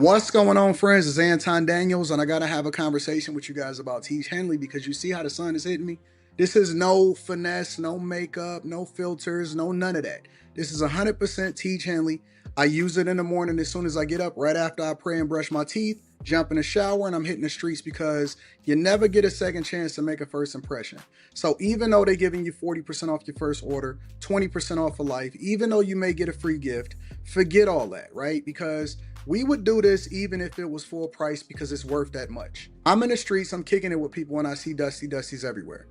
What's going on, friends? It's Anton Daniels, and I gotta have a conversation with you guys about Teach Henley because you see how the sun is hitting me. This is no finesse, no makeup, no filters, no none of that. This is 100% Teach Henley. I use it in the morning as soon as I get up, right after I pray and brush my teeth, jump in the shower, and I'm hitting the streets because you never get a second chance to make a first impression. So even though they're giving you 40% off your first order, 20% off for life, even though you may get a free gift, forget all that, right? Because we would do this even if it was full price because it's worth that much. I'm in the streets, I'm kicking it with people when I see Dusties everywhere.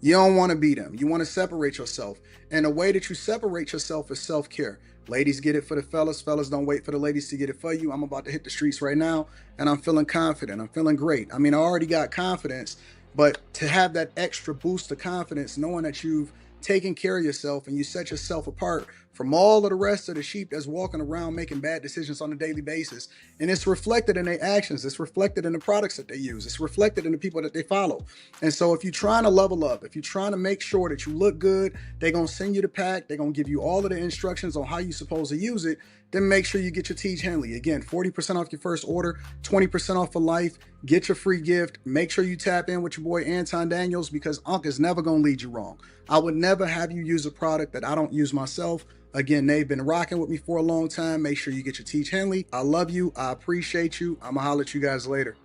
You don't want to be them. You want to separate yourself. And the way that you separate yourself is self-care. Ladies get it for the fellas. Fellas don't wait for the ladies to get it for you. I'm about to hit the streets right now and I'm feeling confident. I'm feeling great. I mean, I already got confidence, but to have that extra boost of confidence, knowing that you've taken care of yourself and you set yourself apart from all of the rest of the sheep that's walking around making bad decisions on a daily basis. And it's reflected in their actions. It's reflected in the products that they use. It's reflected in the people that they follow. And so if you're trying to level up, if you're trying to make sure that you look good, they're going to send you the pack. They're going to give you all of the instructions on how you're supposed to use it. Then make sure you get your Teach Henley. Again, 40% off your first order, 20% off for life. Get your free gift. Make sure you tap in with your boy Anton Daniels because Unc is never going to lead you wrong. I would never have you use a product that I don't use myself. Again, they've been rocking with me for a long time. Make sure you get your Teach Henley. I love you. I appreciate you. I'm going to holler at you guys later.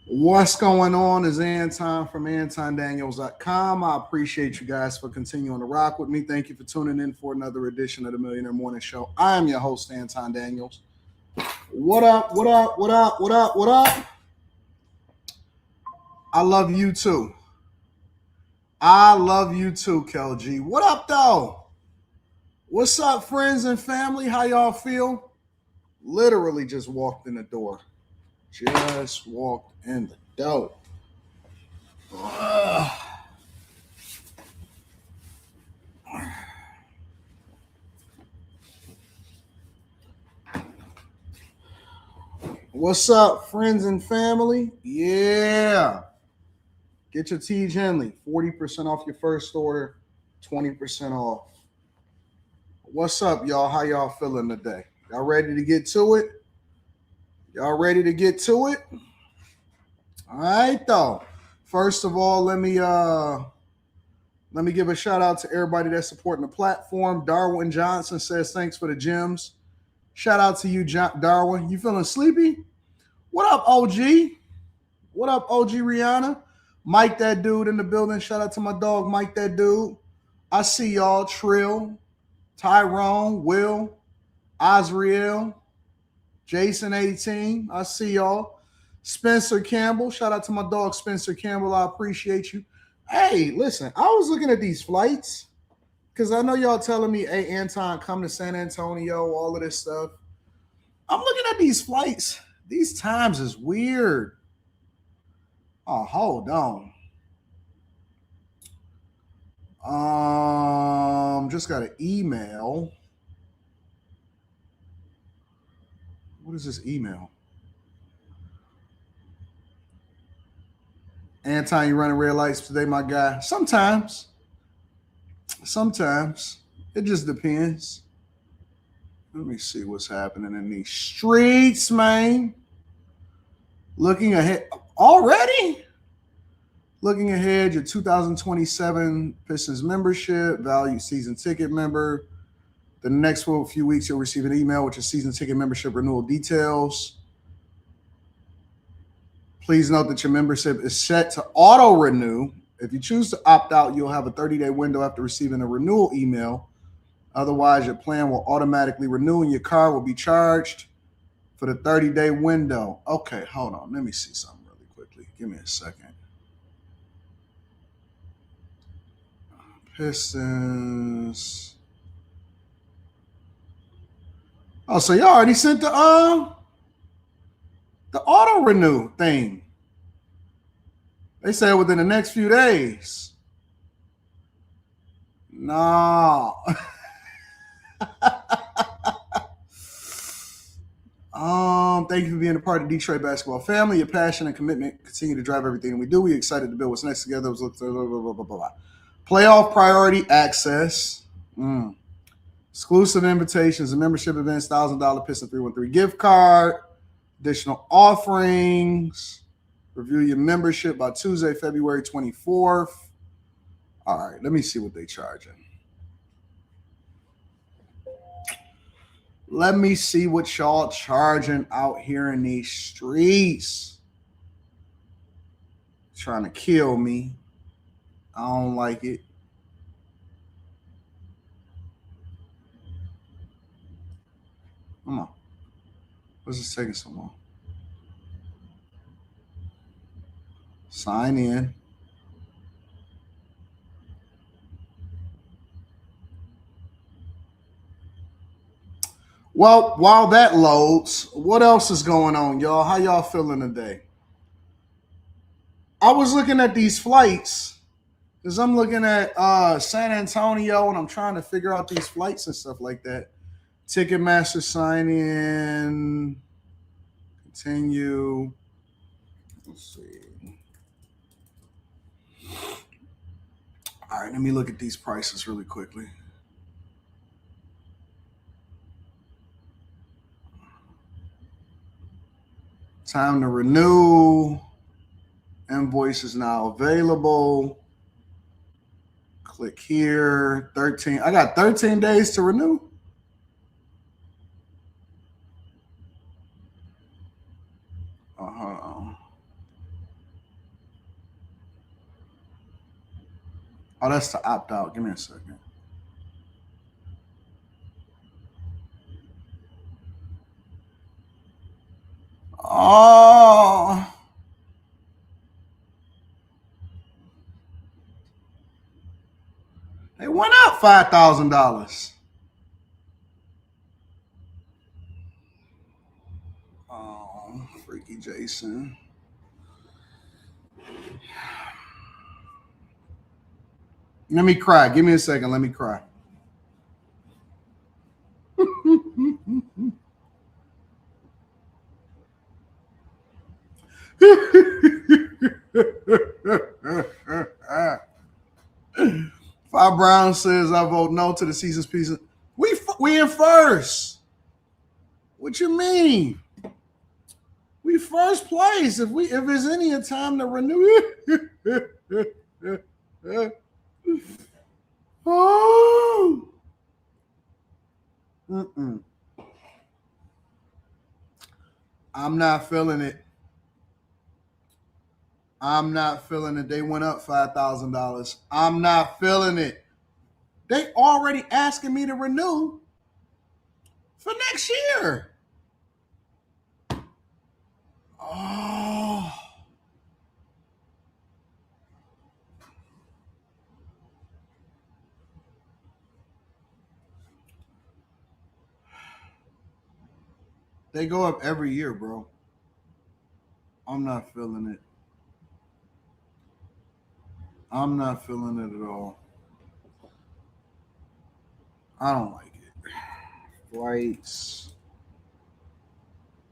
What's going on is Anton from AntonDaniels.com. I appreciate you guys for continuing to rock with me. Thank you for tuning in for another edition of the Millionaire Morning Show. I am your host, Anton Daniels. What up, what up, what up, what up, what up? I love you too. I love you too, Kel G. What up, though? What's up, friends and family? How y'all feel? Literally just walked in the door. Just walked in the door. What's up, friends and family? Yeah. Get your Teach Henley. 40% off your first order, 20% off. What's up, y'all? How y'all feeling today? Y'all ready to get to it? Y'all ready to get to it? All right, though. First of all, let me give a shout out to everybody that's supporting the platform. Darwin Johnson says thanks for the gems. Shout out to you, Darwin. You feeling sleepy? What up, OG? What up, OG Rihanna? Mike, that dude in the building. Shout out to my dog, Mike, that dude. I see y'all. Trill, Tyrone, Will, Azriel, Jason 18. I see y'all. Spencer Campbell. Shout out to my dog, Spencer Campbell. I appreciate you. Hey, listen, I was looking at these flights because I know y'all telling me, hey, Anton, come to San Antonio, all of this stuff. I'm looking at these flights. These times is weird. Oh, hold on. Just got an email. What is this email? Anton, you running red lights today, my guy? Sometimes. It just depends. Let me see what's happening in these streets, man. Looking ahead already? Looking ahead, your 2027 Pistons membership, value season ticket member. The next few weeks, you'll receive an email with your season ticket membership renewal details. Please note that your membership is set to auto-renew. If you choose to opt out, you'll have a 30-day window after receiving a renewal email. Otherwise, your plan will automatically renew and your card will be charged for the 30-day window. Okay, hold on. Let me see something really quickly. Give me a second. Pistons. Oh, so y'all already sent the auto renew thing. They said within the next few days. No. Thank you for being a part of the Detroit basketball family. Your passion and commitment continue to drive everything we do. We're excited to build what's next together. Blah, blah, blah, blah, blah. Playoff priority access. Exclusive invitations and membership events, $1,000 Piston 313 gift card, additional offerings. Review your membership by Tuesday, February 24th. All right, let me see what they're charging. Let me see what y'all charging out here in these streets. Trying to kill me. I don't like it. Come on. What's this taking so long? Sign in. Well, while that loads, what else is going on, y'all? How y'all feeling today? I was looking at these flights because I'm looking at San Antonio and I'm trying to figure out these flights and stuff like that. Ticketmaster sign in. Continue. Let's see. All right, let me look at these prices really quickly. Time to renew. Invoice is now available. Click here. 13. I got 13 days to renew. Oh, that's to opt out. Give me a second. Oh. They went up $5,000. Oh, freaky Jason. Let me cry. Give me a second. Let me cry. Five Brown says I vote no to the season's piece. We in first. What you mean? We first place. If there's any time to renew. Oh. I'm not feeling it. I'm not feeling it. They went up $5,000. I'm not feeling it. They already asking me to renew for next year. Oh. They go up every year, bro. I'm not feeling it. I'm not feeling it at all. I don't like it. Flights.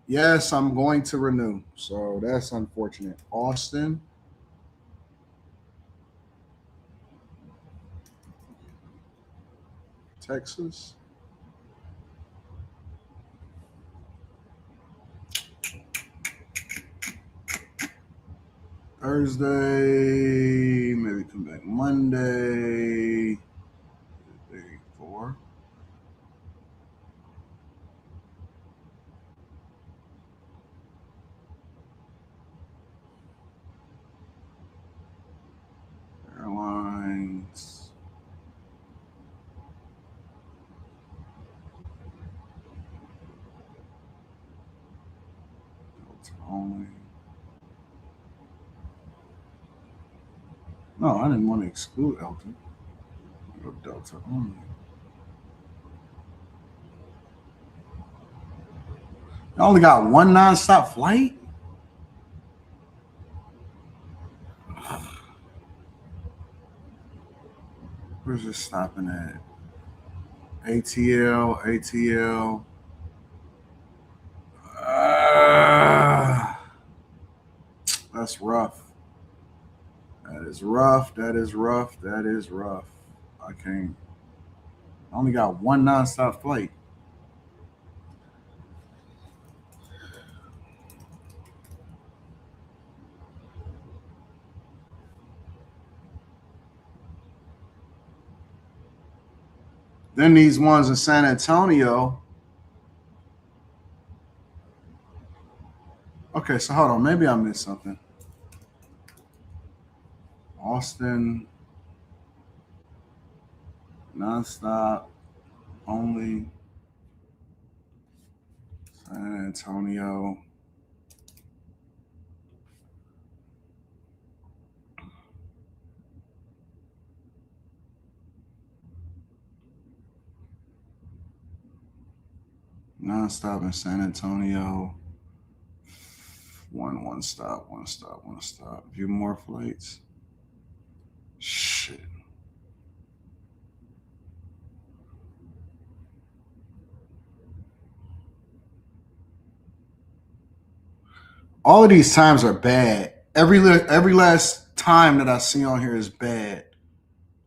Yes, I'm going to renew. So that's unfortunate. Austin. Texas. Thursday, maybe come back Monday. 4. Airlines. Delta only. No, I didn't want to exclude Elton. Delta only. I only got one nonstop flight. Where's this stopping at? ATL. That's rough. That is rough. That is rough. That is rough. I can't. I only got one nonstop flight. Then these ones in San Antonio. Okay, so hold on. Maybe I missed something. Austin, nonstop, only. San Antonio. Nonstop in San Antonio. One stop. View more flights. Shit. All of these times are bad. Every last time that I see on here is bad.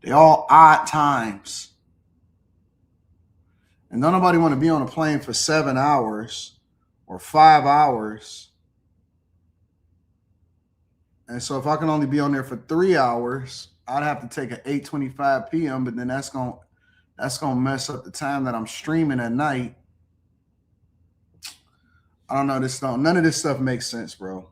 They all odd times. And don't nobody want to be on a plane for 7 hours or 5 hours. And so if I can only be on there for 3 hours, I'd have to take an 8:25 p.m. But then that's gonna mess up the time that I'm streaming at night. I don't know. None of this stuff makes sense, bro.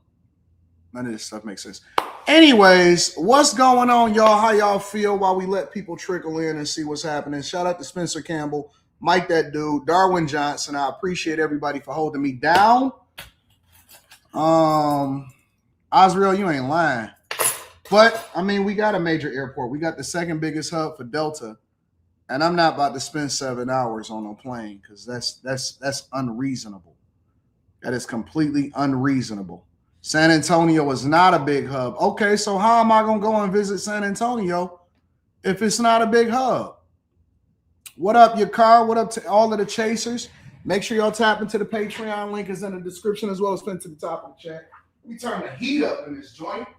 None of this stuff makes sense. Anyways, what's going on, y'all? How y'all feel while we let people trickle in and see what's happening? Shout out to Spencer Campbell, Mike that dude, Darwin Johnson. I appreciate everybody for holding me down. Osriel, you ain't lying. But I mean, we got a major airport. We got the second biggest hub for Delta. And I'm not about to spend 7 hours on a plane because that's unreasonable. That is completely unreasonable. San Antonio is not a big hub. Okay, so how am I going to go and visit San Antonio if it's not a big hub? What up, your car? What up to all of the chasers? Make sure y'all tap into the Patreon link is in the description as well as pinned to the top of the chat. Let me turn the heat up in this joint.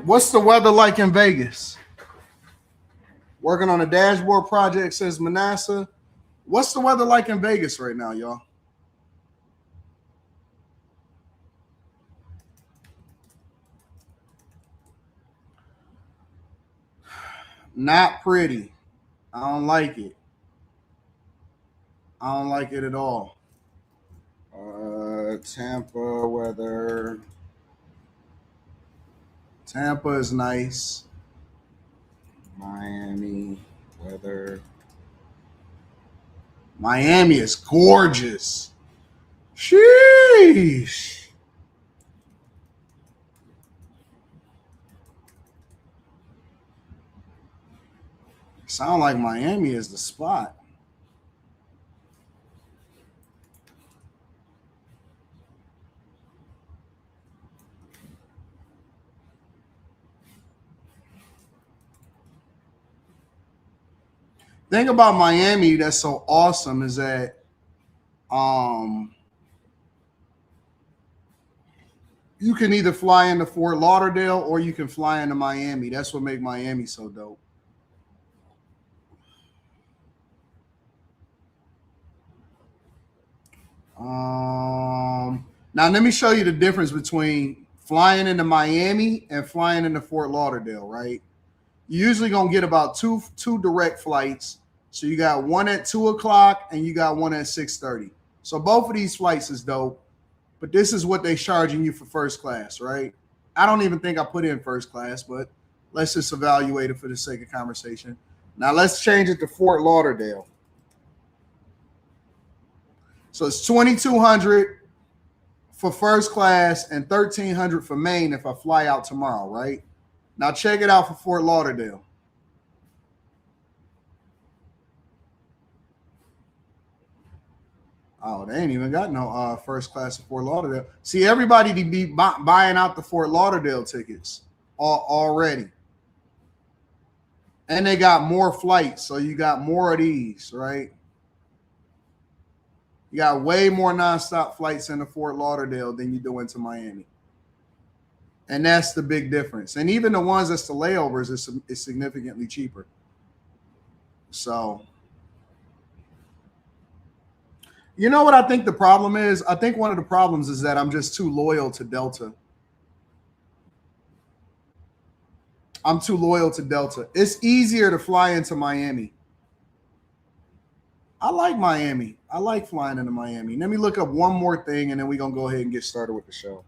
What's the weather like in Vegas? Working on a dashboard project, says Manasseh. What's the weather like in Vegas right now, y'all? Not pretty. I don't like it. I don't like it at all. Tampa weather. Tampa is nice. Miami weather. Miami is gorgeous. Sheesh. Sound like Miami is the spot. Thing about Miami that's so awesome is that you can either fly into Fort Lauderdale or you can fly into Miami. That's what makes Miami so dope. Now let me show you the difference between flying into Miami and flying into Fort Lauderdale, right? You're usually gonna get about two direct flights. So you got one at 2:00 and you got one at 6:30. So both of these flights is dope, but this is what they charging you for first class, right? I don't even think I put in first class, but let's just evaluate it for the sake of conversation. Now let's change it to Fort Lauderdale. So it's 2,200 for first class and 1,300 for main if I fly out tomorrow, right? Now check it out for Fort Lauderdale. Oh, they ain't even got no first class of Fort Lauderdale. See, everybody be buying out the Fort Lauderdale tickets already. And they got more flights, so you got more of these, right? You got way more nonstop flights into Fort Lauderdale than you do into Miami. And that's the big difference. And even the ones that's the layovers is significantly cheaper. So, you know what I think the problem is? I think one of the problems is that I'm just too loyal to Delta. I'm too loyal to Delta. It's easier to fly into Miami. I like Miami. I like flying into Miami. Let me look up one more thing, and then we're going to go ahead and get started with the show.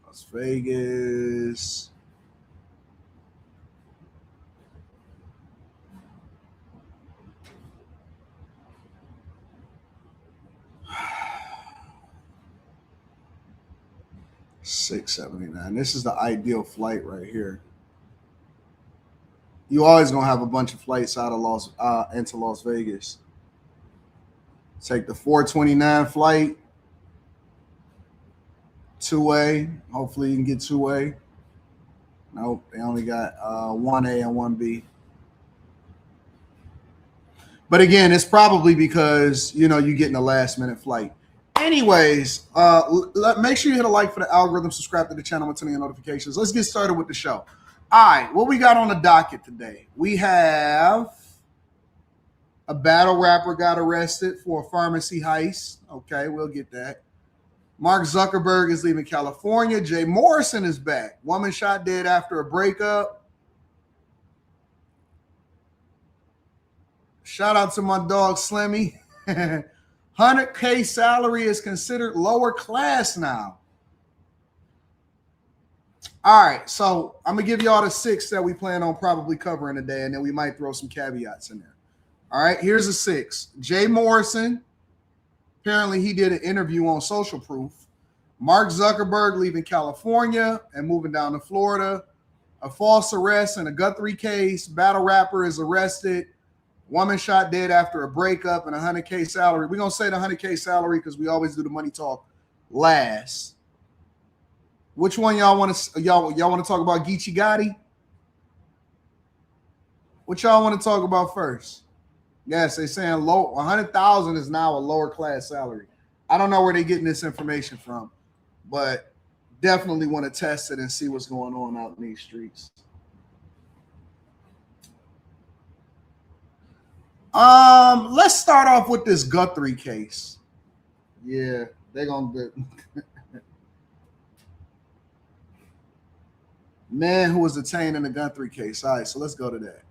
Las Vegas. $679. This is the ideal flight right here. You always gonna have a bunch of flights out of into Las Vegas. Take the 429 flight, 2A. Hopefully you can get 2A. Nope, they only got 1A and 1B. But again, it's probably because you're getting a last minute flight. Anyways, make sure you hit a like for the algorithm, subscribe to the channel, and turn on your notifications. Let's get started with the show. All right, what we got on the docket today? We have a battle rapper got arrested for a pharmacy heist. Okay, we'll get that. Mark Zuckerberg is leaving California. Jay Morrison is back. Woman shot dead after a breakup. Shout out to my dog Slimmy. 100K salary is considered lower class now. All right, so I'm going to give y'all the 6 that we plan on probably covering today, and then we might throw some caveats in there. All right, here's the 6. Jay Morrison. Apparently, he did an interview on Social Proof. Mark Zuckerberg leaving California and moving down to Florida. A false arrest in a Guthrie case. Battle rapper is arrested. Woman shot dead after a breakup and 100K salary. We're going to say the 100K salary because we always do the money talk last. Which one y'all want to talk about? Geechee Gotti? What y'all want to talk about first? Yes, they're saying 100,000 is now a lower class salary. I don't know where they're getting this information from, but definitely want to test it and see what's going on out in these streets. Let's start off with this Guthrie case. Yeah, they're gonna do. Man who was detained in the Guthrie case. All right, so let's go to that.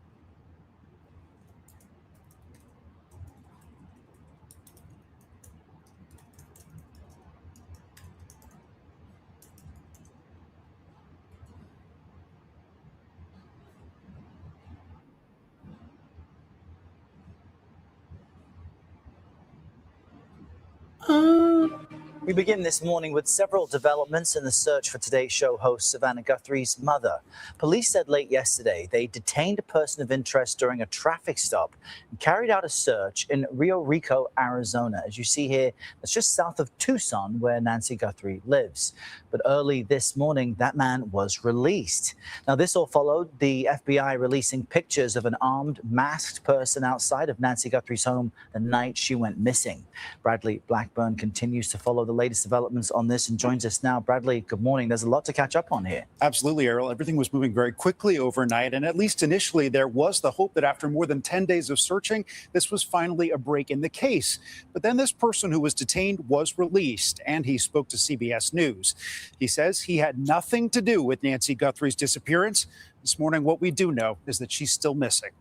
We begin this morning with several developments in the search for Today's Show host Savannah Guthrie's mother. Police said late yesterday they detained a person of interest during a traffic stop and carried out a search in Rio Rico, Arizona. As you see here, that's just south of Tucson, where Nancy Guthrie lives. But early this morning, that man was released. Now, this all followed the FBI releasing pictures of an armed, masked person outside of Nancy Guthrie's home the night she went missing. Bradley Blackburn continues to follow the latest developments on this and joins us now. Bradley, good morning. There's a lot to catch up on here. Absolutely, Errol. Everything was moving very quickly overnight, and at least initially there was the hope that after more than 10 days of searching, this was finally a break in the case. But then this person who was detained was released, and he spoke to CBS News. He says he had nothing to do with Nancy Guthrie's disappearance. This morning, what we do know is that she's still missing.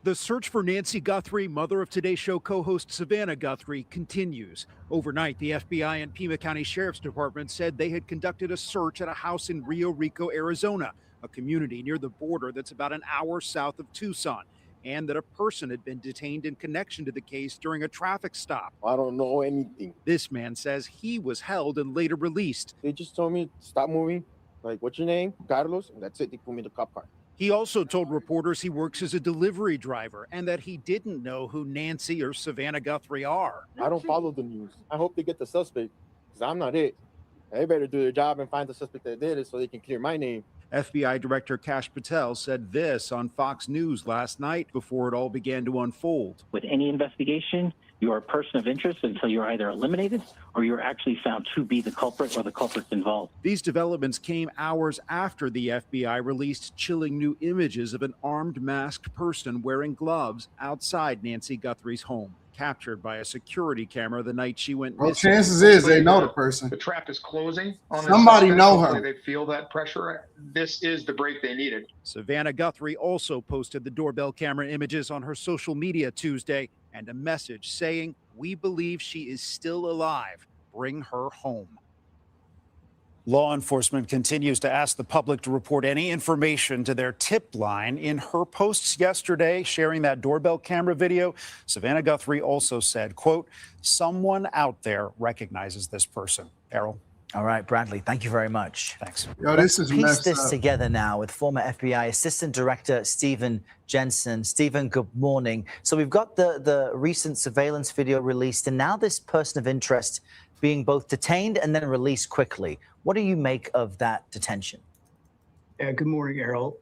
The search for Nancy Guthrie, mother of Today's Show co-host Savannah Guthrie, continues. Overnight, the FBI and Pima County Sheriff's Department said they had conducted a search at a house in Rio Rico, Arizona, a community near the border that's about an hour south of Tucson, and that a person had been detained in connection to the case during a traffic stop. I don't know anything. This man says he was held and later released. They just told me, stop moving. Like, what's your name? Carlos. And that's it. They put me in the cop car. He also told reporters he works as a delivery driver and that he didn't know who Nancy or Savannah Guthrie are. I don't follow the news. I hope they get the suspect, because I'm not it. They better do their job and find the suspect that did it so they can clear my name. FBI Director Kash Patel said this on Fox News last night before it all began to unfold. With any investigation, you are a person of interest until you're either eliminated or you're actually found to be the culprit or the culprits involved. These developments came hours after the FBI released chilling new images of an armed, masked person wearing gloves outside Nancy Guthrie's home, captured by a security camera the night she went Well, missing. chances is they know the person. The trap is closing on Somebody this suspect. know Hopefully her. They feel that pressure. This is the break they needed. Savannah Guthrie also posted the doorbell camera images on her social media Tuesday and a message saying, "We believe she is still alive. Bring her home." Law enforcement continues to ask the public to report any information to their tip line. In her posts yesterday sharing that doorbell camera video, Savannah Guthrie also said, quote, "Someone out there recognizes this person." Errol. All right, Bradley, thank you very much. Thanks. Yo, this is Piece messed this up. together now with former FBI Assistant Director Stephen Jensen. Stephen, good morning. So we've got the recent surveillance video released, and now this person of interest being both detained and then released quickly. What do you make of that detention? Good morning, Errol.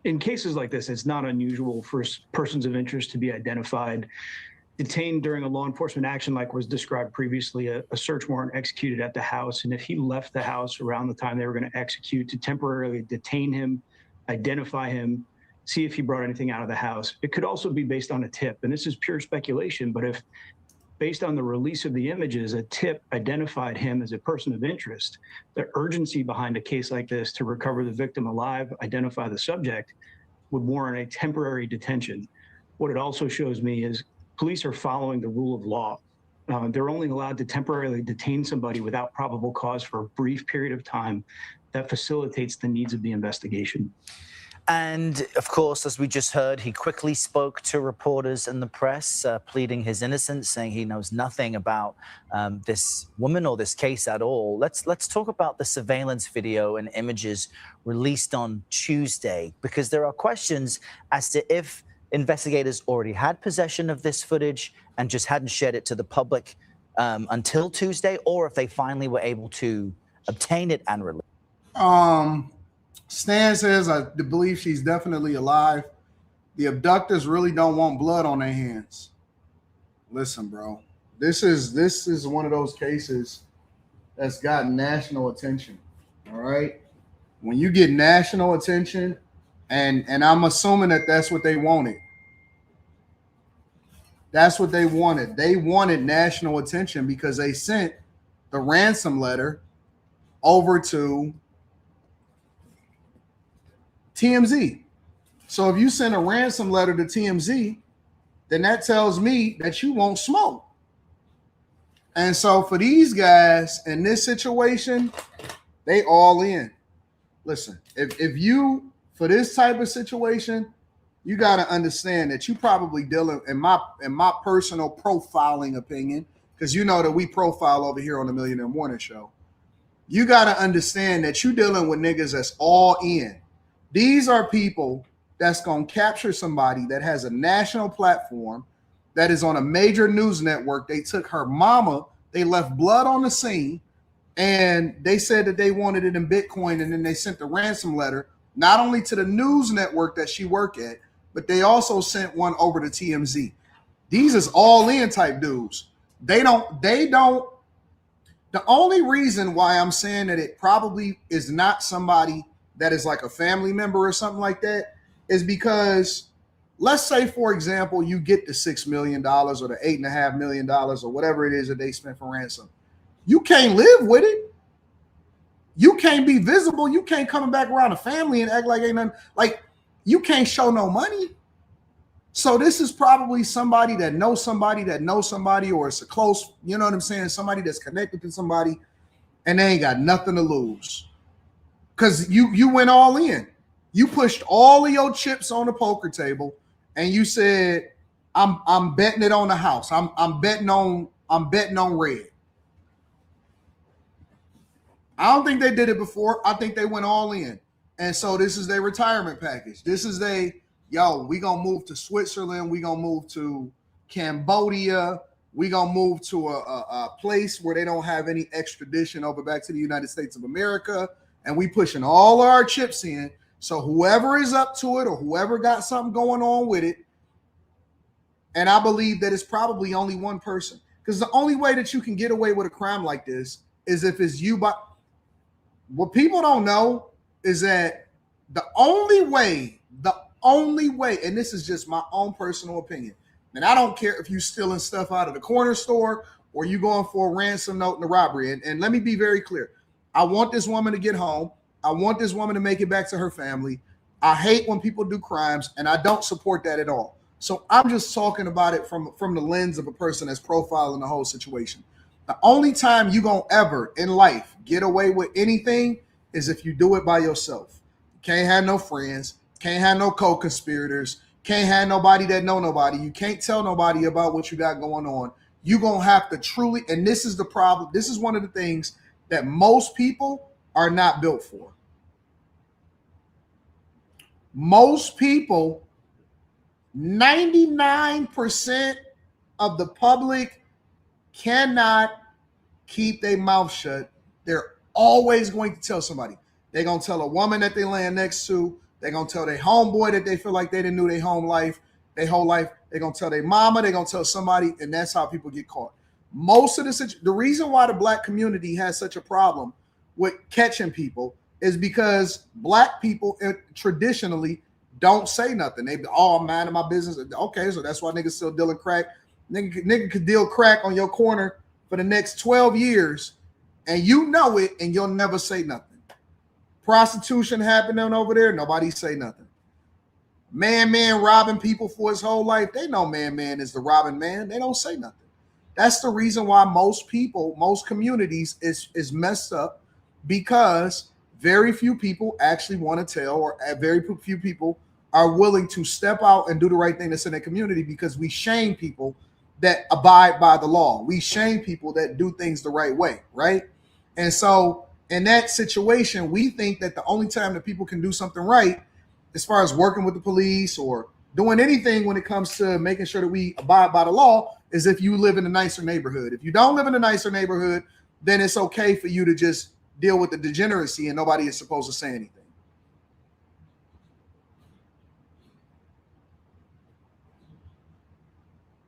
In cases like this, it's not unusual for persons of interest to be identified, detained during a law enforcement action like was described previously, a search warrant executed at the house. And if he left the house around the time they were going to execute, to temporarily detain him, identify him, see if he brought anything out of the house. It could also be based on a tip. And this is pure speculation, but if based on the release of the images, a tip identified him as a person of interest, the urgency behind a case like this to recover the victim alive, identify the subject, would warrant a temporary detention. What it also shows me is police are following the rule of law. They're only allowed to temporarily detain somebody without probable cause for a brief period of time that facilitates the needs of the investigation. And of course, as we just heard, he quickly spoke to reporters and the press, pleading his innocence, saying he knows nothing about this woman or this case at all. Let's talk about the surveillance video and images released on Tuesday, because there are questions as to if investigators already had possession of this footage and just hadn't shared it to the public until Tuesday, or if they finally were able to obtain it and release it. Stan says, I believe she's definitely alive. The abductors really don't want blood on their hands. Listen, bro, this is one of those cases that's gotten national attention. All right. When you get national attention, and I'm assuming that that's what they wanted. That's what they wanted. They wanted national attention because they sent the ransom letter over to TMZ. So if you send a ransom letter to TMZ, then that tells me that you won't smoke. And so for these guys in this situation, they all in. Listen, if you, for this type of situation, you got to understand that you probably dealing, in my personal profiling opinion, because you know that we profile over here on the Millionaire Morning Show, you got to understand that you dealing with niggas that's all in. These are people that's going to capture somebody that has a national platform, that is on a major news network. They took her mama, they left blood on the scene, and they said that they wanted it in Bitcoin, and then they sent the ransom letter, not only to the news network that she worked at, but they also sent one over to TMZ. These is all in type dudes. They don't, the only reason why I'm saying that it probably is not somebody that is like a family member or something like that is because, let's say, for example, you get the $6 million or the $8.5 million or whatever it is that they spent for ransom. You can't live with it. You can't be visible. You can't come back around the family and act like ain't nothing. Like, you can't show no money. So this is probably somebody that knows somebody that knows somebody, or it's a close, you know what I'm saying? Somebody that's connected to somebody, and they ain't got nothing to lose. Because you went all in. You pushed all of your chips on the poker table, and you said, I'm betting it on the house. I'm betting on red. I don't think they did it before. I think they went all in. And so this is their retirement package. This is we gonna move to Switzerland. We gonna move to Cambodia. We gonna move to a place where they don't have any extradition over back to the United States of America. And we pushing all our chips in. So whoever is up to it or whoever got something going on with it, and I believe that it's probably only one person. Because the only way that you can get away with a crime like this is if it's you. But what people don't know is that the only way, and this is just my own personal opinion, and I don't care if you stealing stuff out of the corner store or you going for a ransom note in a robbery. And let me be very clear. I want this woman to get home. I want this woman to make it back to her family. I hate when people do crimes, and I don't support that at all. So I'm just talking about it from the lens of a person that's profiling the whole situation. The only time you gonna ever in life get away with anything is if you do it by yourself. You can't have no friends, can't have no co-conspirators, can't have nobody that know nobody. You can't tell nobody about what you got going on. You're gonna have to truly, and this is the problem. This is one of the things that most people are not built for. Most people, 99% of the public cannot keep their mouth shut. They're always going to tell somebody. They're going to tell a woman that they laying next to. They're going to tell their homeboy that they feel like they didn't know their whole life. They're going to tell their mama. They're going to tell somebody, and that's how people get caught. Most of the reason why the black community has such a problem with catching people is because black people traditionally don't say nothing. They I'm minding my business. Okay, so that's why niggas still dealing crack. Nigga could deal crack on your corner for the next 12 years, and you know it, and you'll never say nothing. Prostitution happening over there, nobody say nothing. Man robbing people for his whole life. They know man is the robbing man. They don't say nothing. That's the reason why most people, most communities is messed up, because very few people actually want to tell, or very few people are willing to step out and do the right thing that's in their community, because we shame people that abide by the law. We shame people that do things the right way, right? And so in that situation, we think that the only time that people can do something right, as far as working with the police or doing anything when it comes to making sure that we abide by the law, is if you live in a nicer neighborhood. If you don't live in a nicer neighborhood, then it's okay for you to just deal with the degeneracy and nobody is supposed to say anything.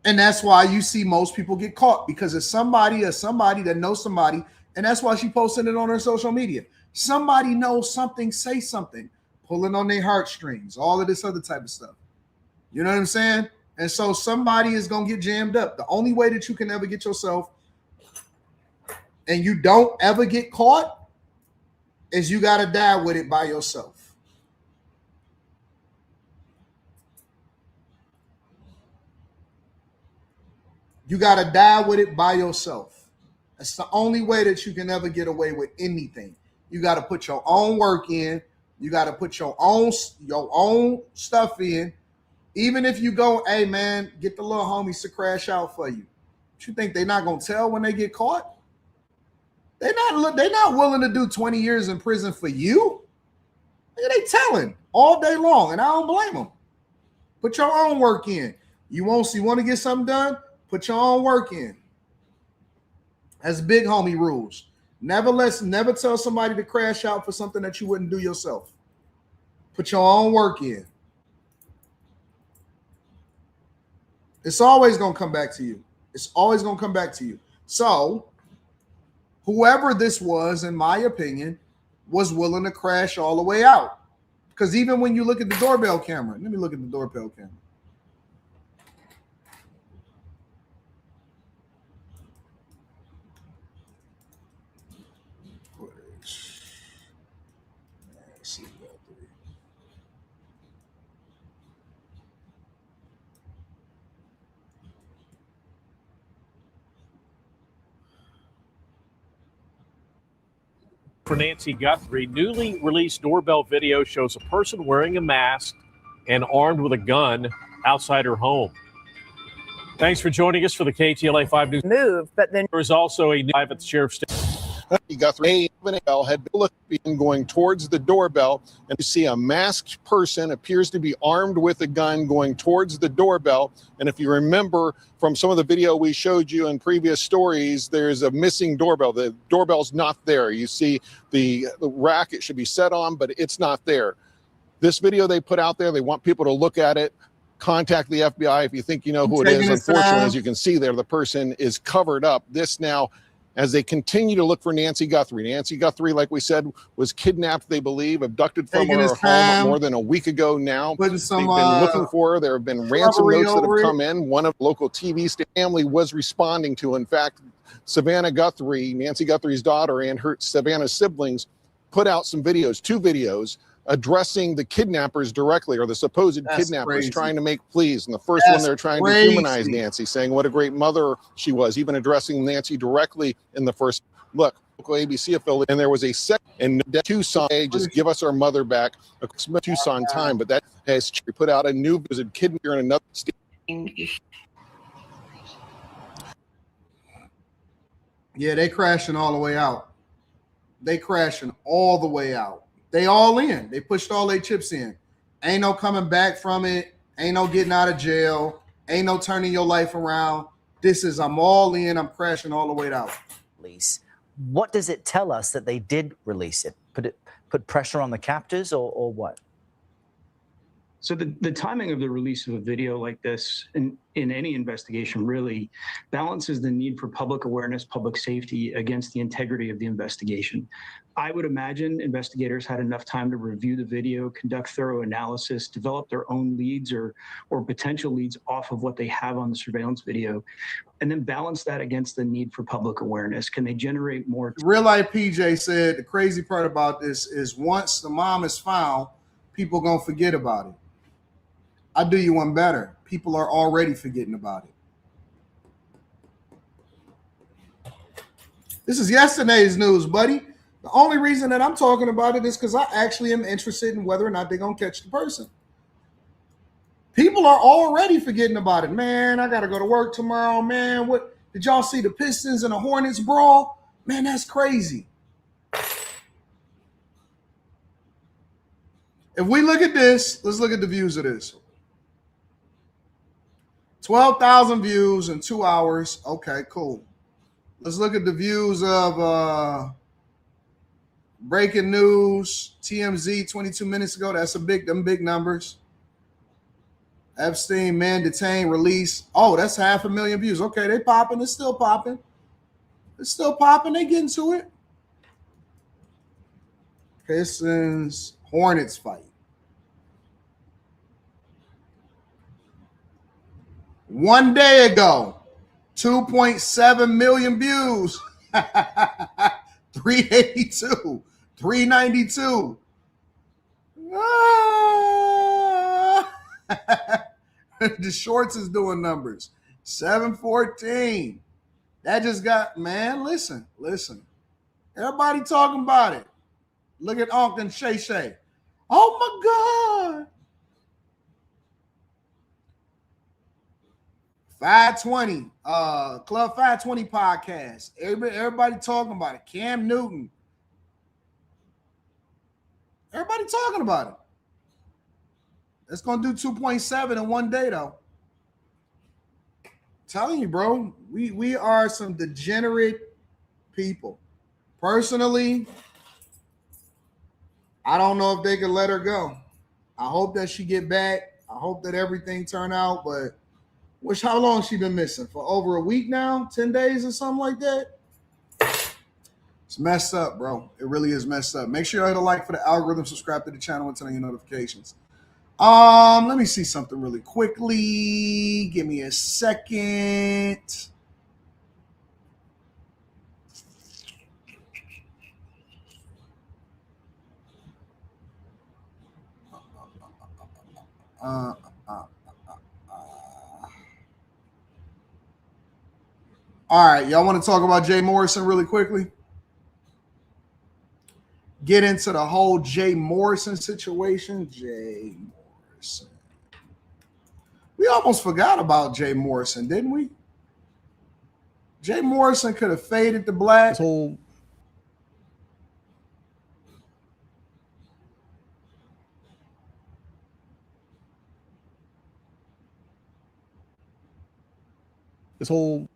And that's why you see most people get caught, because it's somebody that knows somebody. And that's why she posted it on her social media. Somebody knows something, say something, pulling on their heartstrings, all of this other type of stuff. You know what I'm saying? And so somebody is going to get jammed up. The only way that you can ever get yourself, and you don't ever get caught, is you got to die with it by yourself. You got to die with it by yourself. That's the only way that you can ever get away with anything. You got to put your own work in. You got to put your own stuff in. Even if you go, hey, man, get the little homies to crash out for you. But you think they're not going to tell when they get caught? They're not willing to do 20 years in prison for you. They telling all day long, and I don't blame them. Put your own work in. You want to get something done? Put your own work in. That's big homie rules. Never tell somebody to crash out for something that you wouldn't do yourself. Put your own work in. It's always going to come back to you. It's always going to come back to you. So whoever this was, in my opinion, was willing to crash all the way out. Because even when you look at the doorbell camera, let me look at the doorbell camera. For Nancy Guthrie, newly released doorbell video shows a person wearing a mask and armed with a gun outside her home. Thanks for joining us for the KTLA 5 News. Move, but then there is also a new live at the sheriff's station. Guthrie had been looking going towards the doorbell, and you see a masked person appears to be armed with a gun going towards the doorbell. And if you remember from some of the video we showed you in previous stories, there's a missing doorbell. The doorbell's not there. You see the rack it should be set on, but it's not there. This video they put out there, they want people to look at it. Contact the FBI if you think you know who it is. Unfortunately, as you can see there, the person is covered up. This now, as they continue to look for Nancy Guthrie. Nancy Guthrie, like we said, was kidnapped, they believe, abducted from her home more than a week ago now. They've been looking for her. There have been ransom notes that have come in. One of local TV family was responding to. In fact, Savannah Guthrie, Nancy Guthrie's daughter, and her Savannah's siblings put out some videos, 2 videos, addressing the kidnappers directly, or the supposed kidnappers, trying to make pleas. And the first one, they're trying to humanize Nancy, saying what a great mother she was, even addressing Nancy directly in the first. Look, local ABC affiliate, and there was a second in Tucson, just give us our mother back, a Tucson time, but that has put out a new kidnapper in another state. Yeah, they crashing all the way out. They crashing all the way out. They all in. They pushed all their chips in. Ain't no coming back from it. Ain't no getting out of jail. Ain't no turning your life around. This is, I'm all in. I'm crashing all the way out. What does it tell us that they did release it? Put pressure on the captors or what? So the timing of the release of a video like this in any investigation really balances the need for public awareness, public safety against the integrity of the investigation. I would imagine investigators had enough time to review the video, conduct thorough analysis, develop their own leads or potential leads off of what they have on the surveillance video, and then balance that against the need for public awareness. Can they generate more? Real Life PJ said the crazy part about this is once the mom is found, people gonna forget about it. I do you one better. People are already forgetting about it. This is yesterday's news, buddy. The only reason that I'm talking about it is because I actually am interested in whether or not they're going to catch the person. People are already forgetting about it. Man, I got to go to work tomorrow. Man, what did y'all see the Pistons and the Hornets brawl? Man, that's crazy. If we look at this, let's look at the views of this. 12,000 views in 2 hours. Okay, cool. Let's look at the views of breaking news, TMZ 22 minutes ago. That's them big numbers. Epstein, man detained, release. Oh, that's 500,000 views. Okay, they popping. It's still popping. It's still popping. They getting to it. Pistons, Hornets fight. 1 day ago, 2.7 million views. 382, 392. The shorts is doing numbers. 714. That just got, man, listen. Everybody talking about it. Look at Unc and Shay Shay. Oh my God. 520, Club 520 podcast. Everybody talking about it. Cam Newton. Everybody talking about it. It's going to do 2.7 in 1 day, though. I'm telling you, bro, we are some degenerate people. Personally, I don't know if they could let her go. I hope that she get back. I hope that everything turn out, but how long she been missing? For over a week now? 10 days or something like that? It's messed up, bro. It really is messed up. Make sure you hit a like for the algorithm, subscribe to the channel, and turn on your notifications. Let me see something really quickly. Give me a second. All right, y'all want to talk about Jay Morrison really quickly? Get into the whole Jay Morrison situation. Jay Morrison. We almost forgot about Jay Morrison, didn't we? Jay Morrison could have faded the black. This whole This whole.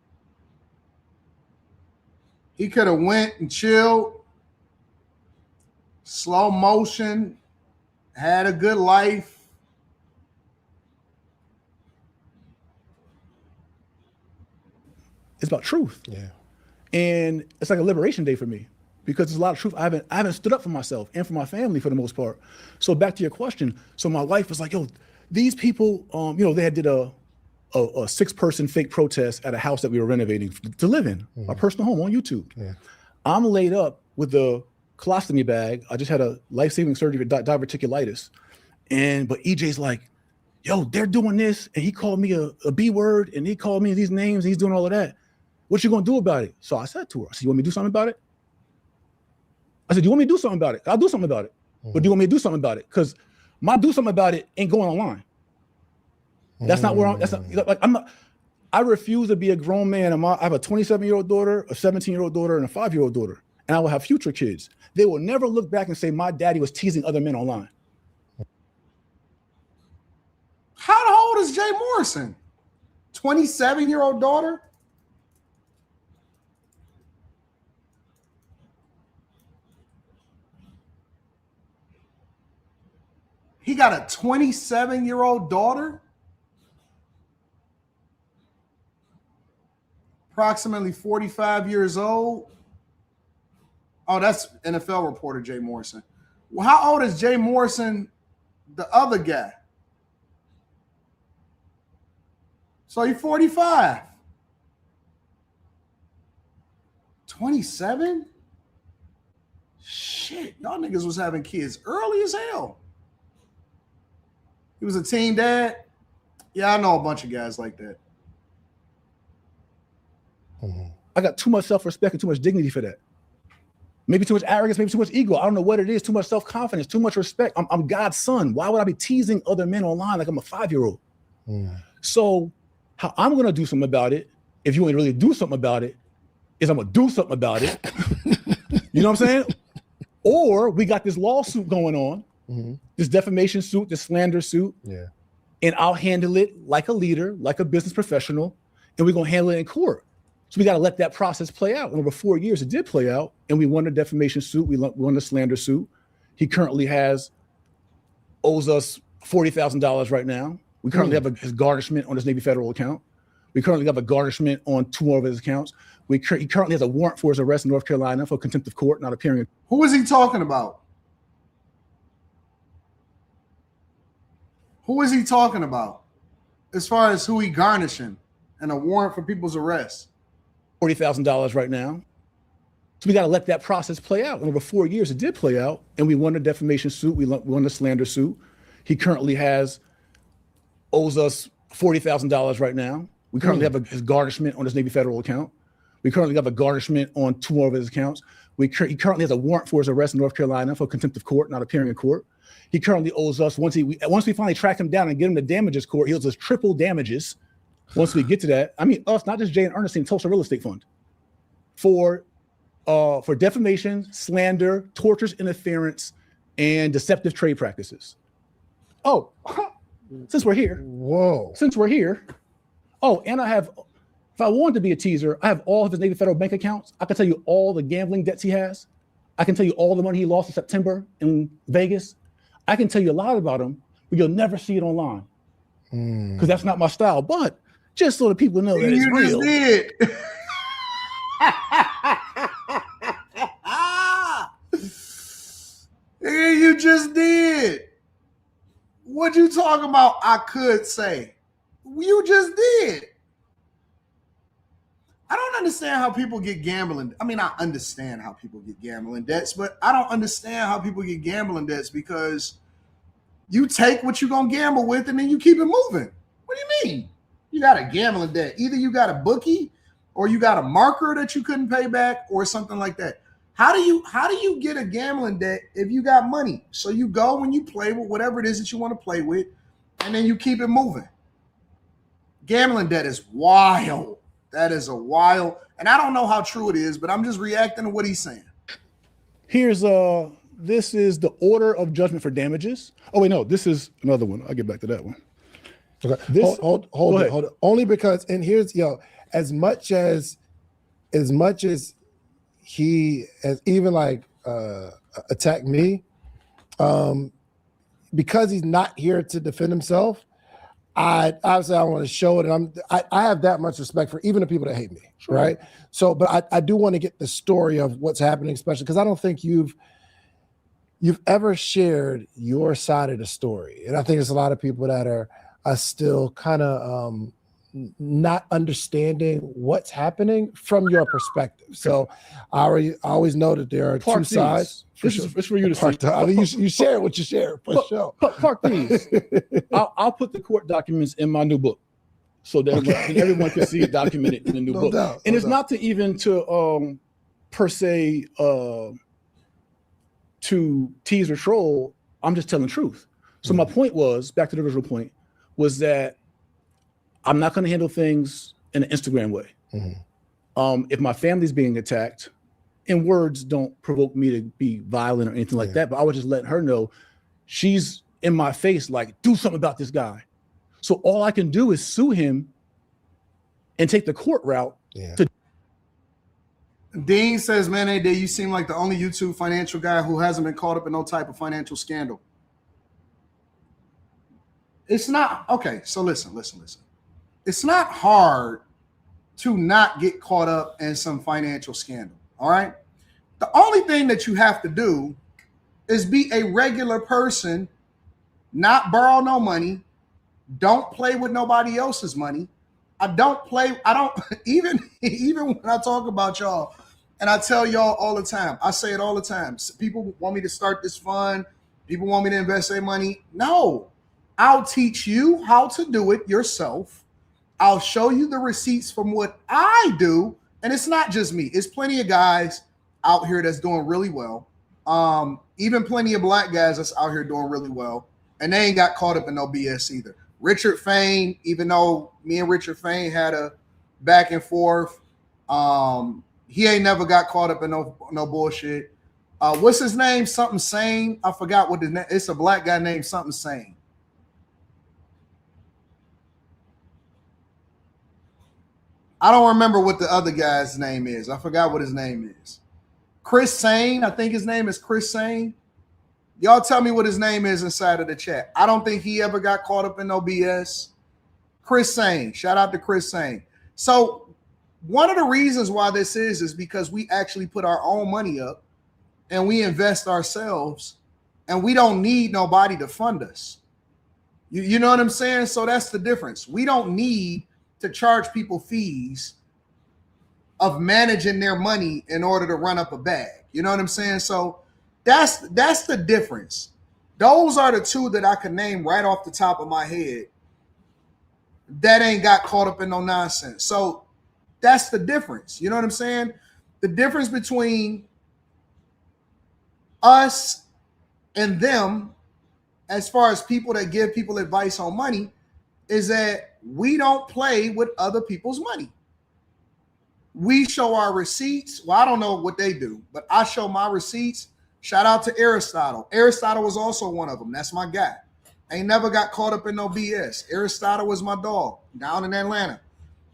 He could have went and chilled, slow motion, had a good life. It's about truth. Yeah. And it's like a liberation day for me because there's a lot of truth. I haven't stood up for myself and for my family for the most part. So back to your question. So my wife was like, yo, these people, they had did a 6-person fake protest at a house that we were renovating to live in, my personal home on YouTube. Yeah. I'm laid up with the colostomy bag. I just had a life-saving surgery for diverticulitis. But EJ's like, yo, they're doing this. And he called me a B word and he called me these names. And he's doing all of that. What you gonna do about it? So I said to her, I said, you want me to do something about it? I said, do you want me to do something about it? I'll do something about it. But do you want me to do something about it? Because my do something about it ain't going online. That's not where I refuse to be a grown man. I have a 27-year-old daughter, a 17-year-old daughter, and a 5-year-old daughter. And I will have future kids. They will never look back and say, my daddy was teasing other men online. How old is Jay Morrison? 27-year-old daughter? He got a 27-year-old daughter? Approximately 45 years old. Oh, that's NFL reporter Jay Morrison. Well, how old is Jay Morrison, the other guy? So he's 45. 27? Shit, y'all niggas was having kids early as hell. He was a teen dad. Yeah, I know a bunch of guys like that. I got too much self-respect and too much dignity for that. Maybe too much arrogance, maybe too much ego. I don't know what it is. Too much self-confidence, too much respect. I'm God's son. Why would I be teasing other men online like I'm a 5-year-old? So how I'm going to do something about it, if you want to really do something about it, is I'm going to do something about it. You know what I'm saying? Or we got this lawsuit going on, this defamation suit, this slander suit. Yeah. And I'll handle it like a leader, like a business professional, and we're going to handle it in court. So we got to let that process play out. And over 4 years, it did play out, and we won the defamation suit. We won the slander suit. He currently owes us $40,000 right now. We currently have his garnishment on his Navy federal account. We currently have a garnishment on 2 more of his accounts. He currently has a warrant for his arrest in North Carolina for contempt of court, not appearing. Who is he talking about? Who is he talking about? As far as who he garnishing and a warrant for people's arrest? $40,000 right now. So we got to let that process play out. And over 4 years, it did play out, and we won the defamation suit. We won the slander suit. He currently owes us $40,000 right now. We currently have his garnishment on his Navy federal account. We currently have a garnishment on 2 more of his accounts. He currently has a warrant for his arrest in North Carolina for contempt of court, not appearing in court. He currently owes us, once we finally track him down and get him to damages court, he owes us triple damages. Once we get to that, I mean us, not just Jay and Ernestine, Tulsa Real Estate Fund, for defamation, slander, tortures, interference, and deceptive trade practices. Oh, since we're here. Whoa. Since we're here. Oh, and if I wanted to be a teaser, I have all of his Navy Federal bank accounts. I can tell you all the gambling debts he has. I can tell you all the money he lost in September in Vegas. I can tell you a lot about him, but you'll never see it online because that's not my style. But just so that people know that it's real. Did. You just did. What you talking about? I could say. You just did. I don't understand how people get gambling. I mean, I understand how people get gambling debts, but I don't understand how people get gambling debts because you take what you're going to gamble with and then you keep it moving. What do you mean? You got a gambling debt. Either you got a bookie or you got a marker that you couldn't pay back or something like that. How do you get a gambling debt if you got money? So you go and you play with whatever it is that you want to play with and then you keep it moving. Gambling debt is wild. That is a wild, and I don't know how true it is, but I'm just reacting to what he's saying. This is the order of judgment for damages. Oh wait, no, this is another one. I'll get back to that one. Okay. This- Hold Go it, ahead. hold it. Only because, and here's, as much as he has even like attacked me, because he's not here to defend himself, I obviously I want to show it, and I have that much respect for even the people that hate me, Sure. right? So, but I do want to get the story of what's happening, especially because I don't think you've ever shared your side of the story, and I think there's a lot of people that are still kind of not understanding what's happening from your perspective. So I always know that there are two sides. It's for you to see. I mean, you share what you share for sure. Park these. I'll put the court documents in my new book, so that everyone can see it documented in the new book. Doubt, and no it's doubt. not to even to per se to tease or troll. I'm just telling the truth. So my point was, back to the original point, was that I'm not going to handle things in an Instagram way. If my family's being attacked, and words don't provoke me to be violent or anything like that, but I would just let her know she's in my face, like, do something about this guy. So all I can do is sue him and take the court route. Dean says, man, hey, you seem like the only YouTube financial guy who hasn't been caught up in no type of financial scandal. It's not, okay, so listen. It's not hard to not get caught up in some financial scandal, all right? The only thing that you have to do is be a regular person, not borrow no money, don't play with nobody else's money. Even when I talk about y'all, and I tell y'all all the time, I say it all the time, people want me to start this fund, people want me to invest their money. No, I'll teach you how to do it yourself. I'll show you the receipts from what I do. And it's not just me. It's plenty of guys out here that's doing really well. Even plenty of black guys that's out here doing really well. And they ain't got caught up in no BS either. Richard Fain, even though me and Richard Fain had a back and forth, he ain't never got caught up in no bullshit. What's his name? Something Sane. I forgot what his name. It's a black guy named something Sane. I don't remember what the other guy's name is. I forgot what his name is. Chris Sane. I think his name is Chris Sane. Y'all tell me what his name is inside of the chat. I don't think he ever got caught up in no BS. Chris Sane. Shout out to Chris Sane. So one of the reasons why this is because we actually put our own money up and we invest ourselves and we don't need nobody to fund us. You know what I'm saying? So that's the difference. We don't need to charge people fees of managing their money in order to run up a bag. You know what I'm saying? So that's the difference. Those are the two that I can name right off the top of my head that ain't got caught up in no nonsense. So that's the difference. You know what I'm saying? The difference between us and them, as far as people that give people advice on money, is that we don't play with other people's money. We show our receipts. Well, I don't know what they do, but I show my receipts. Shout out to Aristotle. Aristotle was also one of them. That's my guy. Ain't never got caught up in no BS. Aristotle was my dog down in Atlanta.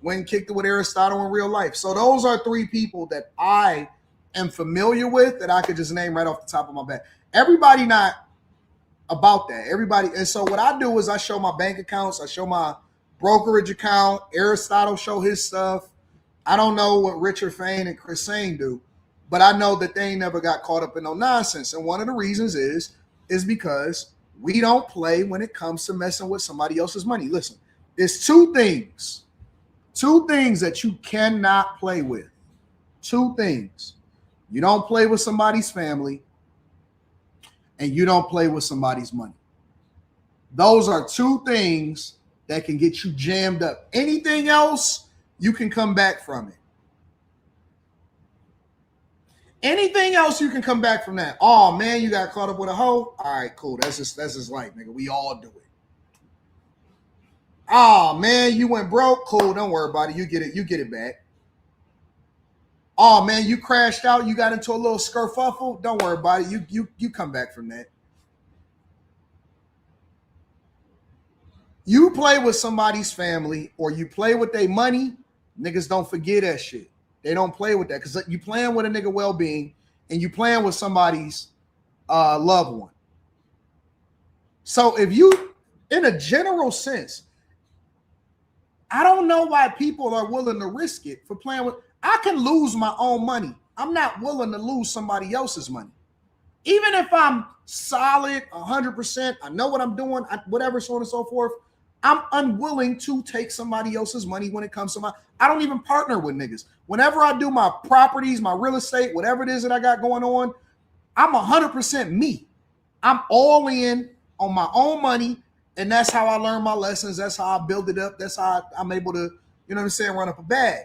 Went and kicked it with Aristotle in real life. So those are three people that I am familiar with that I could just name right off the top of my back. Everybody not about that. Everybody. And so what I do is I show my bank accounts. I show my brokerage account. Aristotle show his stuff. I don't know what Richard Fain and Chris Sane do, but I know that they ain't never got caught up in no nonsense. And one of the reasons is because we don't play when it comes to messing with somebody else's money. Listen, there's two things that you cannot play with. Two things. You don't play with somebody's family, and you don't play with somebody's money. Those are two things that can get you jammed up. Anything else, you can come back from it. Anything else, you can come back from that. Oh man, you got caught up with a hoe. All right, cool. That's just life, nigga. We all do it. Oh man, you went broke. Cool. Don't worry about it. You get it back. Oh man, you crashed out. You got into a little skerfuffle. Don't worry about it. You come back from that. You play with somebody's family or you play with their money, niggas don't forget that shit. They don't play with that because you playing with a nigga well-being and you playing with somebody's loved one. So if you, in a general sense, I don't know why people are willing to risk it for playing with. I can lose my own money. I'm not willing to lose somebody else's money. Even if I'm solid 100%, I know what I'm doing, whatever, so on and so forth, I'm unwilling to take somebody else's money when it comes to I don't even partner with niggas. Whenever I do my properties, my real estate, whatever it is that I got going on, I'm 100% me. I'm all in on my own money, and that's how I learn my lessons. That's how I build it up. That's how I'm able to, you know what I'm saying, run up a bag.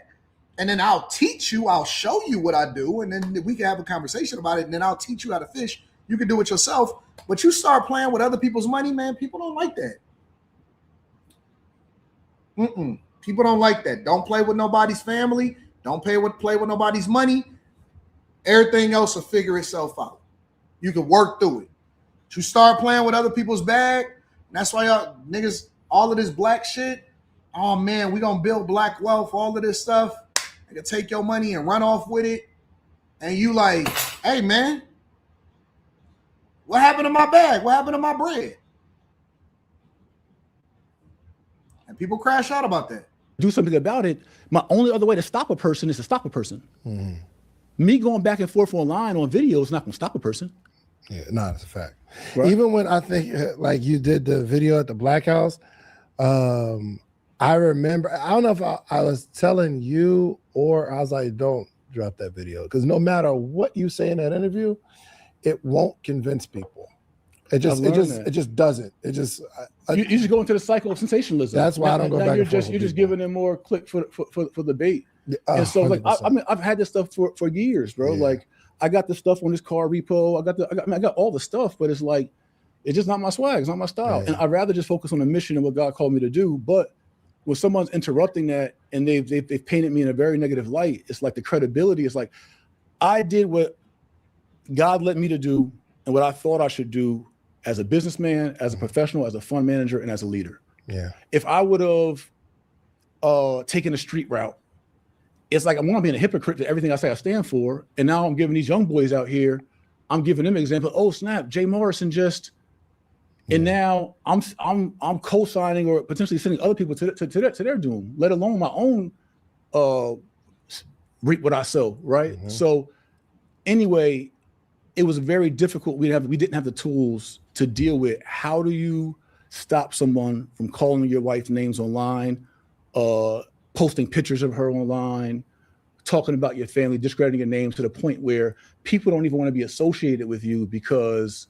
And then I'll teach you, I'll show you what I do, and then we can have a conversation about it, and then I'll teach you how to fish. You can do it yourself, but you start playing with other people's money, man, people don't like that. People don't like that. Don't play with nobody's family. Don't play with nobody's money. Everything else will figure itself out. You can work through it. But you start playing with other people's bag, and that's why y'all niggas, all of this black shit, oh man, we gonna build black wealth, all of this stuff. I can take your money and run off with it. And you like, hey man, what happened to my bag? What happened to my bread? And people crash out about that. Do something about it. My only other way to stop a person is to stop a person. Me going back and forth online on video is not going to stop a person. Yeah, no, that's a fact. Right? Even when I think like you did the video at the Black House, I remember, I don't know if I was telling you or I was like, don't drop that video. Because no matter what you say in that interview, it won't convince people. It just doesn't. It just you just go into the cycle of sensationalism. That's why I don't go back and forth. You're just giving them more click for the bait. And so like I mean I've had this stuff for years, bro. Yeah. Like I got the stuff on this car repo. I got all the stuff, but it's like it's just not my swag. It's not my style. Yeah. And I'd rather just focus on the mission and what God called me to do. But when someone's interrupting that and they've painted me in a very negative light, it's like the credibility is like I did what God led me to do and what I thought I should do as a businessman, as a professional, as a fund manager, and as a leader. Yeah. If I would have taken a street route, it's like I'm being a hypocrite to everything I say I stand for. And now I'm giving these young boys out here, I'm giving them an example. Oh snap, Jay Morrison just, and now I'm co-signing or potentially sending other people to their doom, let alone my own reap what I sow, right? So anyway, it was very difficult. We didn't have the tools to deal with how do you stop someone from calling your wife names online, posting pictures of her online, talking about your family, discrediting your name to the point where people don't even want to be associated with you because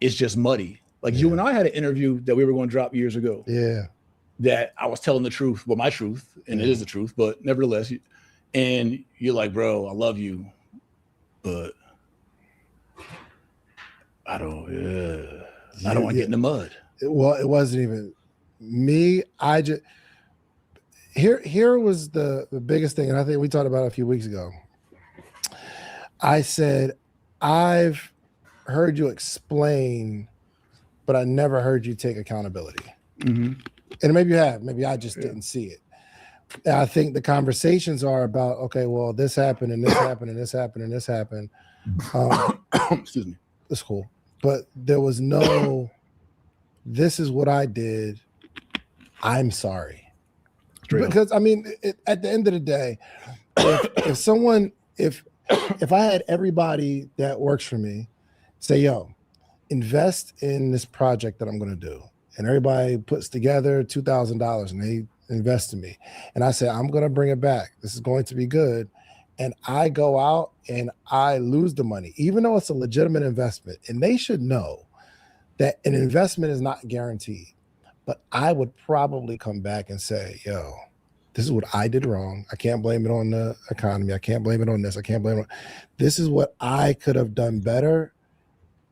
it's just muddy. Like you and I had an interview that we were going to drop years ago. Yeah. That I was telling the truth, well, my truth, and it is the truth, but nevertheless, and you're like, bro, I love you, but I don't want to get in the mud. Well, it wasn't even me. I just here was the biggest thing, and I think we talked about it a few weeks ago. I said, I've heard you explain, but I never heard you take accountability. And maybe you have, maybe I just didn't see it. And I think the conversations are about, okay, well, this happened and this happened and this happened and this happened. Excuse me. That's cool. But there was no, this is what I did. I'm sorry. Because I mean, at the end of the day, if I had everybody that works for me say, yo, invest in this project that I'm going to do. And everybody puts together $2,000 and they invest in me. And I say, I'm going to bring it back. This is going to be good. And I go out and I lose the money, even though it's a legitimate investment. And they should know that an investment is not guaranteed. But I would probably come back and say, yo, this is what I did wrong. I can't blame it on the economy. I can't blame it on this. I can't blame it. This is what I could have done better.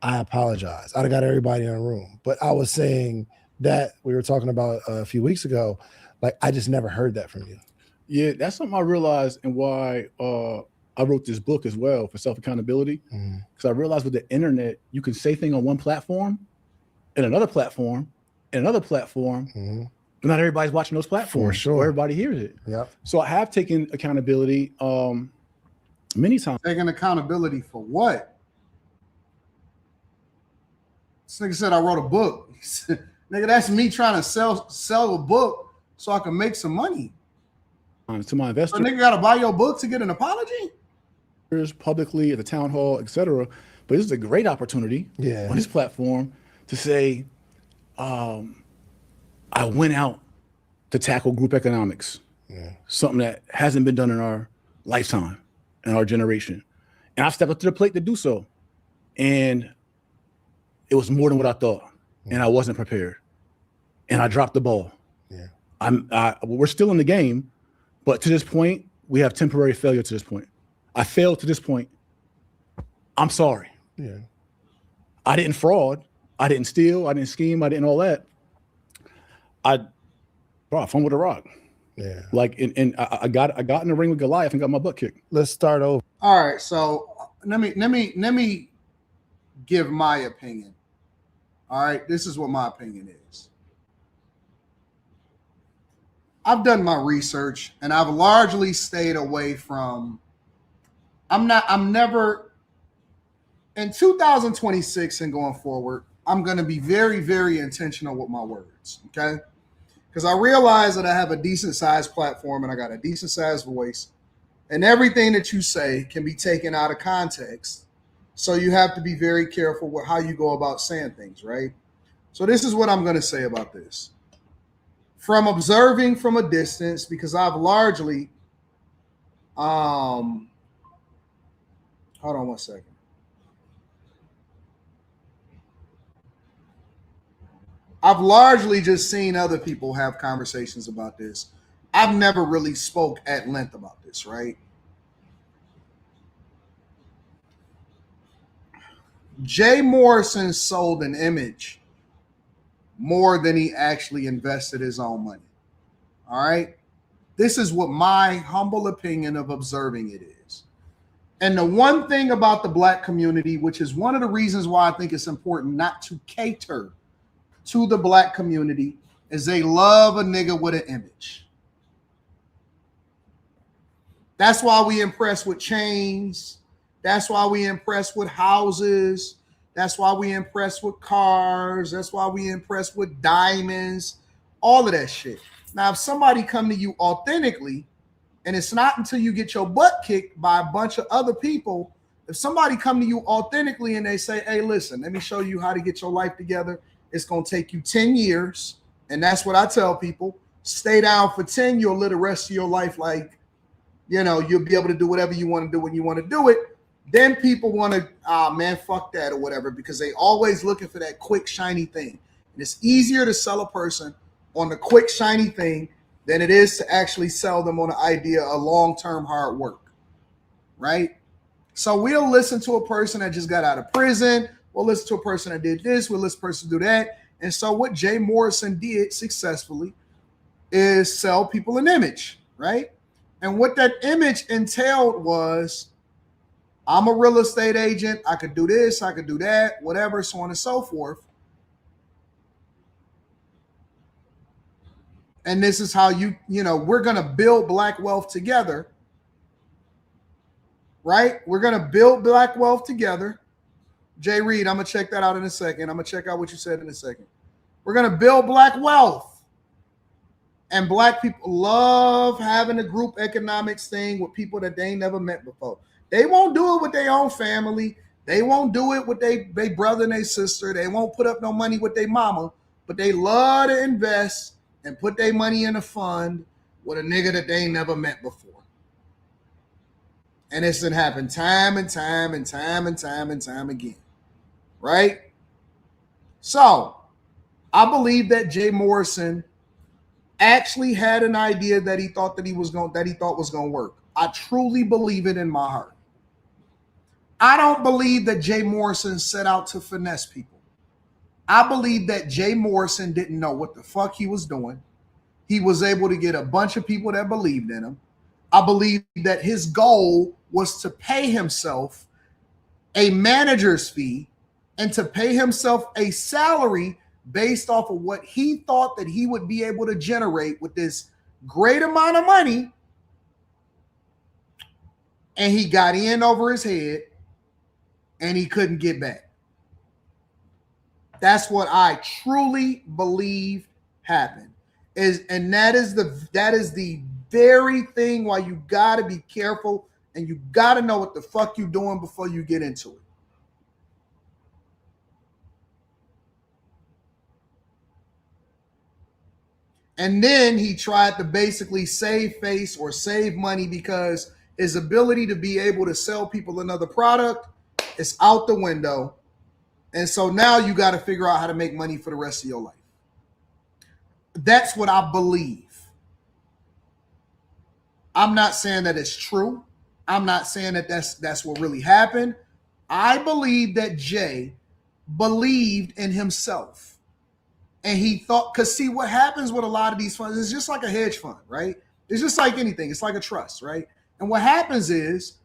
I apologize. I'd have got everybody in a room. But I was saying that we were talking about a few weeks ago, like I just never heard that from you. Yeah, that's something I realized and why I wrote this book as well for self-accountability. Because I realized with the internet, you can say things on one platform and another platform, and another platform, but not everybody's watching those platforms. For sure. Or everybody hears it. Yep. So I have taken accountability many times. Taking accountability for what? This nigga said I wrote a book. Nigga, that's me trying to sell a book so I can make some money. To my investors. So nigga got to buy your book to get an apology? Publicly at the town hall, etc. But this is a great opportunity on this platform to say, I went out to tackle group economics, something that hasn't been done in our lifetime, in our generation. And I stepped up to the plate to do so. And it was more than what I thought. And I wasn't prepared. And I dropped the ball. We're still in the game, but to this point, we have temporary failure to this point. I failed to this point. I'm sorry. I didn't fraud. I didn't steal. I didn't scheme. I didn't all that. I fun with a rock. Like, and I got in the ring with Goliath and got my butt kicked. Let's start over. All right, so let me give my opinion. All right, this is what my opinion is. I've done my research and I've largely stayed away from. I'm never in 2026 and going forward. I'm going to be very, very intentional with my words. Okay. Because I realize that I have a decent sized platform and I got a decent sized voice, and everything that you say can be taken out of context. So you have to be very careful with how you go about saying things, right? So this is what I'm going to say about this. From observing from a distance, because I've largely, hold on one second. I've largely just seen other people have conversations about this. I've never really spoke at length about this, right? Jay Morrison sold an image more than he actually invested his own money. All right? This is what my humble opinion of observing it is. And the one thing about the Black community, which is one of the reasons why I think it's important not to cater to the Black community, is they love a nigga with an image. That's why we impress with chains. That's why we impress with houses. That's why we impress with cars. That's why we impress with diamonds, all of that shit. Now, if somebody come to you authentically, and it's not until you get your butt kicked by a bunch of other people, if somebody come to you authentically and they say, hey, listen, let me show you how to get your life together. It's going to take you 10 years. And that's what I tell people. Stay down for 10, you'll live the rest of your life like, you know, you'll be able to do whatever you want to do when you want to do it. Then people want to, man, fuck that or whatever, because they always looking for that quick, shiny thing. And it's easier to sell a person on the quick, shiny thing than it is to actually sell them on the idea of long-term hard work, right? So we'll listen to a person that just got out of prison. We'll listen to a person that did this. We'll listen to a person do that. And so what Jay Morrison did successfully is sell people an image, right? And what that image entailed was, I'm a real estate agent. I could do this. I could do that, whatever, so on and so forth. And this is how you know, we're going to build Black wealth together, right? We're going to build Black wealth together. Jay Reed, I'm going to check that out in a second. I'm going to check out what you said in a second. We're going to build Black wealth. And Black people love having a group economics thing with people that they ain't never met before. They won't do it with their own family. They won't do it with their brother and their sister. They won't put up no money with their mama, but they love to invest and put their money in a fund with a nigga that they ain't never met before. And it's been happened time and time and time and time and time again, right? So I believe that Jay Morrison actually had an idea that he thought was going to work. I truly believe it in my heart. I don't believe that Jay Morrison set out to finesse people. I believe that Jay Morrison didn't know what the fuck he was doing. He was able to get a bunch of people that believed in him. I believe that his goal was to pay himself a manager's fee and to pay himself a salary based off of what he thought that he would be able to generate with this great amount of money, and he got in over his head and he couldn't get back. That's what I truly believe happened. That is the very thing why you got to be careful and you got to know what the fuck you're doing before you get into it. And then he tried to basically save face or save money because his ability to be able to sell people another product is out the window. And so now you got to figure out how to make money for the rest of your life. That's what I believe. I'm not saying that it's true. I'm not saying that that's what really happened. I believe that Jay believed in himself. And he thought, because see, what happens with a lot of these funds is just like a hedge fund, right? It's just like anything. It's like a trust, right? And what happens is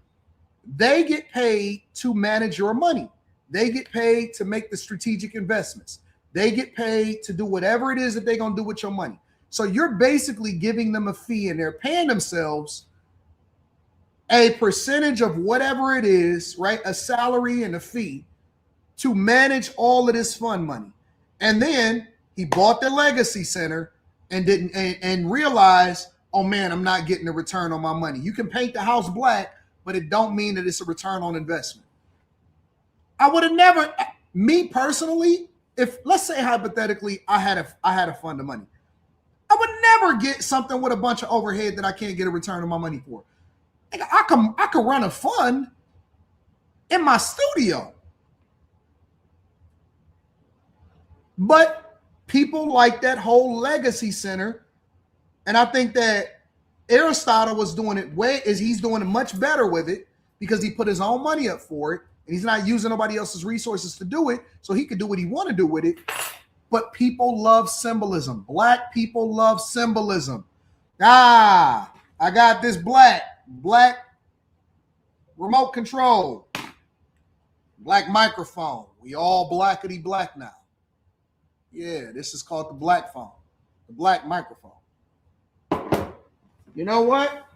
they get paid to manage your money. They get paid to make the strategic investments. They get paid to do whatever it is that they're going to do with your money. So you're basically giving them a fee and they're paying themselves a percentage of whatever it is, right? A salary and a fee to manage all of this fund money. And then he bought the legacy center and didn't and realized, oh man, I'm not getting a return on my money. You can paint the house black, but it don't mean that it's a return on investment. I would have never, me personally, if let's say hypothetically I had a fund of money, I would never get something with a bunch of overhead that I can't get a return on my money for. I could run a fund in my studio. But people like that whole legacy center, and I think that Aristotle was doing it he's doing it much better with it because he put his own money up for it, and he's not using nobody else's resources to do it, so he could do what he want to do with it. But people love symbolism. Black people love symbolism. I got this black remote control, black microphone. We all blackety black now. Yeah, this is called the black phone, the black microphone. You know what?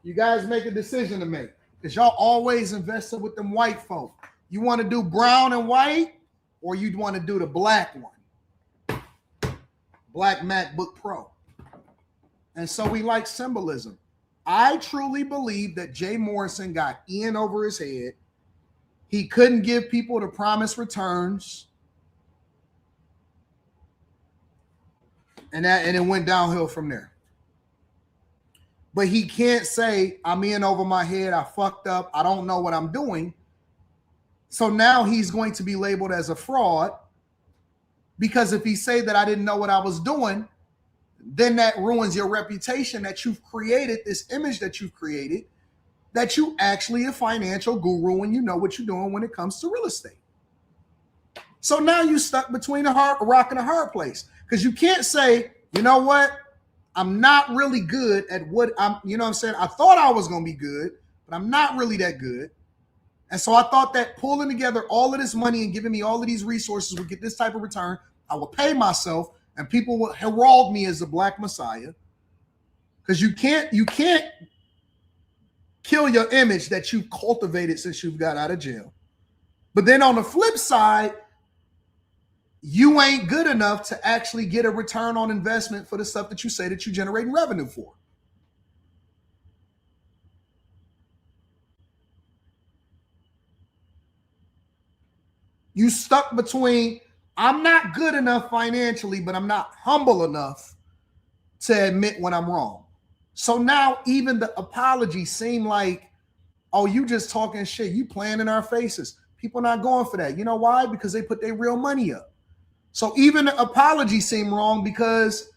You guys make a decision to make because y'all always invested with them white folk. You want to do brown and white, or you want to do the black one, black MacBook Pro. And so we like symbolism. I truly believe that Jay Morrison got in over his head. He couldn't give people the promised returns. And it went downhill from there. But he can't say, I'm in over my head, I fucked up, I don't know what I'm doing. So now he's going to be labeled as a fraud, because if he say that I didn't know what I was doing, then that ruins your reputation that you've created, this image that you've created, that you actually a financial guru and you know what you're doing when it comes to real estate. So now you're stuck between a rock and a hard place, because you can't say, you know what, I'm not really good at what I'm, you know what I'm saying? I thought I was going to be good, but I'm not really that good. And so I thought that pulling together all of this money and giving me all of these resources would get this type of return. I would pay myself and people would herald me as the Black Messiah. Because you can't kill your image that you've cultivated since you've got out of jail. But then on the flip side, you ain't good enough to actually get a return on investment for the stuff that you say that you're generating revenue for. You stuck between, I'm not good enough financially, but I'm not humble enough to admit when I'm wrong. So now even the apologies seem like, oh, you just talking shit. You playing in our faces. People not going for that. You know why? Because they put their real money up. So even the apologies seem wrong because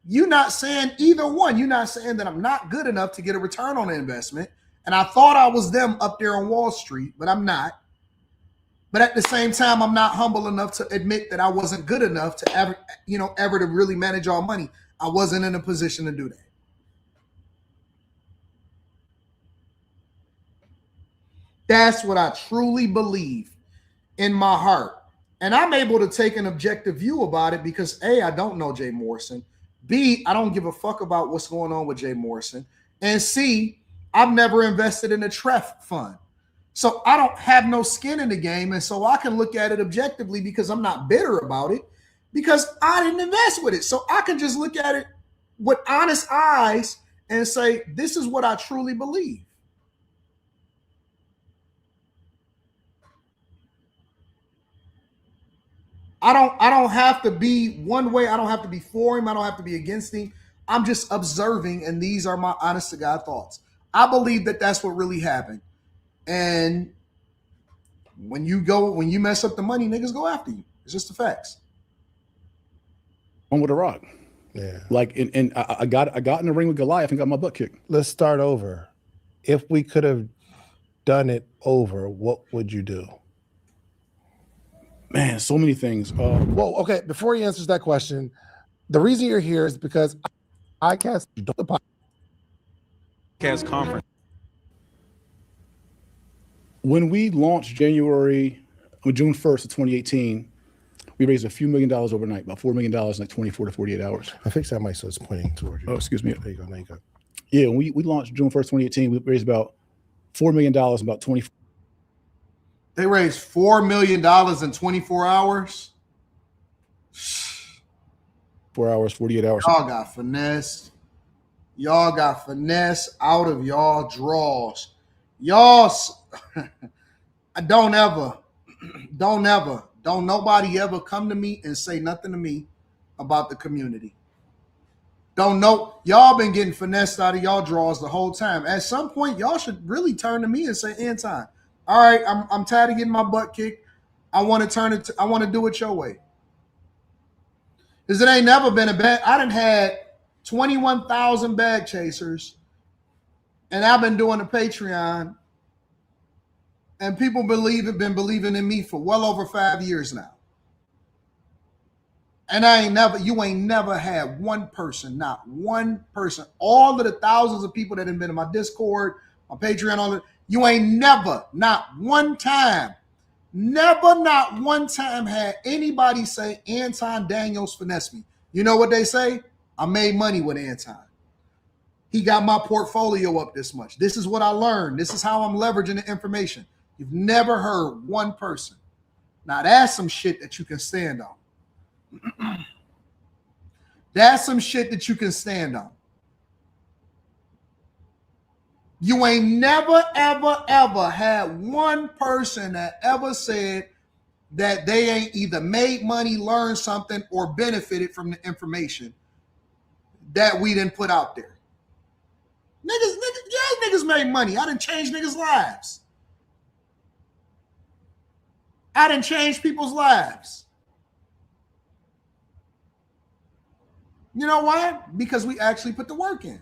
you're not saying either one. You're not saying that I'm not good enough to get a return on the investment. And I thought I was them up there on Wall Street, but I'm not. But at the same time, I'm not humble enough to admit that I wasn't good enough to ever to really manage our money. I wasn't in a position to do that. That's what I truly believe in my heart. And I'm able to take an objective view about it because A, I don't know Jay Morrison. B, I don't give a fuck about what's going on with Jay Morrison. And C, I've never invested in a TREF fund. So I don't have no skin in the game. And so I can look at it objectively because I'm not bitter about it because I didn't invest with it. So I can just look at it with honest eyes and say, this is what I truly believe. I don't have to be one way. I don't have to be for him. I don't have to be against him. I'm just observing, and these are my honest to God thoughts. I believe that that's what really happened. And when you mess up the money, niggas go after you. It's just the facts. One with a rock. Yeah. Like, and I got in the ring with Goliath and got my butt kicked. Let's start over. If we could have done it over, what would you do? Man, so many things. Well, okay, before he answers that question, the reason you're here is because I cast the podcast conference. When we launched June 1st of 2018, we raised a few $1 million overnight, about $4 million in like 24 to 48 hours. I fixed that mic so it's pointing toward you. Oh, excuse me. There you go. There you go. Yeah, when we launched June 1st, 2018, we raised about $4 million in about 24. They raised $4 million in 24 hours. 4 hours, 48 hours. Y'all got finessed. Y'all got finesse out of y'all draws. Y'all, don't nobody ever come to me and say nothing to me about the community. Don't know. Y'all been getting finessed out of y'all draws the whole time. At some point, y'all should really turn to me and say, Anton, all right, I'm tired of getting my butt kicked. I want to do it your way. Because it ain't never been a bad. I done had 21,000 bag chasers, and I've been doing a Patreon, and people been believing in me for well over 5 years now. And you ain't never had one person, not one person, all of the thousands of people that have been in my Discord, my Patreon, all that, you ain't never, not one time, not one time had anybody say Anton Daniels finessed me. You know what they say? I made money with Anton. He got my portfolio up this much. This is what I learned. This is how I'm leveraging the information. You've never heard one person. Now that's some shit that you can stand on. That's some shit that you can stand on. You ain't never, ever, ever had one person that ever said that they ain't either made money, learned something, or benefited from the information that we didn't put out there. Niggas made money. I done changed niggas' lives. I done changed people's lives. You know why? Because we actually put the work in.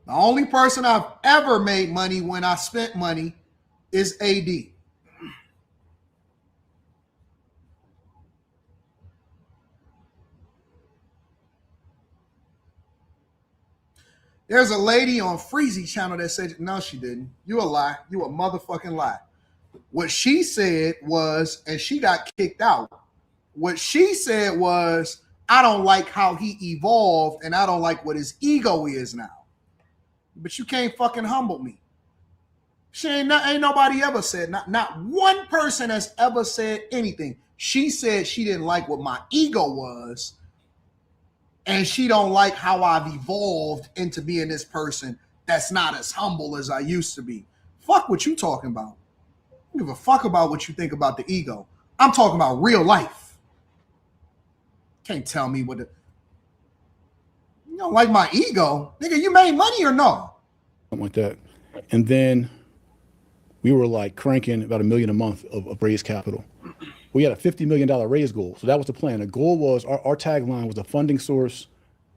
The only person I've ever made money when I spent money is AD. There's a lady on Freezy channel that said, no, she didn't. You a lie. You a motherfucking lie. What she said was, and she got kicked out. What she said was, I don't like how he evolved and I don't like what his ego is now. But you can't fucking humble me. She ain't nobody ever said, not one person has ever said anything. She said she didn't like what my ego was, and she don't like how I've evolved into being this person that's not as humble as I used to be. Fuck what you talking about. I don't give a fuck about what you think about the ego. I'm talking about real life. Can't tell me what the... You don't like my ego? Nigga, you made money or no? Something like that. And then we were like cranking about $1 million a month of raised capital. We had a $50 million raise goal. So that was the plan. The goal was, our tagline was a funding source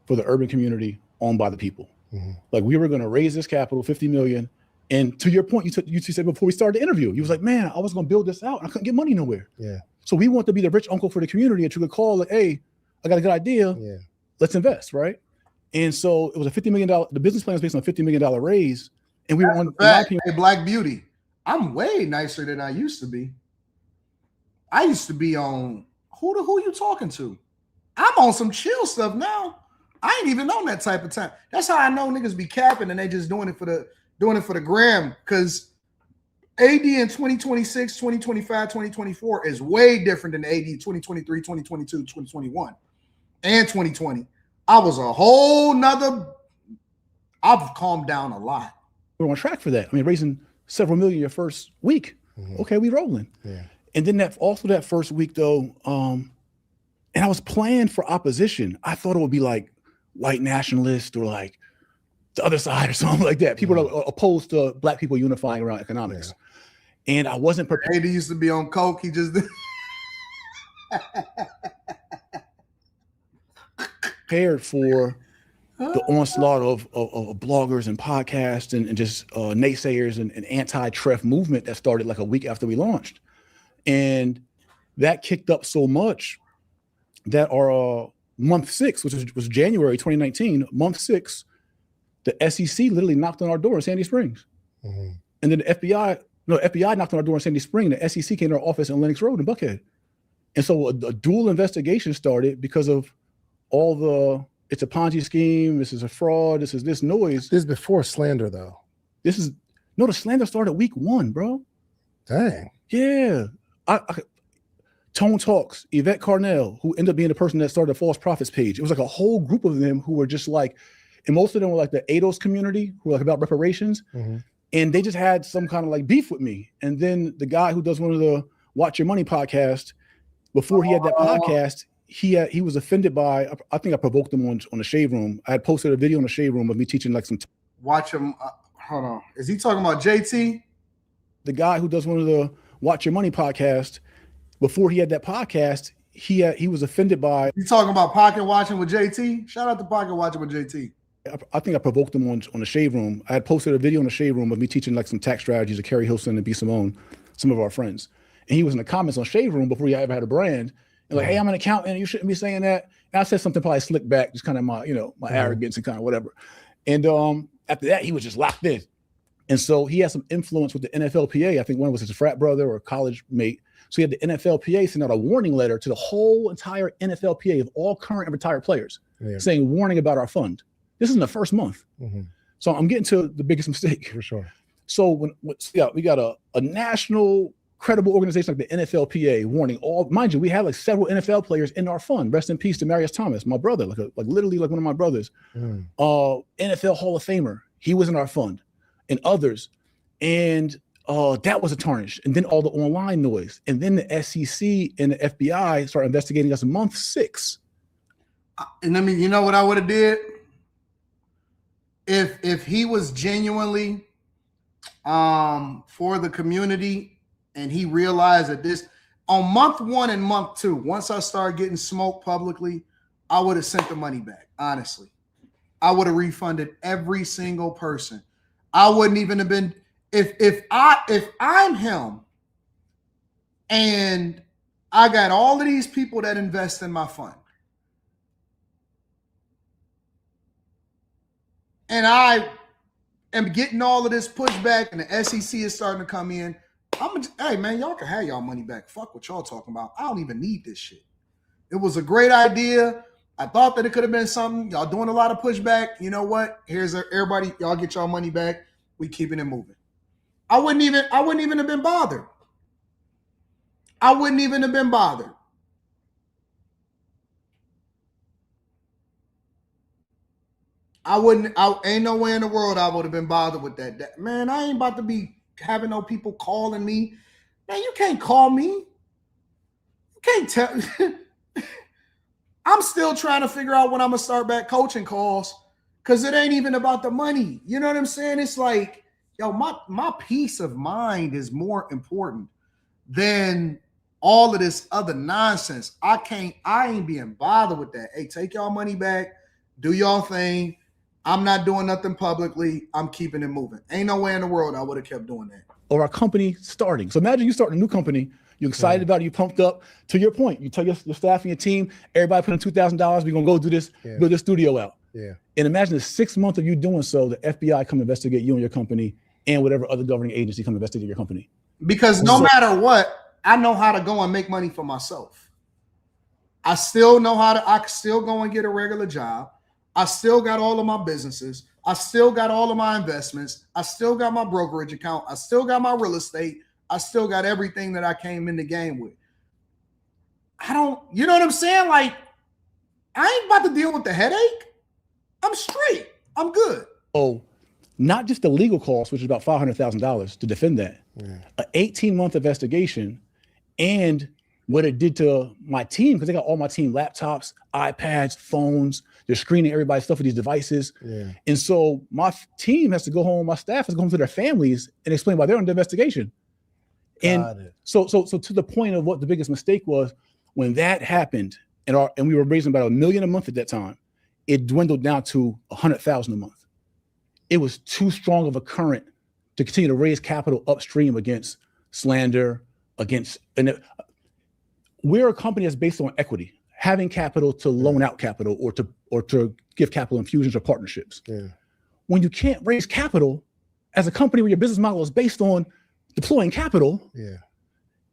for the urban community owned by the people. Mm-hmm. Like, we were going to raise this capital, 50 million. And to your point, you said before we started the interview, you was like, man, I was going to build this out and I couldn't get money nowhere. Yeah. So we want to be the rich uncle for the community that you could call, like, hey, I got a good idea. Yeah. Let's invest, right? And so it was a $50 million, the business plan was based on a $50 million raise. And we were on, Hey, Black Beauty, I'm way nicer than I used to be. I used to be on, who you talking to? I'm on some chill stuff now. I ain't even on that type of time. That's how I know niggas be capping and they just doing it for the gram. Because AD in 2026, 2025, 2024 is way different than AD 2023, 2022, 2021, and 2020. I was a whole nother. I've calmed down a lot. We're on track for that. I mean, raising several million your first week. Okay, we rolling. Yeah. And then that first week though, and I was playing for opposition. I thought it would be like white nationalists or like the other side or something like that. People are opposed to Black people unifying around economics. Yeah. And I wasn't prepared. He used to be on coke. He just prepared for the onslaught of bloggers and podcasts and just naysayers and anti-TREF movement that started like a week after we launched. And that kicked up so much that our month 6, which was January 2019, month 6, the SEC literally knocked on our door in Sandy Springs. And then the FBI knocked on our door in Sandy Springs. The SEC came to our office in Lenox Road in Buckhead. And so a dual investigation started because of all the, it's a Ponzi scheme, this is a fraud, this is this noise. This is before slander though. The slander started week 1, bro. Dang. Yeah. Tone Talks, Yvette Carnell, who ended up being the person that started the False Prophets page. It was like a whole group of them who were just like, and most of them were like the ADOS community, who were like about reparations. And they just had some kind of like beef with me. And then the guy who does one of the Watch Your Money podcast, before he had that podcast, he was offended by, I think I provoked him on the Shade Room. I had posted a video on the Shade Room of me teaching like some. Watch him. Hold on. Is he talking about JT? The guy who does one of the Watch Your Money podcast, before he had that podcast, he was offended by. You talking about pocket watching with JT? Shout out to pocket watching with JT. I think I provoked him on the Shade Room. I had posted a video on the Shade Room of me teaching like some tax strategies to Kerry Hilson and B. Simone, some of our friends. And he was in the comments on Shade Room before he ever had a brand. And like, hey, I'm an accountant. You shouldn't be saying that. And I said something probably slick back, just kind of my arrogance and kind of whatever. And after that, he was just locked in. And so he had some influence with the NFLPA. I think one was his frat brother or college mate. So he had the NFLPA send out a warning letter to the whole entire NFLPA of all current and retired players, saying warning about our fund. This is in the first month. So I'm getting to the biggest mistake. For sure. So we got a national credible organization like the NFLPA warning all, mind you, we had like several NFL players in our fund. Rest in peace to Marius Thomas, my brother, like literally like one of my brothers. NFL Hall of Famer, he was in our fund, and others. And that was a tarnish. And then all the online noise. And then the SEC and the FBI started investigating us in month 6. And I mean, you know what I would have did? If he was genuinely for the community and he realized that this, on month 1 and month 2, once I started getting smoked publicly, I would have sent the money back, honestly. I would have refunded every single person. I wouldn't even have been, if I'm him and I got all of these people that invest in my fund, and I am getting all of this pushback and the SEC is starting to come in, hey man, y'all can have y'all money back. Fuck what y'all talking about. I don't even need this shit. It was a great idea. I thought that it could have been something. Y'all doing a lot of pushback. You know what? Here's everybody. Y'all get y'all money back. We keeping it moving. I wouldn't even have been bothered. I wouldn't even have been bothered. Ain't no way in the world I would have been bothered with that. Man, I ain't about to be having no people calling me. Man, you can't call me. You can't tell. I'm still trying to figure out when I'm going to start back coaching calls because it ain't even about the money. You know what I'm saying? It's like, yo, my peace of mind is more important than all of this other nonsense. I ain't being bothered with that. Hey, take y'all money back. Do y'all thing. I'm not doing nothing publicly. I'm keeping it moving. Ain't no way in the world I would have kept doing that. Or our company starting. So imagine you start a new company. You're excited about it. You pumped up. To your point, you tell your staff and your team, everybody put in $2,000. We're going to go do this, build this studio out. Yeah. And imagine the 6 months of you doing so, the FBI come investigate you and your company, and whatever other governing agency come investigate your company. Because no matter what, I know how to go and make money for myself. I still know how to, I can still go and get a regular job. I still got all of my businesses. I still got all of my investments. I still got my brokerage account. I still got my real estate. I still got everything that I came in the game with. I don't, you know what I'm saying? Like, I ain't about to deal with the headache. I'm straight. I'm good. Oh, not just the legal cost, which is about $500,000 to defend that. An 18-month investigation, and what it did to my team, because they got all my team laptops, iPads, phones. They're screening everybody's stuff with these devices. Yeah. And so my team has to go home, my staff has to go home to their families and explain why they're under investigation. And so to the point of what the biggest mistake was, when that happened, and we were raising about $1 million a month at that time, it dwindled down to $100,000 a month. It was too strong of a current to continue to raise capital upstream against slander, we're a company that's based on equity, having capital to loan out capital or to give capital infusions or partnerships. Yeah. When you can't raise capital as a company where your business model is based on deploying capital,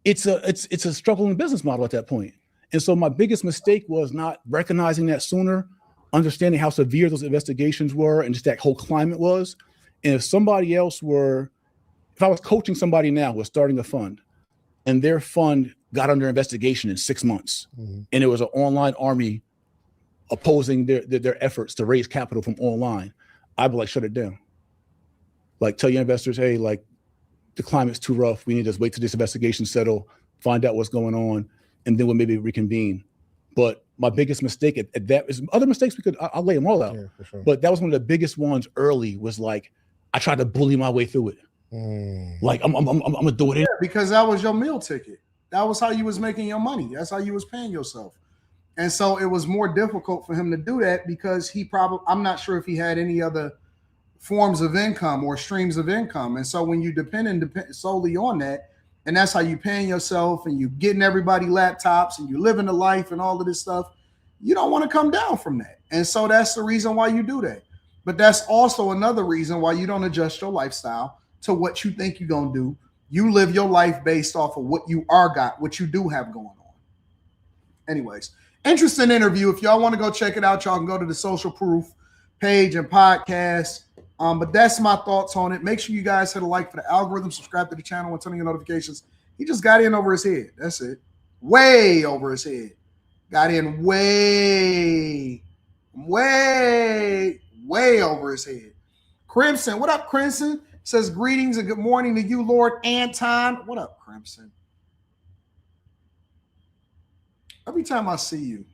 it's a struggling business model at that point. And so my biggest mistake was not recognizing that sooner, understanding how severe those investigations were and just that whole climate was. And if I was coaching somebody now who was starting a fund and their fund got under investigation in 6 months, and it was an online army opposing their efforts to raise capital from online, I'd be like, shut it down. Like, tell your investors, hey, like, the climate's too rough. We need to wait till this investigation settle, find out what's going on, and then we'll maybe reconvene. But my biggest mistake at that is other mistakes I'll lay them all out. Yeah, for sure. But that was one of the biggest ones early, was like, I tried to bully my way through it. Like, I'm gonna do it. Because that was your meal ticket. That was how you was making your money. That's how you was paying yourself. And so it was more difficult for him to do that because I'm not sure if he had any other forms of income or streams of income. And so when you depend solely on that, and that's how you paying yourself and you getting everybody laptops and you living the life and all of this stuff, you don't want to come down from that. And so that's the reason why you do that. But that's also another reason why you don't adjust your lifestyle to what you think you're going to do. You live your life based off of what you what you do have going on. Anyways, interesting interview. If y'all want to go check it out, y'all can go to the Social Proof page and podcast. But that's my thoughts on it. Make sure you guys hit a like for the algorithm, subscribe to the channel, and turn on your notifications. He just got in over his head. That's it. Way over his head. Got in way over his head. Crimson, what up, Crimson? Says greetings and good morning to you, Lord Anton. What up, Crimson? Every time I see you,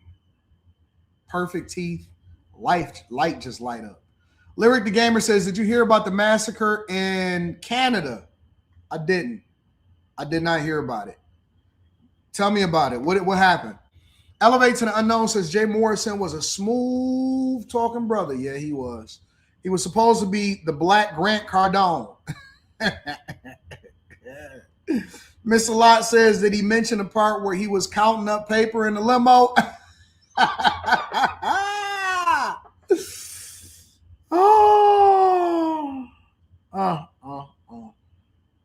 perfect teeth, light just light up. Lyric the Gamer says, did you hear about the massacre in Canada? I didn't. I did not hear about it. Tell me about it. What happened? Elevate to the Unknown says Jay Morrison was a smooth talking brother. Yeah, he was. He was supposed to be the Black Grant Cardone. Miss Lot says that he mentioned the part where he was counting up paper in the limo. I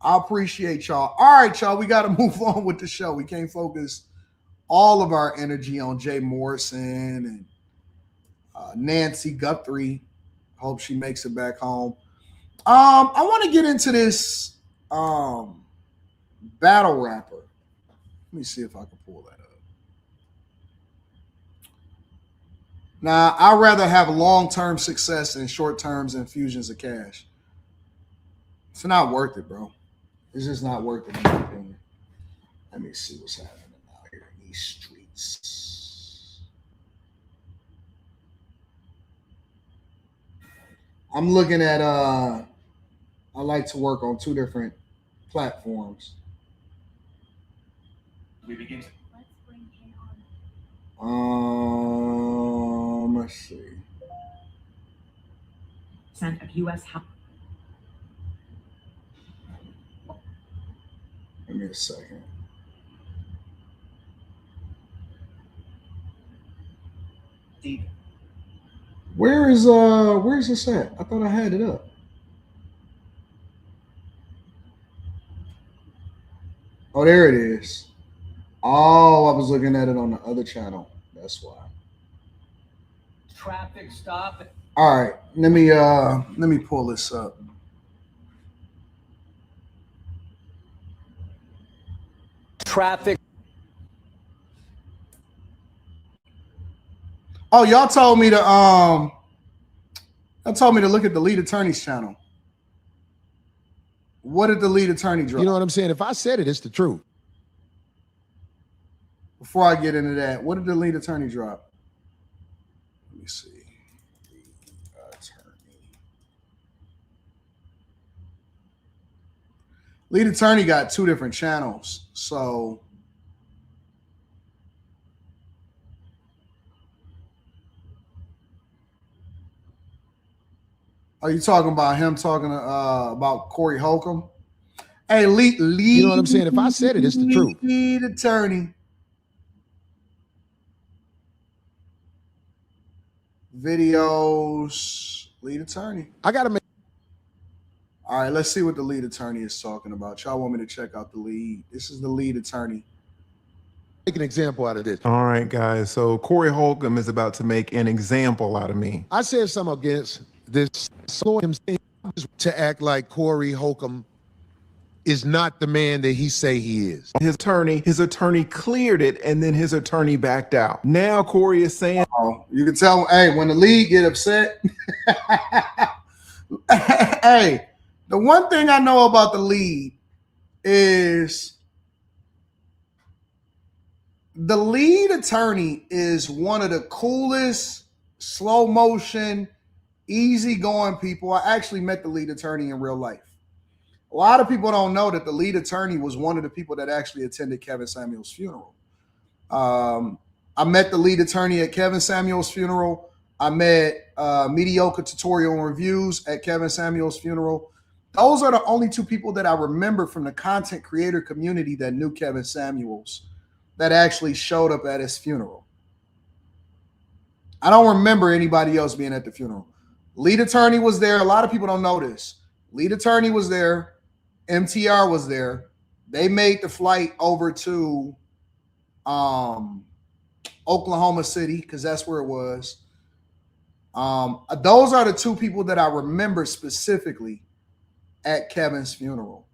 appreciate y'all. All right, y'all, we got to move on with the show. We can't focus all of our energy on Jay Morrison and Nancy Guthrie. Hope she makes it back home. I want to get into this battle rapper. Let me see if I can pull that up. Now, I'd rather have long-term success than short-term infusions of cash. It's not worth it, bro. It's just not worth it, in my opinion. Let me see what's happening out here in these streets. I'm looking at I like to work on 2 different platforms. Let's see. Of U.S. Give me a second. Where's this at? I thought I had it up. Oh, there it is. Oh, I was looking at it on the other channel. That's why. Traffic stop. All right, let me pull this up. Traffic. Oh, y'all told me to look at the lead attorney's channel. What did the lead attorney drop? You know what I'm saying? If I said it, it's the truth. Before I get into that, what did the lead attorney drop? Let me see. Lead attorney got 2 different channels. So are you talking about him talking about Corey Holcomb? Hey, lead. You know what I'm saying? If I said it, it's the truth. Lead attorney. Videos. Lead attorney. I got to make. All right, let's see what the lead attorney is talking about. Y'all want me to check out the lead? This is the lead attorney. Make an example out of this. All right, guys. So Corey Holcomb is about to make an example out of me. I said something against this. Saw him to act like Corey Holcomb is not the man that he say he is. His attorney cleared it, and then his attorney backed out. Now Corey is saying, "Oh, you can tell." Hey, when the league get upset, hey. The one thing I know about the lead is the lead attorney is one of the coolest, slow motion, easygoing people. I actually met the lead attorney in real life. A lot of people don't know that the lead attorney was one of the people that actually attended Kevin Samuels' funeral. I met the lead attorney at Kevin Samuels' funeral. I met Mediocre Tutorial and Reviews at Kevin Samuels' funeral. Those are the only 2 people that I remember from the content creator community that knew Kevin Samuels that actually showed up at his funeral. I don't remember anybody else being at the funeral. Lead attorney was there. A lot of people don't know this. Lead attorney was there. MTR was there. They made the flight over to Oklahoma City because that's where it was. Those are the 2 people that I remember specifically at Kevin's funeral.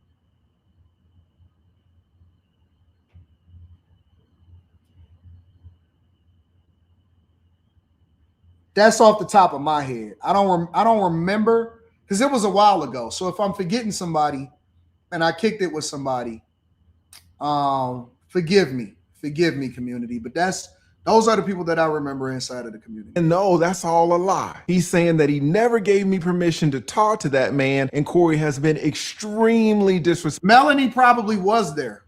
That's off the top of my head. I don't remember because it was a while ago. So if I'm forgetting somebody and I kicked it with somebody, forgive me, community. But those are the people that I remember inside of the community. and no, that's all a lie. He's saying that he never gave me permission to talk to that man, and Corey has been extremely disrespectful. Melanie probably was there.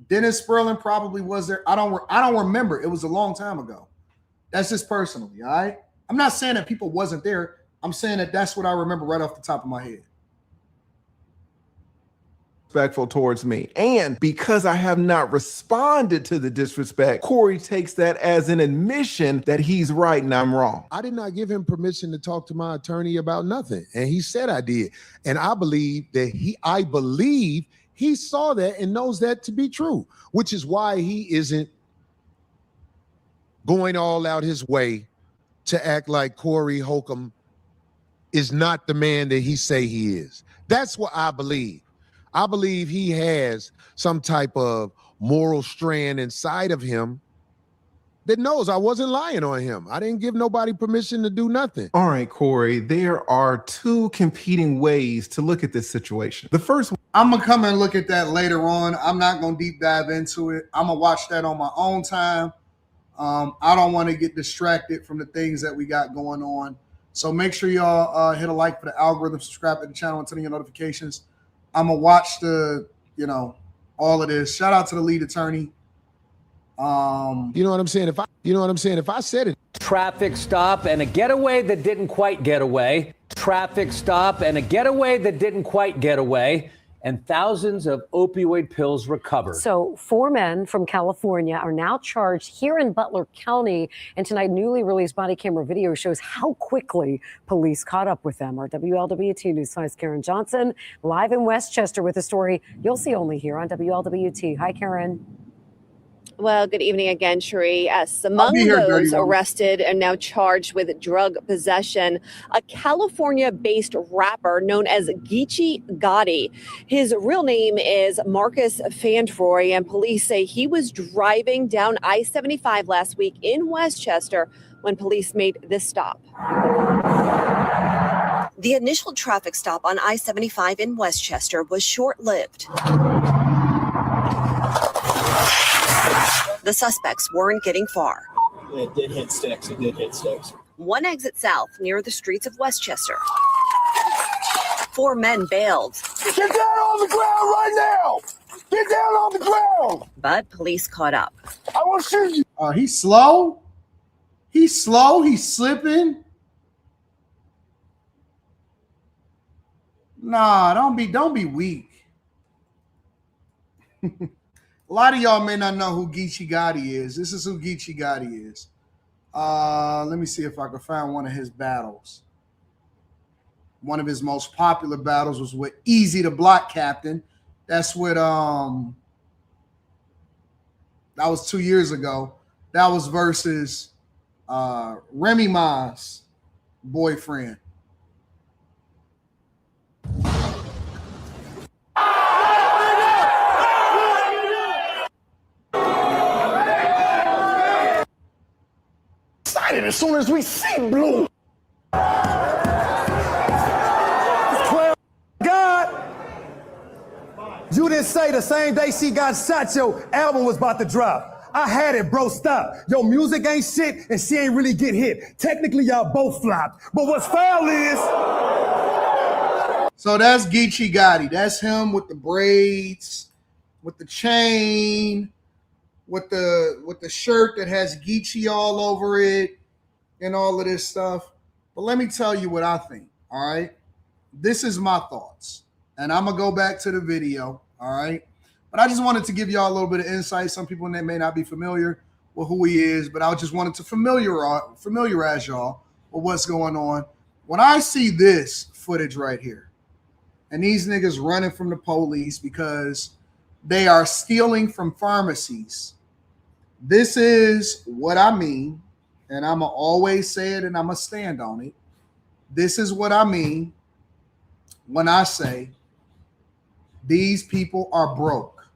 Dennis Sperling probably was there. I don't remember. It was a long time ago. That's just personally, all right? I'm not saying that people wasn't there. I'm saying that that's what I remember right off the top of my head. Disrespectful towards me. And because I have not responded to the disrespect, Corey takes that as an admission that he's right and I'm wrong. I did not give him permission to talk to my attorney about nothing. And he said I did. And I believe he saw that and knows that to be true, which is why he isn't going all out his way to act like Corey Holcomb is not the man that he say he is. That's what I believe. I believe he has some type of moral strand inside of him that knows I wasn't lying on him. I didn't give nobody permission to do nothing. All right, Corey, there are 2 competing ways to look at this situation. The first, I'm going to come and look at that later on. I'm not going to deep dive into it. I'm going to watch that on my own time. I don't want to get distracted from the things that we got going on. So make sure y'all hit a like for the algorithm, subscribe to the channel, and turn on your notifications. I'm going to watch all of this. Shout out to the lead attorney. You know what I'm saying? If I said it. Traffic stop and a getaway that didn't quite get away. Traffic stop and a getaway that didn't quite get away. and thousands of opioid pills recovered. So 4 men from California are now charged here in Butler County. And tonight, newly released body camera video shows how quickly police caught up with them. Our WLWT News 5's Karen Johnson, live in Westchester with a story you'll see only here on WLWT. Hi, Karen. Well, good evening again, Cherie. Yes, among those arrested and now charged with drug possession, a California-based rapper known as Geechee Gotti. His real name is Marcus Fandroy, and police say he was driving down I-75 last week in Westchester when police made this stop. The initial traffic stop on I-75 in Westchester was short-lived. The suspects weren't getting far. It did hit sticks. One exit south near the streets of Westchester. 4 men bailed. Get down on the ground right now! Get down on the ground! But police caught up. I will shoot you! He's slow. He's slipping. Nah, don't be weak. A lot of y'all may not know who Geechee Gotti is. This is who Geechee Gotti is. Let me see if I can find one of his battles. One of his most popular battles was with Easy the Block Captain. That's with that was 2 years ago. That was versus Remy Ma's boyfriend. As soon as we see blue. 12 God, you didn't say the same day she got shot, your album was about to drop. I had it, bro, stop. Your music ain't shit and she ain't really get hit. Technically, y'all both flopped. But what's foul is... So that's Geechee Gotti. That's him with the braids, with the chain, with the shirt that has Geechee all over it, and all of this stuff. But let me tell you what I think, all right? This is my thoughts. And I'm going to go back to the video, all right? But I just wanted to give y'all a little bit of insight. Some people may not be familiar with who he is, but I just wanted to familiarize y'all with what's going on. When I see this footage right here, and these niggas running from the police because they are stealing from pharmacies, this is what I mean. And I'm going to always say it and I'm going to stand on it. This is what I mean when I say these people are broke.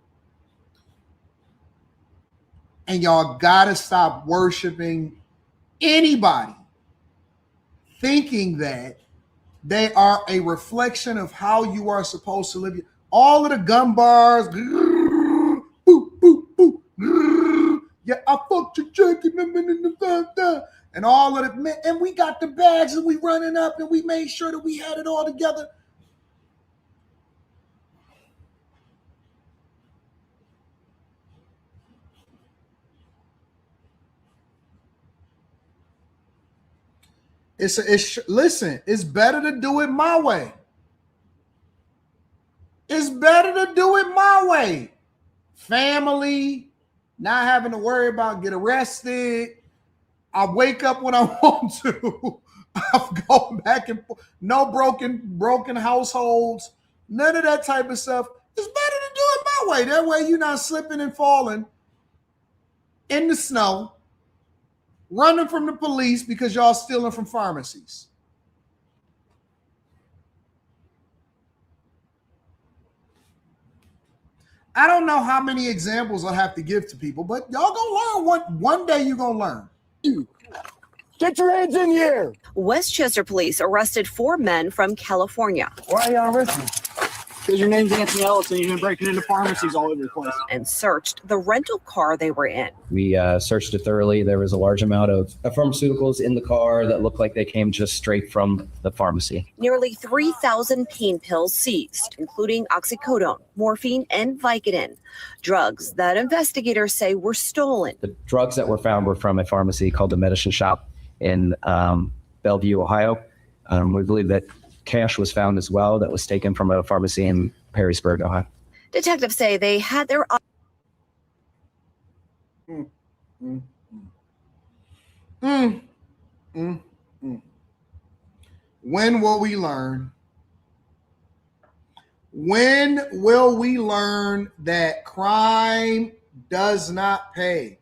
And y'all got to stop worshiping anybody thinking that they are a reflection of how you are supposed to live. All of the gun bars, boop, boop, boop, yeah, I fucked your chick and all of it. And we got the bags and we running up and we made sure that we had it all together. Listen, it's better to do it my way. It's better to do it my way. Family, not having to worry about get arrested. I wake up when I want to. I'm going back and forth. No broken households. None of that type of stuff. It's better to do it my way. That way you're not slipping and falling in the snow, running from the police because y'all stealing from pharmacies. I don't know how many examples I'll have to give to people, but y'all gonna learn. One day you're gonna learn. Get your hands in the air. Westchester police arrested 4 men from California. Why are y'all arresting? Because your name's Anthony Ellis and you've been breaking into pharmacies all over the place. And searched the rental car they were in. We searched it thoroughly. There was a large amount of pharmaceuticals in the car that looked like they came just straight from the pharmacy. Nearly 3,000 pain pills seized, including oxycodone, morphine, and Vicodin. Drugs that investigators say were stolen. The drugs that were found were from a pharmacy called the Medicine Shop in Bellevue, Ohio. We believe that cash was found as well that was taken from a pharmacy in Perrysburg, Ohio. Detectives say they had their When will we learn? When will we learn that crime does not pay?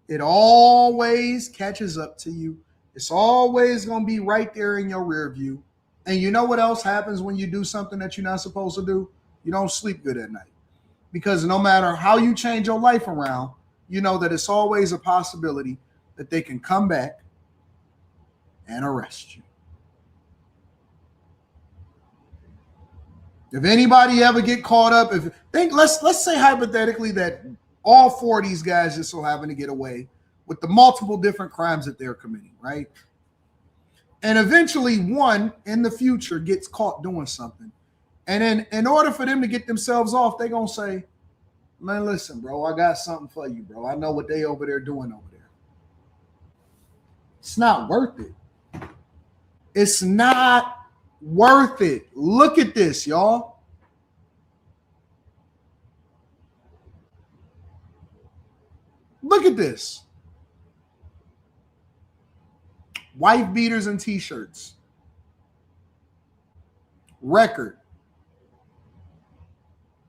It always catches up to you. It's always going to be right there in your rear view. And you know what else happens when you do something that you're not supposed to do? You don't sleep good at night. Because no matter how you change your life around, you know that it's always a possibility that they can come back and arrest you. If anybody ever get caught up, let's say hypothetically that all four of these guys just so happen to get away with the multiple different crimes that they're committing, right? And eventually one in the future gets caught doing something. And then in order for them to get themselves off, they're going to say, man, listen, bro, I got something for you, bro. I know what they over there doing over there. It's not worth it. It's not worth it. Look at this, y'all. Look at this. Wife beaters and t-shirts. Record.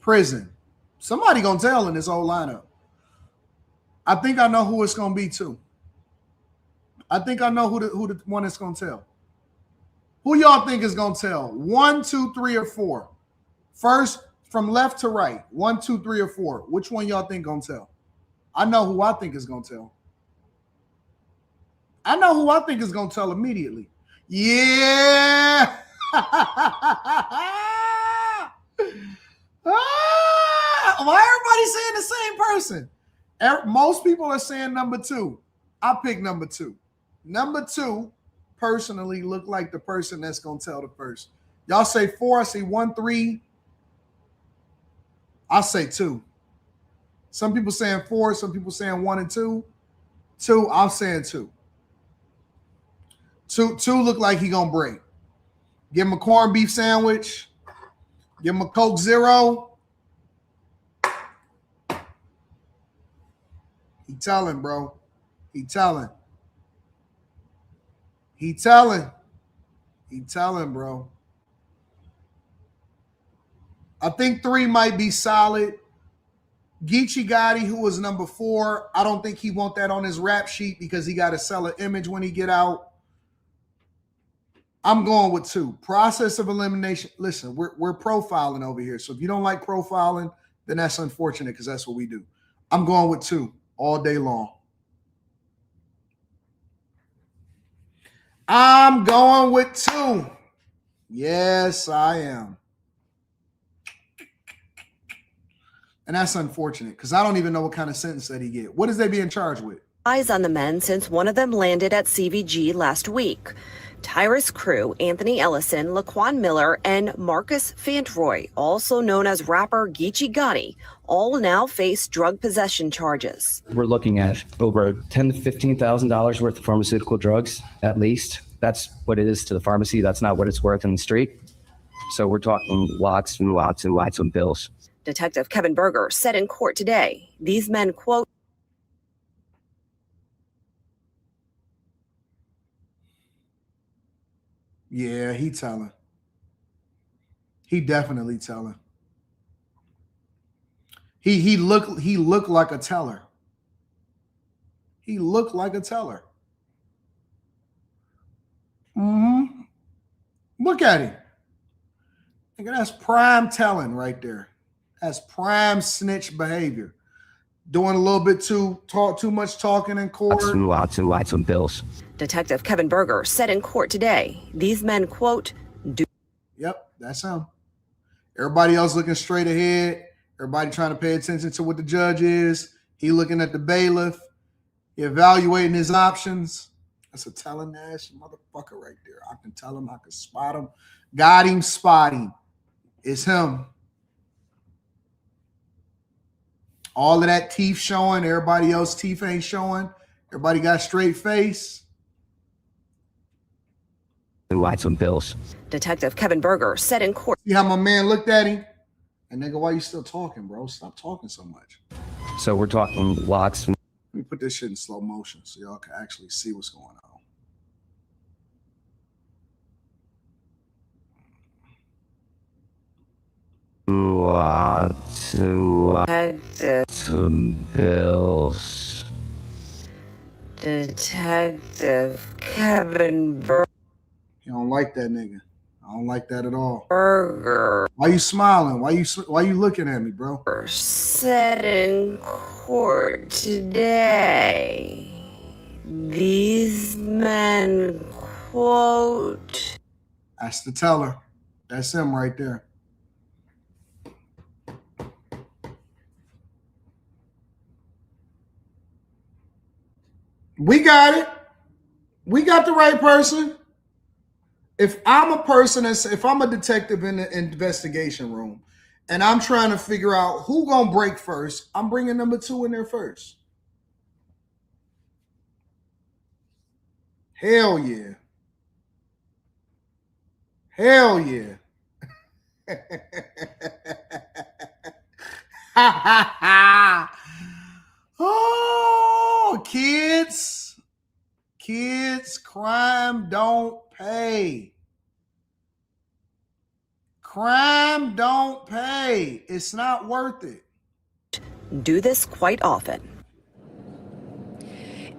Prison. Somebody gonna tell in this whole lineup. I think I know who it's gonna be too. I think I know who the one that's gonna tell. Who y'all think is gonna tell? 1, 2, 3, or 4? First, from left to right. 1, 2, 3, or 4. Which one y'all think gonna tell? I know who I think is gonna tell. I know who I think is gonna tell immediately. Yeah. Why everybody saying the same person? Most people are saying number 2. I pick number 2. Number 2 personally look like the person that's gonna tell the first. Y'all say 4, I say 1, 3. I say 2. Some people saying 4, some people saying 1 and 2. 2, I'm saying 2. 2 look like he gonna break. Give him a corned beef sandwich. Give him a Coke Zero. He telling, bro. He telling. He telling. He telling, bro. I think 3 might be solid. Geechee Gotti, who was number 4, I don't think he want that on his rap sheet because he got to sell an image when he get out. I'm going with 2. Process of elimination. Listen, we're profiling over here. So if you don't like profiling, then that's unfortunate because that's what we do. I'm going with 2 all day long. I'm going with 2. Yes, I am. And that's unfortunate because I don't even know what kind of sentence that he get. What is they being charged with? Eyes on the men since one of them landed at CVG last week. Tyrus Crew, Anthony Ellison, Laquan Miller, and Marcus Fantroy, also known as rapper Geechee Gotti, all now face drug possession charges. We're looking at over $10,000 to $15,000 worth of pharmaceutical drugs, at least. That's what it is to the pharmacy. That's not what it's worth in the street. So we're talking lots and lots and lots of bills. Detective Kevin Berger said in court today, these men, quote, yeah, he telling. He definitely telling. He looked like a teller. He looked like a teller. Mm-hmm. Look at him. I think that's prime telling right there. That's prime snitch behavior. Doing a little bit too much talking in court. Lots and lots of bills. Detective Kevin Berger said in court today, these men, quote, do. Yep, that's him. Everybody else looking straight ahead. Everybody trying to pay attention to what the judge is. He looking at the bailiff. He evaluating his options. That's a telling ass motherfucker right there. I can tell him. I can spot him. Got him, spot him. It's him. All of that teeth showing. Everybody else teeth ain't showing. Everybody got straight face. Lots of bills. Detective Kevin Berger said in court. See how my man looked at him? And nigga, why you still talking, bro? Stop talking so much. So we're talking lots. Let me put this shit in slow motion so y'all can actually see what's going on. Lots of bills. Detective Kevin You don't like that nigga. I don't like that at all. Berger. Why you smiling? Why you looking at me, bro? Said in court today, these men quote. That's the teller. That's him right there. We got it. We got the right person. If I'm a person, if I'm a detective in the investigation room and I'm trying to figure out who gonna break first, I'm bringing number 2 in there first. Hell yeah. Hell yeah. Oh, kids, crime don't pay. Crime don't pay. It's not worth it. Do this quite often.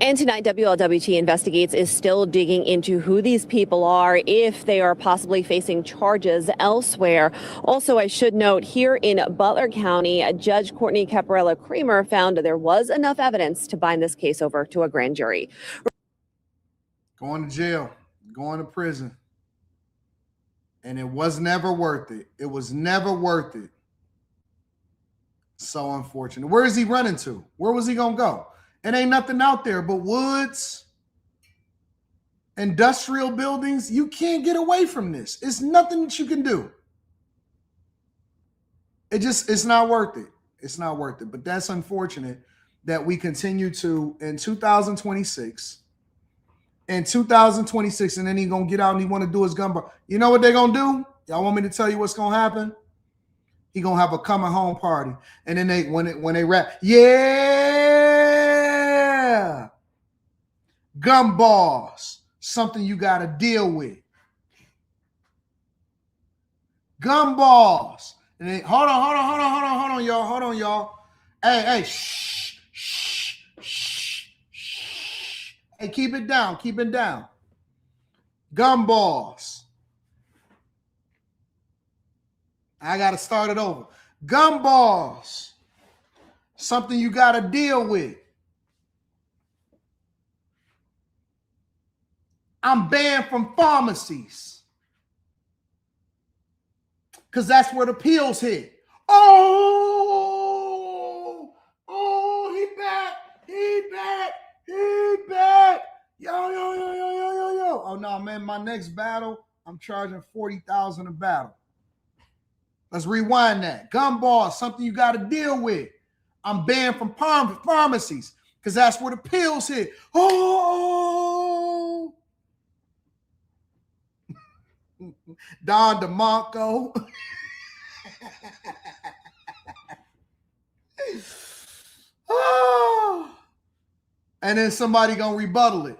And tonight, WLWT Investigates is still digging into who these people are, if they are possibly facing charges elsewhere. Also, I should note, here in Butler County, Judge Courtney Caparella-Creamer found there was enough evidence to bind this case over to a grand jury. Going to jail, going to prison. And it was never worth it. It was never worth it. So unfortunate. Where is he running to? Where was he going to go? It ain't nothing out there but woods, industrial buildings. You can't get away from this. It's nothing that you can do. It's not worth it. It's not worth it. But that's unfortunate that we continue to, in 2026, and then he's going to get out and he want to do his gun bar. You know what they're going to do? Y'all want me to tell you what's going to happen? He going to have a coming home party. And then when they rap, yeah, gumballs, something you got to deal with. Gumballs. And then, hold on, y'all. Hey, shh. Hey, keep it down. Gumballs. I got to start it over. Gumballs. Something you got to deal with. I'm banned from pharmacies. Because that's where the pills hit. Oh, he back. Yo. Oh, no, man, my next battle, I'm charging $40,000 a battle. Let's rewind that. Gumball, something you got to deal with. I'm banned from pharmacies because that's where the pills hit. Oh, Don DeMarco. Oh. And then somebody gonna rebuttal it.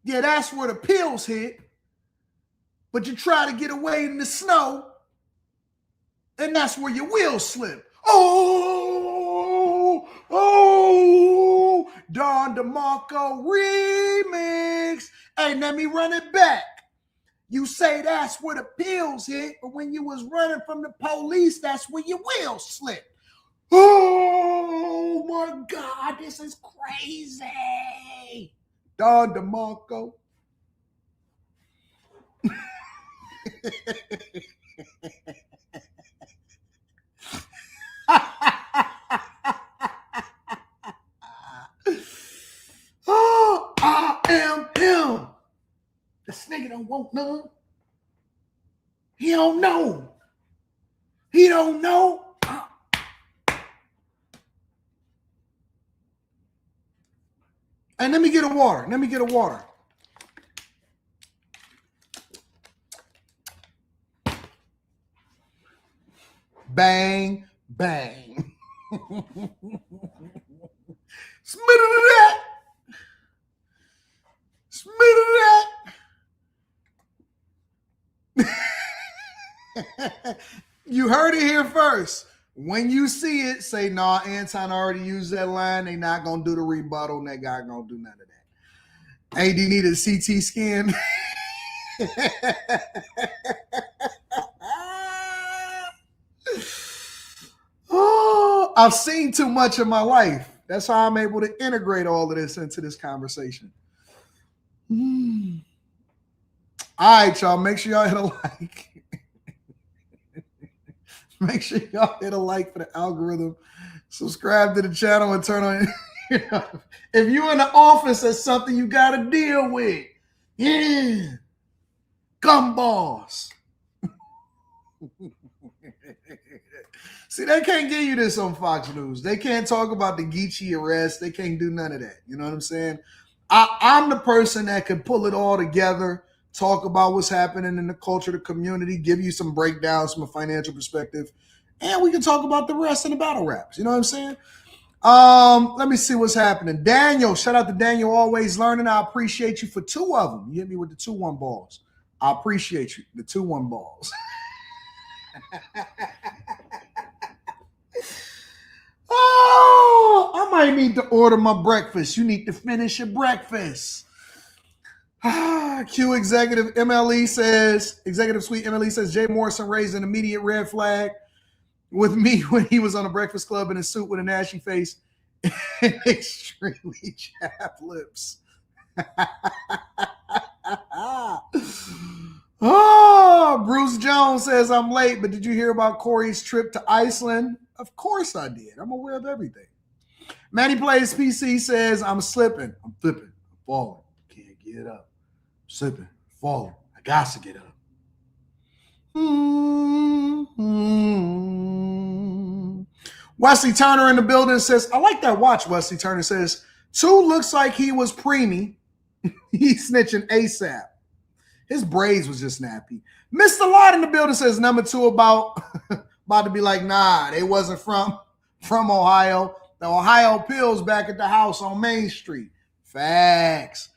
Yeah, that's where the pills hit. But you try to get away in the snow, and that's where your wheels slip. Oh, Don DeMarco remix. Hey, let me run it back. You say that's where the pills hit, but when you was running from the police, that's where your wheels slipped. Oh my God, this is crazy. Don DeMarco. Oh, I am him. This nigga don't want none. He don't know. And let me get a water. Bang, Bang. Smitter that. You heard it here first. When you see it, say, nah, Anton already used that line. They not going to do the rebuttal, and that guy going to do none of that. AD needed a CT scan. Oh, I've seen too much in my life. That's how I'm able to integrate all of this into this conversation. All right, y'all. Make sure y'all hit a like. Make sure y'all hit a like for the algorithm. Subscribe to the channel and turn on. If you're in the office, that's something you got to deal with. Yeah. Gumballs. See, they can't give you this on Fox News. They can't talk about the Geechee arrest. They can't do none of that. You know what I'm saying? I'm the person that can pull it all together, talk about what's happening in the culture, the community, give you some breakdowns from a financial perspective, and we can talk about the rest in the battle raps. You know what I'm saying? Let me see what's happening. Daniel, shout out to Daniel, always learning. I appreciate you for 2 of them. You hit me with the 2-1 balls. I appreciate you, the 2-1 balls. Oh, I might need to order my breakfast. You need to finish your breakfast. Q Executive MLE says, Executive Suite MLE says, Jay Morrison raised an immediate red flag with me when he was on a Breakfast Club in a suit with an ashy face and extremely chapped lips. Oh, Bruce Jones says, I'm late, but did you hear about Corey's trip to Iceland? Of course I did. I'm aware of everything. Manny Plays PC says, I'm slipping. I'm flipping. I'm falling. Can't get up. I'm slipping. Falling. I got to get up. Wesley Turner in the building says, I like that watch, Wesley Turner says. 2 looks like he was preemie. He's snitching ASAP. His braids was just snappy. Mr. Lott in the building says number 2 about to be like, nah, they wasn't from Ohio. The Ohio Pills back at the house on Main Street. Facts.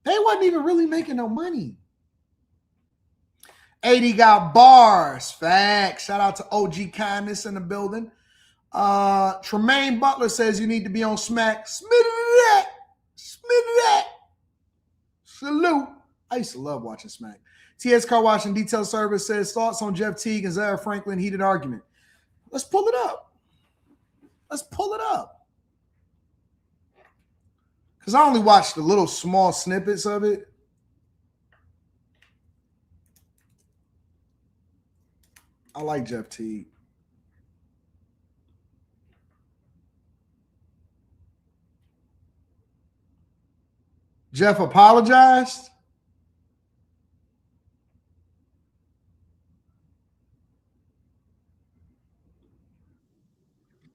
They wasn't even really making no money. 80 got bars. Facts. Shout out to OG Kindness in the building. Tremaine Butler says you need to be on Smack. Smitty that. Salute. I used to love watching Smack. TS Car Wash and Detail Service says thoughts on Jeff Teague and Zara Franklin heated argument. Let's pull it up. Because I only watched the little small snippets of it. I like Jeff Teague. Jeff apologized.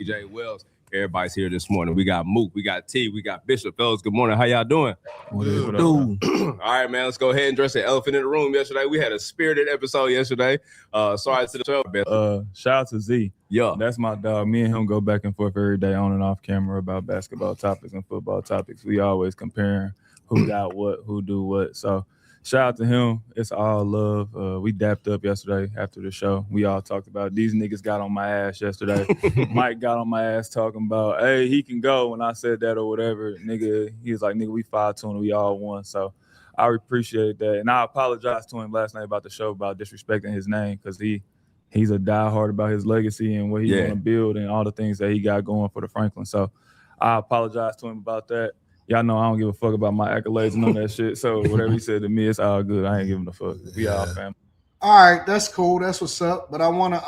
DJ Wells. Everybody's here this morning. We got Mook, we got T, we got Bishop. Fellas, good morning. How y'all doing? Dude. All right, man. Let's go ahead and address the elephant in the room yesterday. We had a spirited episode yesterday. Sorry to the show. Shout out to Z. Yeah. That's my dog. Me and him go back and forth every day on and off camera about basketball topics and football topics. We always comparing who got what, who do what. So shout out to him. It's all love. We dapped up yesterday after the show. We all talked about it. These niggas got on my ass yesterday. Mike got on my ass talking about, hey, he can go. When I said that or whatever, nigga, he was like, nigga, we 5-2 and we all won. So I appreciate that. And I apologized to him last night about the show, about disrespecting his name, because he's a diehard about his legacy and what he want to build and all the things that he got going for the Franklin. So I apologize to him about that. Y'all know I don't give a fuck about my accolades and none of that shit. So whatever he said to me, it's all good. I ain't giving a fuck. We all family. All right, that's cool. That's what's up. But I wanna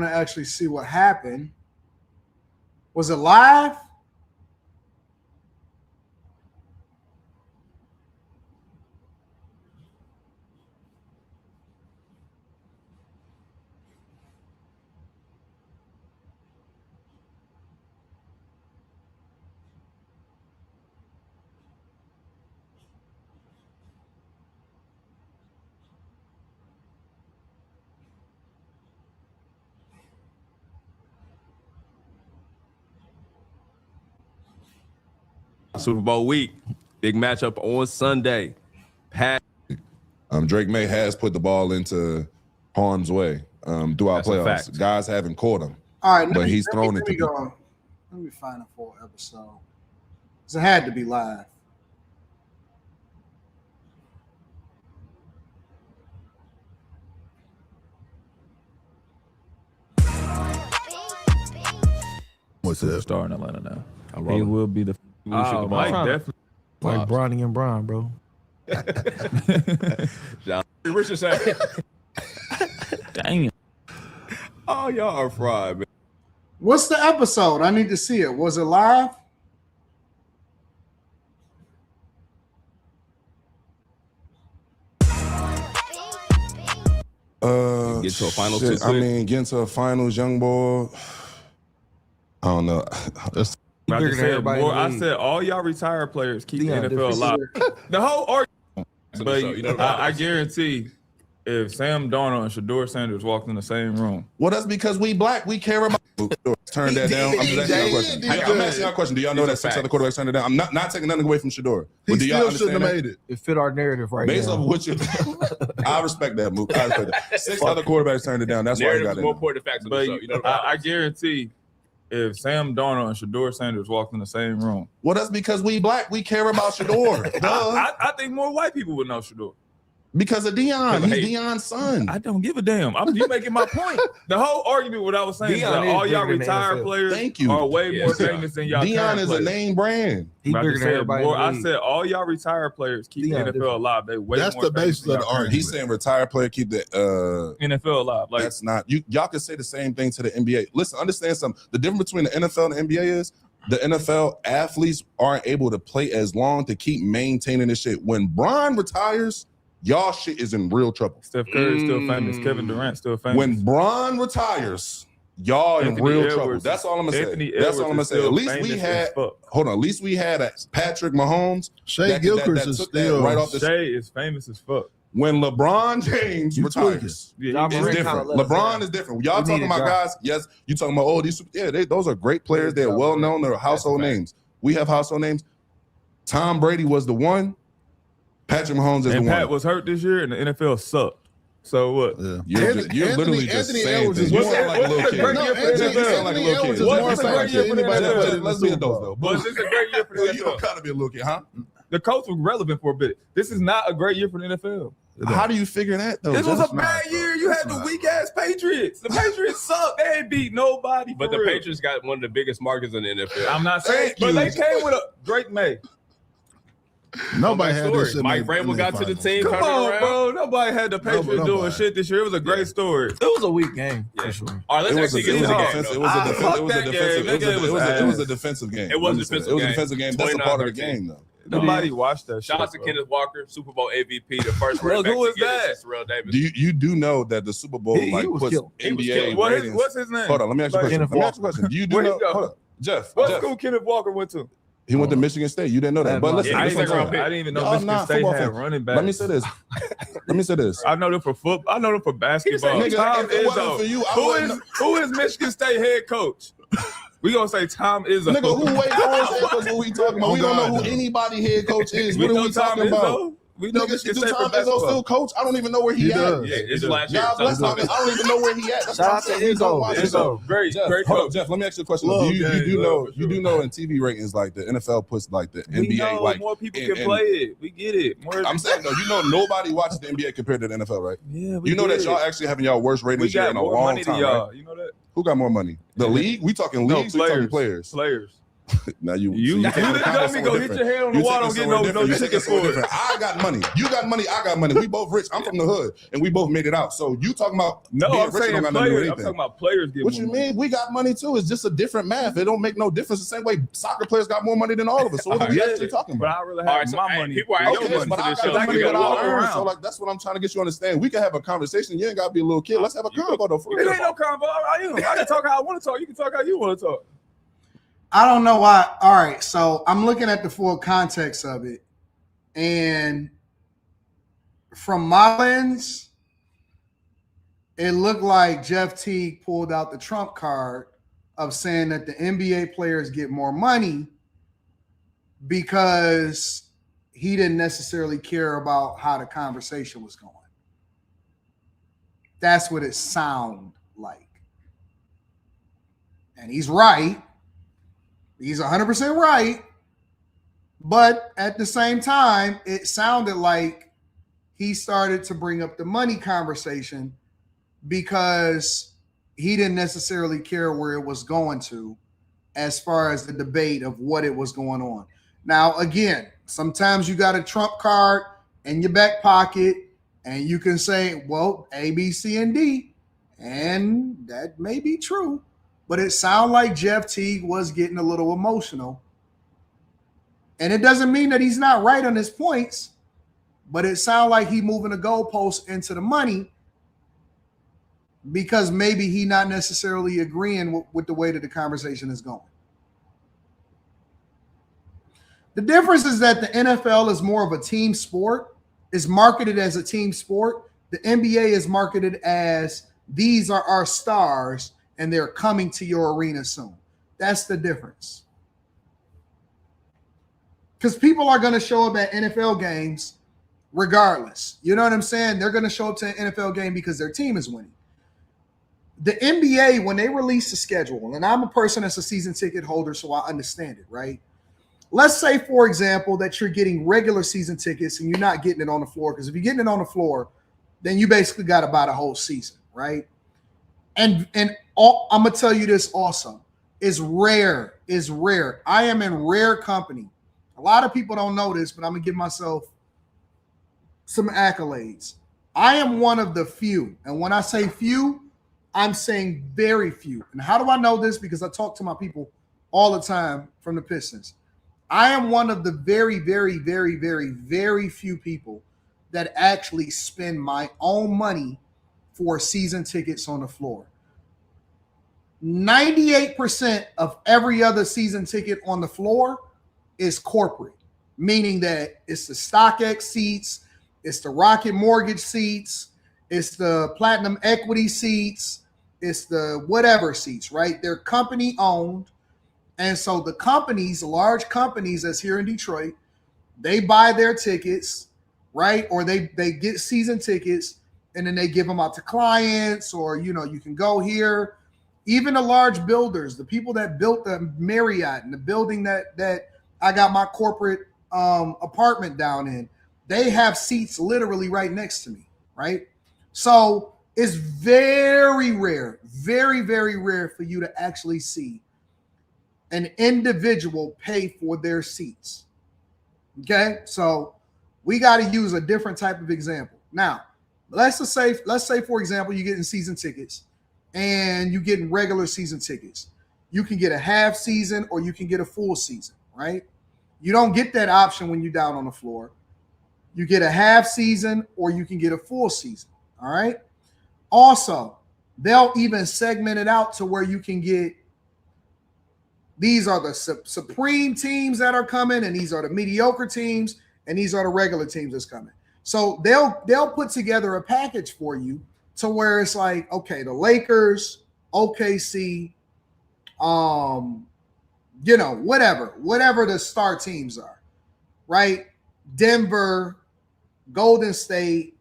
actually see what happened. Was it live? Super Bowl week, big matchup on Sunday. Drake May has put the ball into harm's way throughout That's a playoffs. fact. Guys haven't caught him, All right, but he's thrown it to people. go. Let me find a full episode. 'Cause it had to be live. What's that? Star in Atlanta now. He will be the. Mike definitely. Like Bronny and Bron, bro. John Richardson. Damn. Oh, y'all are fried, man. What's the episode? I need to see it. Was it live? Get to a finals. Getting to a finals, young boy. I don't know. That's I said all y'all retired players keep the NFL alive. The whole argument. But I guarantee if Sam Darnold and Shedeur Sanders walked in the same room. Well, that's because we black. We care about. Turn that down. I'm just asking you a question. I'm asking you a question. Do y'all know that 6 other quarterbacks turned it down? I'm not taking nothing away from Shedeur. He Do y'all still shouldn't have understand made it. It fit our narrative right Based now. off of what you, I respect that move. I respect that. 6 other quarterbacks turned it down. That's why I Narrative got is it. more important than facts on the show. You know what I guarantee if Sam Darnold and Shedeur Sanders walked in the same room. Well, that's because we black. We care about Shedeur. I think more white people would know Shedeur. Because of Deion. He's Deion's son. I don't give a damn. You making my point. The whole argument, what I was saying, is that all y'all retired players are way more famous than y'all. Deion is a name brand. He bigger than everybody. I said all y'all retired players keep the NFL alive. They way That's more the basis famous of the argument. He's saying retired player keep the NFL alive. Like that's not y'all can say the same thing to the NBA. Listen, understand something. The difference between the NFL and the NBA is the NFL athletes aren't able to play as long to keep maintaining this shit. When Bron retires, y'all shit is in real trouble. Steph Curry is still famous. Kevin Durant still famous. When Bron retires, y'all in real trouble. That's all I'm gonna say. That's all I'm gonna say. At least we had. Hold on. At least we had a Patrick Mahomes. Shea Gilchrist is still right off the. Shea is famous as fuck. When LeBron James retires, it's different. LeBron is different. Y'all talking about guys? Yes, you talking about these? Yeah, those are great players. They're well known. They're household names. We have household names. Tom Brady was the one. Patrick Mahomes is the one. Pat was hurt this year, and the NFL sucked. So what? You're literally just saying things. You sound like a little kid. You sound like a little kid. What's a great year for the NFL? Let's be adults though. But this is a great year for the NFL. You don't gotta be a little kid, huh? The coach was relevant for a bit. This is not a great year for the NFL. How do you figure that though? This was a bad year. You had the weak ass Patriots. The Patriots suck. They ain't beat nobody. But the Patriots got one of the biggest markets in the NFL. I'm not saying, but they came with a Drake May. Nobody had this shit. Mike Vrabel got to the team. Come on, bro. Nobody had the Patriots doing shit this year. It was a great story. It was a weak game, for sure. All right, let's actually get into the game. It was a defensive game. It was a defensive game. It was a defensive game. That's a part of the game, though. Nobody watched that shit. Shout out to Kenneth Walker, Super Bowl MVP, the first Look, who is that? Davis. You do know that the Super Bowl puts NBA ratings. What's his name? Hold on, let me ask you a question. Do you do know? Hold on, Jeff. What school Kenneth Walker went to? He went to Michigan State. You didn't know that. But listen, I didn't even know Michigan State had running backs. Let me say this. I know them for football. I know them for basketball. Nigga, if it wasn't for you, who is Michigan State head coach? We gonna say Tom Izzo. Nigga, who Wake Forest head coach? What we talking about? We don't know who anybody head coach is. What are we talking about? We know Michigan State Tom Izzo still coach? I don't even know where he at. Yeah, it's last year. God bless him. I don't even know where he at. Shout out to Izzo. Great Jeff, coach. Jeff, let me ask you a question. You do know in TV ratings, like the NFL puts like the NBA. We know like more people can play it. We get it. I'm saying though, you know nobody watches the NBA compared to the NFL, right? Yeah, you know that y'all actually having y'all worst ratings year in a long time, right? You know that? Who got more money? The league? We talking leagues? We talking players? Players. Now you didn't tell me go hit your head on the wall. Don't get no tickets for it. I got money. You got money. I got money. We both rich. I'm from the hood, and we both made it out. So you talking about I'm saying players. I'm talking about players. What you mean? We got money too. It's just a different math. It don't make no difference. The same way soccer players got more money than all of us. So what are we actually talking about? But I really have my money. People are your money but for I this got show. money that I earn. So like that's what I'm trying to get you to understand. We can have a conversation. You ain't got to be a little kid. Let's have a convo though. It ain't no convo. I can talk how I want to talk. You can talk how you want to talk. I don't know why. All right, so I'm looking at the full context of it, and from my lens, it looked like Jeff Teague pulled out the trump card of saying that the NBA players get more money because he didn't necessarily care about how the conversation was going. That's what it sounded like. And he's right. He's 100% right. But at the same time, it sounded like he started to bring up the money conversation because he didn't necessarily care where it was going to as far as the debate of what it was going on. Now, again, sometimes you got a trump card in your back pocket and you can say, well, A, B, C, and D. And that may be true. But it sounded like Jeff Teague was getting a little emotional. And it doesn't mean that he's not right on his points, but it sounds like he moving the goalpost into the money because maybe he not necessarily agreeing with the way that the conversation is going. The difference is that the NFL is more of a team sport, is marketed as a team sport. The NBA is marketed as these are our stars and they're coming to your arena soon. That's the difference. Because people are going to show up at NFL games regardless. You know what I'm saying? They're going to show up to an NFL game because their team is winning. The NBA, when they release the schedule, and I'm a person that's a season ticket holder, so I understand it, right? Let's say, for example, that you're getting regular season tickets and you're not getting it on the floor, because if you're getting it on the floor, then you basically got to buy the whole season, right? And I'm going to tell you this also. It's rare. It's rare. I am in rare company. A lot of people don't know this, but I'm going to give myself some accolades. I am one of the few. And when I say few, I'm saying very few. And how do I know this? Because I talk to my people all the time from the Pistons. I am one of the very, very, very, very, very few people that actually spend my own money for season tickets on the floor. 98% of every other season ticket on the floor is corporate, meaning that it's the StockX seats, it's the Rocket Mortgage seats, it's the Platinum Equity seats, it's the whatever seats, right? They're company owned. And so the companies, large companies that's here in Detroit, they buy their tickets, right? Or they get season tickets and then they give them out to clients, or, you know, you can go here. Even the large builders, the people that built the Marriott and the building that I got my corporate apartment down in, they have seats literally right next to me, right? So it's very rare, very, very rare for you to actually see an individual pay for their seats. Okay, so we got to use a different type of example. Now, let's say, for example, you're getting season tickets and you're getting regular season tickets. You can get a half season or you can get a full season, right? You don't get that option when you're down on the floor. You get a half season or you can get a full season, all right? Also, they'll even segment it out to where you can get, these are the supreme teams that are coming, and these are the mediocre teams, and these are the regular teams that's coming. So they'll put together a package for you to where it's like, okay, the Lakers, OKC, you know, whatever the star teams are, right? Denver, Golden State,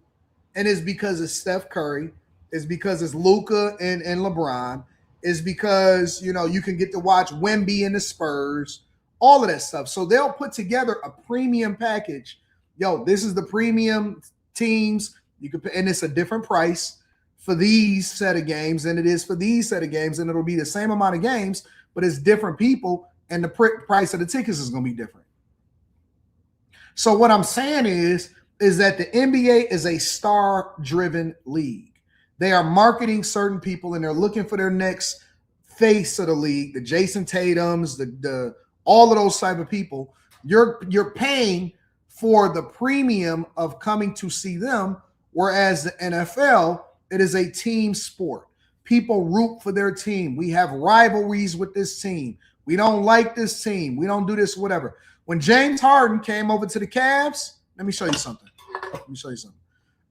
and it's because it's Steph Curry, it's because it's Luka and LeBron, it's because, you know, you can get to watch Wemby and the Spurs, all of that stuff. So they'll put together a premium package. Yo, this is the premium teams. You can, and it's a different price for these set of games than it is for these set of games, and it'll be the same amount of games, but it's different people, and the price of the tickets is going to be different. So what I'm saying is that the NBA is a star-driven league. They are marketing certain people, and they're looking for their next face of the league, the Jason Tatums, the all of those type of people. You're paying for the premium of coming to see them, whereas the NFL, it is a team sport. People root for their team. We have rivalries with this team. We don't like this team. We don't do this, whatever. When James Harden came over to the Cavs, let me show you something.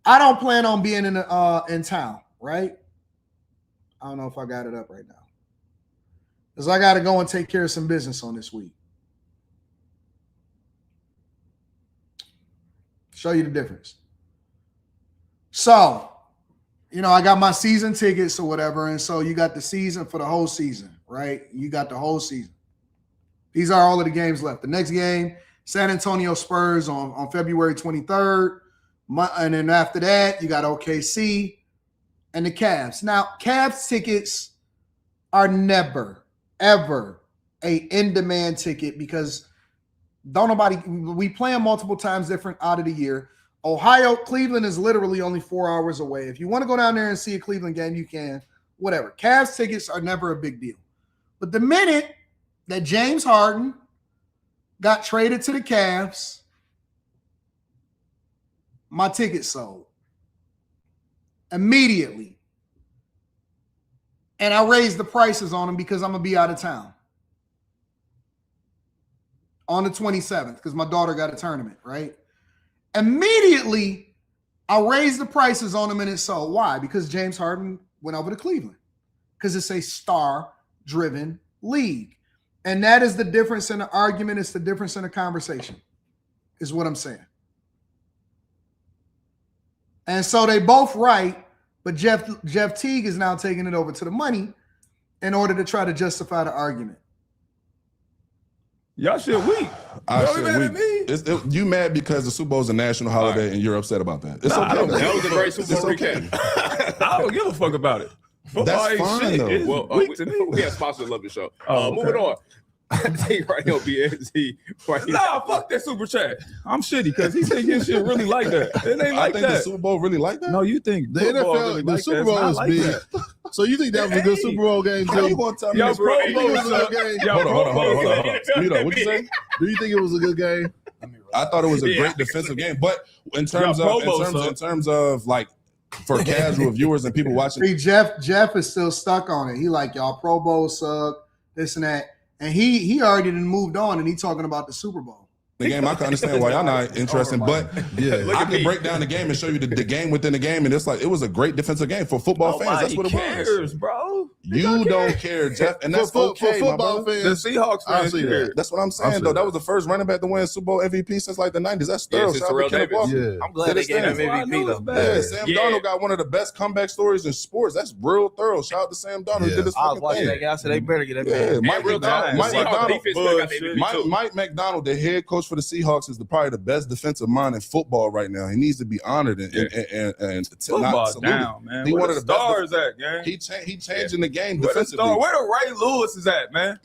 I don't plan on being in town, right? I don't know if I got it up right now, because I got to go and take care of some business on this week. Show you the difference. So, I got my season tickets or whatever, and so you got the season for the whole season, right? You got the whole season. These are all of the games left. The next game, San Antonio Spurs on February 23rd. And then after that, you got OKC and the Cavs. Now, Cavs tickets are never, ever a in-demand ticket because we play them multiple times different out of the year. Cleveland is literally only 4 hours away. If you want to go down there and see a Cleveland game, you can. Whatever. Cavs tickets are never a big deal. But the minute that James Harden got traded to the Cavs, my ticket sold immediately. And I raised the prices on them because I'm going to be out of town on the 27th because my daughter got a tournament, right? Immediately, I raised the prices on them and it sold. Why? Because James Harden went over to Cleveland because it's a star-driven league. And that is the difference in the argument. It's the difference in the conversation is what I'm saying. And so they both right, but Jeff Teague is now taking it over to the money in order to try to justify the argument. Y'all shit weak. You mad because the Super Bowl is a national holiday and you're upset about that. It's okay. That was a great Super Bowl recap. I don't give a fuck about it. Football That's fine, though. Well, we have sponsors love the show. Moving on. Take right on BNZ. Nah, fuck that super chat. I'm shitty because he think his shit really like that. It ain't like I think that. the Super Bowl really like that? No, you think The football NFL, really the like Super that. Bowl It's is not big. like that. So you think that was a good Super Bowl game? How you Too? gonna tell me Yo, this? Pro You think it was a Bowl good game? Yo, Hold on. Mute up. What'd you say? Do you think it was a good game? I thought it was a great defensive game, but in terms of like for casual viewers and people watching, See, Jeff is still stuck on it. He like, y'all Pro Bowl suck, this and that. And he already done moved on and he talking about the Super Bowl. the game, I can understand why y'all not interested, but I can break down the game and show you the game within the game, and it's like it was a great defensive game for football fans. That's what it cares, bro. You don't care, Jeff, and that's okay, for my football brother. fans. The Seahawks fans care. That's what I'm saying, though. That was the first running back to win Super Bowl MVP since like the 90s. That's thorough. Since Terrell Davis. I'm glad they gave him MVP though. Yeah, Sam Darnold got one of the best comeback stories in sports. That's real thorough. Shout out to Sam Darnold. He did this I was fucking watching thing. that game. I said they better get that Yeah, man. Mike McDonald, the head coach for the Seahawks, is probably the best defensive mind in football right now. He needs to be honored and football down, man. He Where one the of the stars best. at, gang? He changing the game Where the defensively. star? Where the Ray Lewis is at, man?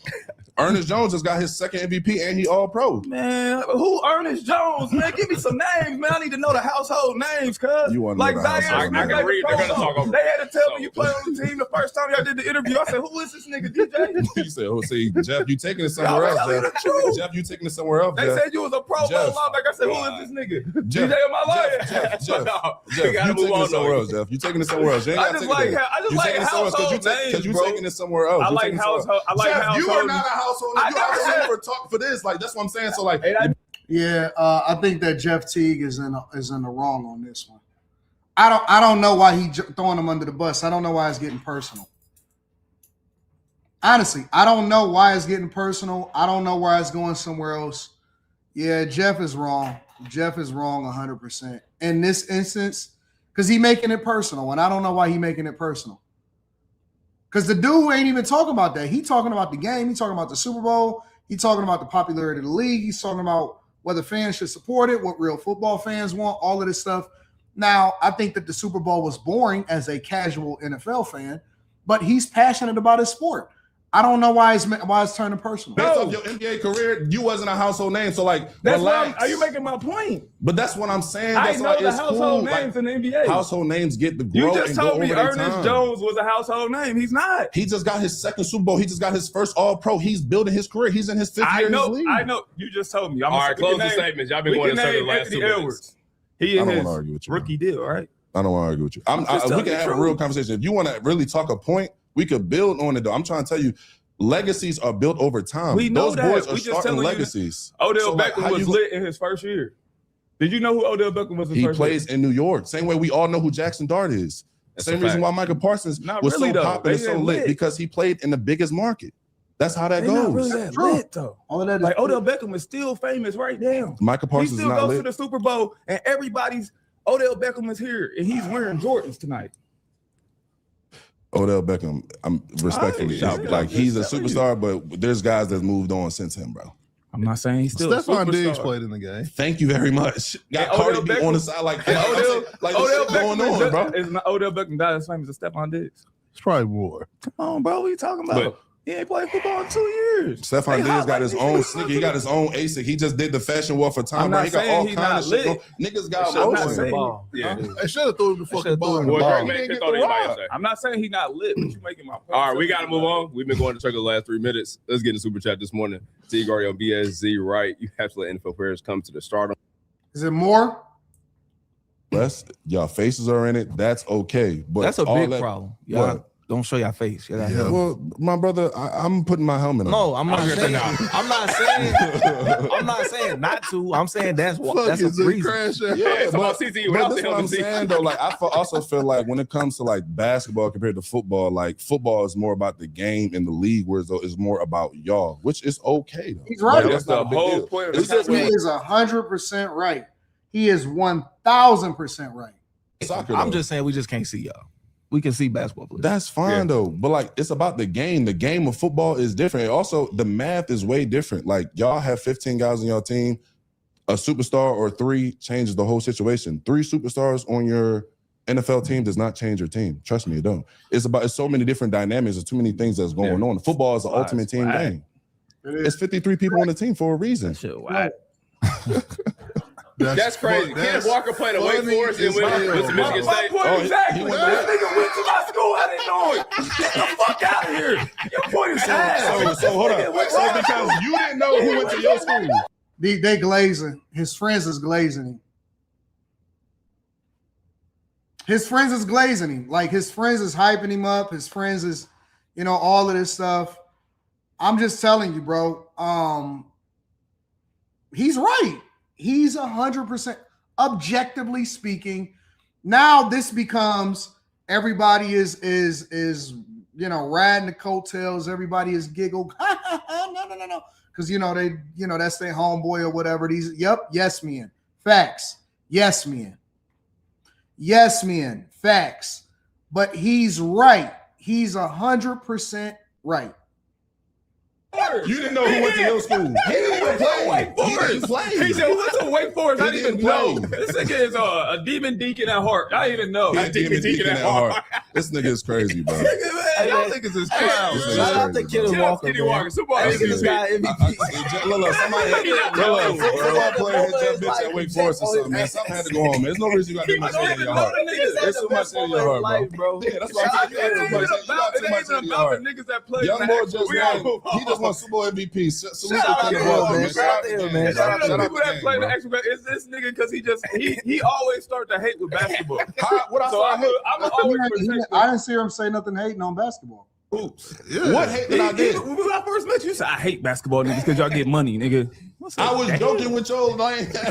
Ernest Jones just got his second MVP and he all pro. Man, who Ernest Jones? Man, give me some names, man. I need to know the household names, cuz. You want to like know the household Zion, names. I read, they're gonna talk over they had to tell me you play on the team the first time y'all did the interview. I said, who is this nigga, DJ? He said, "Oh, see, Jeff, you taking it somewhere else, Jeff. Jeff, you taking it somewhere else, They Jeff. said you was a Pro Bowl linebacker. I said, who is this nigga? Jeff, DJ am I lying? Jeff, you taking it somewhere else, Jeff. You taking it somewhere else. You ain't I gotta just take like it there. I just You like taking it somewhere else household because names, you bro. taking it somewhere else. I You like taking it somewhere household. I like Jeff, household. you are not a household name. You I have to talk for this. Like that's what I'm saying. So like, Yeah, I think that Jeff Teague is in the wrong on this one. I don't know why he throwing him under the bus. I don't know why it's getting personal. Honestly, I don't know why it's getting personal. I don't know why it's going somewhere else. Yeah, Jeff is wrong. Jeff is wrong 100% in this instance because he making it personal, and I don't know why he making it personal. Because the dude ain't even talking about that. He talking about the game. He talking about the Super Bowl. He talking about the popularity of the league. He's talking about whether fans should support it, what real football fans want, all of this stuff. Now, I think that the Super Bowl was boring as a casual NFL fan, but he's passionate about his sport. I don't know why it's turning personal. Based off your NBA career, you wasn't a household name, so like, That's relax. why. Are you making my point? But that's what I'm saying. I That's know why the it's household cool. names Like, in the NBA. household names get the You growth just and go told me over their Ernest time. Jones was a household name. He's not. He just got his second Super Bowl. He just got his first All-Pro. He's building his career. He's in his fifth year in his league. I know. You just told me. All right, close the statements. Y'all been going to the last 2 minutes. He I in don't his want to argue with you. rookie deal, right? I don't want to argue with you. We can have a real conversation. If you want to really talk a point, we could build on it, though. I'm trying to tell you, legacies are built over time. We know Those that. boys are We just starting telling you legacies. Odell So, like, Beckham how was you- lit in his first year. Did you know who Odell Beckham was in his He first plays year? in New York. Same way we all know who Jackson Dart is. That's Same a reason fact. why Michael Parsons Not was really, so though. popular, They so ain't lit, lit. because he played in the biggest market. That's how that They're goes. not really that lit though. All of that is Like Odell Beckham is still famous right now. Michael He Parsons is still not goes lit. to the Super Bowl, and everybody's Odell Beckham is here, and he's wearing Jordans tonight. Odell Beckham, I'm respectfully, like he's a superstar, but there's guys that moved on since him, bro. I'm not saying he's still Stephon a Diggs superstar. played in the game. Thank you very much. Got Cardi B on the side like that. Odell going Beckham on, bro. Is not Odell Beckham not as famous as Stephon Diggs? It's probably more. Come on, bro. What are you talking about? But- He ain't played football in 2 years. Stephon They Diggs hot got like his this. own sneaker. He got his own ASIC. He just did the fashion war for Tom I'm Brady. not He got saying all he kinds not of shit. lit. Niggas got I'm not motion. saying- Yeah. They should have thrown the fucking ball. Well, He man, didn't picked get on the anybody rock. say. I'm not saying he not lit, but you making my point. All right, we got to move on. We've been going to check the last 3 minutes. Let's get in super chat this morning. T. Gary on BSZ, right? You have to let NFL players come to the stardom. Is it more? Yes, y'all faces are in it. That's okay. But That's a all big that- problem. Y'all What? don't show your face. Yeah, well, my brother, I'm putting my helmet on. No, I'm not I'm saying. I'm not saying. I'm not saying not to. I'm saying that's what. That's a reason. It's about CTE without But the that's what I'm helmet. saying though. Like also feel like when it comes to like basketball compared to football, like football is more about the game and the league, whereas though it's more about y'all, which is okay though. He's right. Like, that's not a big deal. point. It's just He is 100% right. He is 1,000% right. soccer. I'm though. just saying we just can't see y'all. We can see basketball players. That's fine though, but like it's about the game. The game of football is different. And also, the math is way different. Like y'all have 15 guys on your team. A superstar or 3 changes the whole situation. 3 superstars on your NFL team does not change your team. Trust me, it don't. It's so many different dynamics. There's too many things that's going on. Football is the ultimate team game. It's 53 people on the team for a reason. That's crazy. Kenneth Walker played at Wake Forest and went to Michigan State. Exactly. This nigga went to my school. I didn't know it. Get the fuck out of here. Your point is ass. So hold up. So because you didn't know who went to your school. They glazing. His friends is glazing him. His friends is glazing him. Like his friends is hyping him up. His friends is, all of this stuff. I'm just telling you, bro. He's right. He's 100% objectively speaking. Now this becomes everybody is riding the coattails. Everybody is giggled. No. Because that's their homeboy or whatever. Yes men. Facts. Yes men. Facts. But he's right. He's 100% right. You didn't know who went to your school. He didn't even play Wake Forest. He said, "Who went to Wake Forest?" I didn't even know. This nigga is a demon deacon at heart. I didn't even know. He's demon deacon at heart. This nigga is crazy, bro. Y'all niggas is clowns. Shout out to Kenneth Walker. Look, somebody, football player hit your bitch at Wake Forest or something, man. Something had to go on, man. There's no reason you got too much hate in your heart. There's too much hate in your heart, bro. Yeah, that's why I'm saying. You got too much hate in your heart. Young boy just won. He just won Super Bowl MVP. Salute to Kenneth Walker, man. Shout out to him, man. Shout out to the people that play the extra. Is this nigga because he always start to hate with basketball. What I So I'm always protect. I didn't see him say nothing hating on basketball. Oops. Yeah. What hate did I do? When I first met you, said I hate basketball niggas because y'all get money, nigga. I was joking with your lane. You said,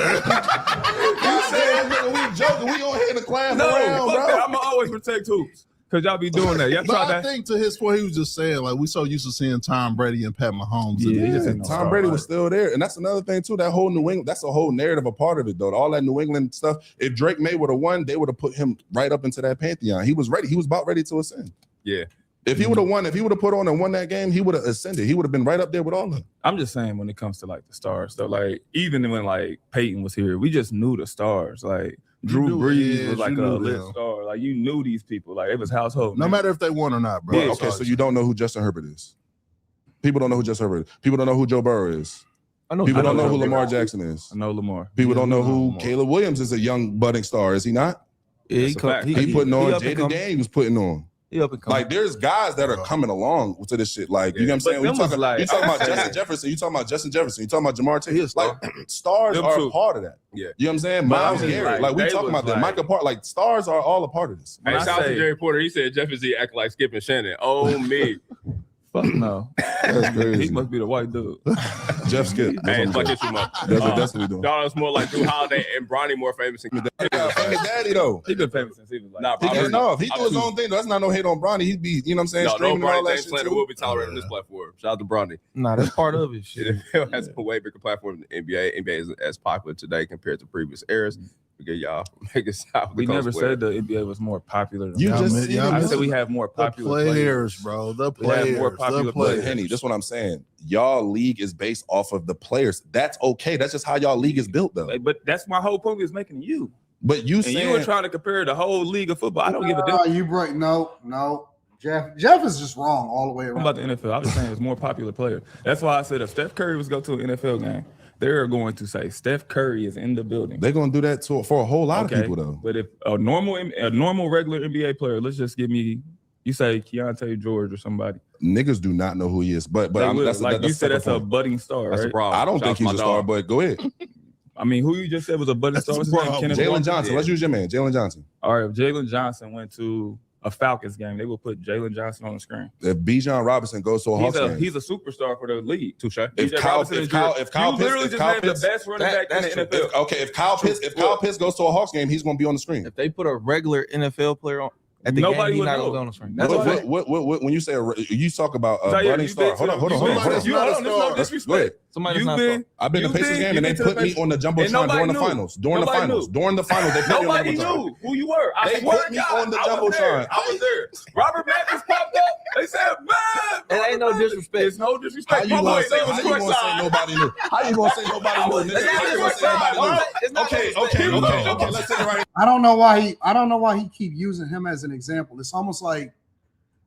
nigga, we joking. We on here in the class around, bro. I'm gonna always protect hoops because y'all be doing that. Y'all But try I that. think to his point, he was just saying, like, we so used to seeing Tom Brady and Pat Mahomes. Yeah, Tom Brady was still there. And that's another thing, too. That whole New England, that's a whole narrative, a part of it, though. All that New England stuff. If Drake May would have won, they would have put him right up into that pantheon. He was ready. He was about ready to ascend. Yeah. If he would have won, if he would have put on and won that game, he would have ascended. He would have been right up there with all of them. I'm just saying when it comes to like the stars, though, like even when like Peyton was here, we just knew the stars. Like Drew Brees was like a lit star. Like you knew these people. Like it was household. No matter if they won or not, bro. Yeah, okay, so you don't know who Justin Herbert is. People don't know who Justin Herbert is. People don't know who Joe Burrow is. People don't know who Lamar Jackson is. I know Lamar. People don't know who Caleb Williams is, a young budding star. Is he not? Yeah, he putting on. up and Jaden coming. Daniels was putting on. He up and coming. Like there's guys that are coming along to this shit. Like you know what I'm saying? But You them talking, was like- you talking about Justin Jefferson? You talking about Justin Jefferson? You talking about Jamar Chase? Like stars Them are two. a part of that. Yeah. You know what I'm saying? But Miles I'm just Garrett. like, Like we they talking was about that. like- Michael Park. Like stars are all a part of this. Hey, shout out to Jerry Porter. He said Jefferson acting like Skip and Shannon. Oh me. Fuck no. That's crazy. He must be the white dude. Jeff Skip. Hey, fuck it too much. That's what we doing. Y'all, it's more like Drew Holiday and Bronny more famous than Famous daddy though. He been famous since he was like. Nah, No, if he do his own thing, that's not no hate on Bronny. He'd be, you know what I'm saying, no streaming and all Bronny that James shit slander too. will be tolerated on this platform. Shout out to Bronny. Nah, that's part of it. Shit. NFL has a way bigger platform than the NBA. NBA isn't as popular today compared to previous eras. We get y'all make it sound. We never said the NBA was more popular than You y'all. just I said we have more popular players, bro. The We have players. more popular The But players. Henny, that's what I'm saying. Y'all league is based off of the players. That's okay. That's just how y'all league is built, though. Like, but that's my whole point is making you. But you And saying you were trying to compare the whole league of football. I don't give a damn. You break no. Jeff is just wrong all the way around. I'm about the NFL. I was saying it's more popular player. That's why I said if Steph Curry was go to an NFL game, they're going to say Steph Curry is in the building. they're gonna do that for a whole lot of people, though. But if a normal regular NBA player, let's just give me, you say Keontae George or somebody. Niggas do not know who he is. But They I'm, will. that's Like you said, separate that's a point. budding star, That's right? a problem. I don't Shout think out to he's my a star, dog. but go ahead. I mean, who you just said was a budding star? What's his name? Kenneth Jalen Walker? Johnson. Let's use your man, Jalen Johnson. All right, if Jalen Johnson went to a Falcons game, they will put Jalen Johnson on the screen. If Bijan Robinson goes to a Hawks game, He's a superstar for the league. Touche. if Kyle Pitts, the best running back in the NFL. if Kyle Pitts goes to a Hawks game, he's gonna be on the screen. If they put a regular NFL player on at the Nobody game, he's would not know. gonna go on the screen. That's What when you say you talk about a Zaire, budding you star? been Hold to- on. you been to- you- hold on, there's no disrespect. Somebody You've that's been- I've been to you've Pacers been- game and they you've been put to me the on the Pacers. jumbotron And during the nobody finals. knew. During the Nobody finals. knew. During the finals, they put me on the Nobody jumbotron. knew who you were. I They swear put to me God, on the I was there. jumbotron. I was there. Robert Mathis popped up. They said, man. It ain't no disrespect. It's no How disrespect. you gonna say nobody knew? How you gonna say nobody knew? Nigga? How you gonna say nobody knew? Okay. Let's take it right. I don't know why he keep using him as an example. It's almost like,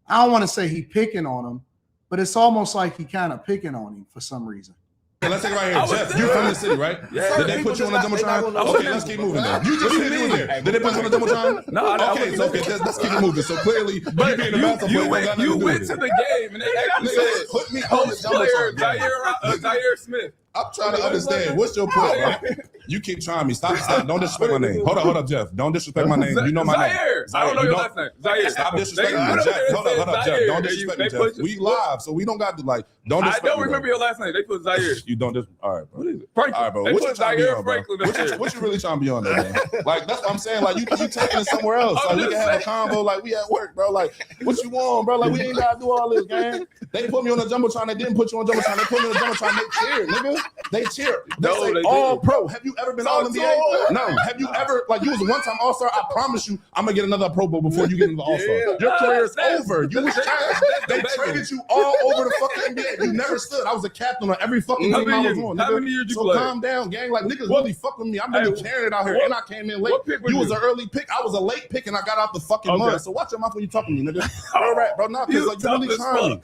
I don't want to say he picking on him, but it's almost like he kind of picking on him for some reason. Okay, let's take it right here. Jeff, you from the city, right? Yeah. Did they put you on the jumbotron? Okay, let's keep moving now. You just said you were there. Did they put you on the jumbotron? No, Okay, let's keep it moving. So clearly, you being a basketball player got nothing to you do went with to it. the game and they actually said, Put me on the jumbotron. Zaire Smith. I'm trying to understand. What's your point, bro? You keep trying me. Stop. Don't disrespect my name. Hold up, Jeff. Don't disrespect my name. You know my name. Zaire. I don't know your last name. Zaire. Stop disrespecting me, Jeff. Hold up, Jeff. Don't disrespect me, Jeff. We live, so we don't got to don't I disrespect don't me, remember your last name. They put Zaire. You don't just. All right, bro. What is it? Franklin. All right, bro. They What you put trying to be Zaire on, bro? Franklin up there. What you really trying to be on, though, man? Like that's what I'm saying. Like you taking it somewhere else. Like we can have a combo. Like we at work, bro. Like what you want, bro? Like we ain't gotta do all this, man. They put me on the jumbotron. They didn't put you on jumbotron. They put me on the jumbotron. They cheered, nigga. They cheered. They say they all didn't. pro. Have you ever been all NBA? No. Have you ever you was a one-time All-Star? I promise you, I'm gonna get another Pro Bowl before you get into the All-Star. Your career is over. You was trash. They traded you all over the fucking NBA. You never stood. I was a captain on every fucking team I was on. How many years you So played? calm down, gang. Like niggas really fuck with me. I'm really carrying it out here, and I came in late. What pick were You was you? an early pick. I was a late pick, and I got out the fucking Okay. mud. So watch your mouth when you talking to me, nigga. All right, bro. Nah, because like you really trying me.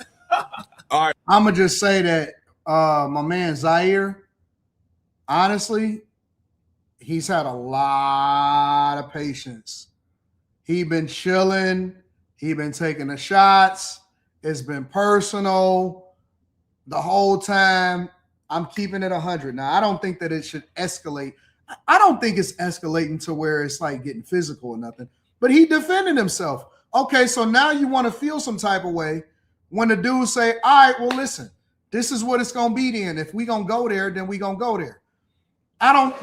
I'm gonna just say that my man Zaire, honestly, he's had a lot of patience. He been chilling. He been taking the shots. It's been personal the whole time. I'm keeping it 100. Now, I don't think that it should escalate. I don't think it's escalating to where it's like getting physical or nothing. But he defended himself. Okay, so now you want to feel some type of way when the dudes say, all right, well, listen, this is what it's going to be then. If we going to go there, then we going to go there.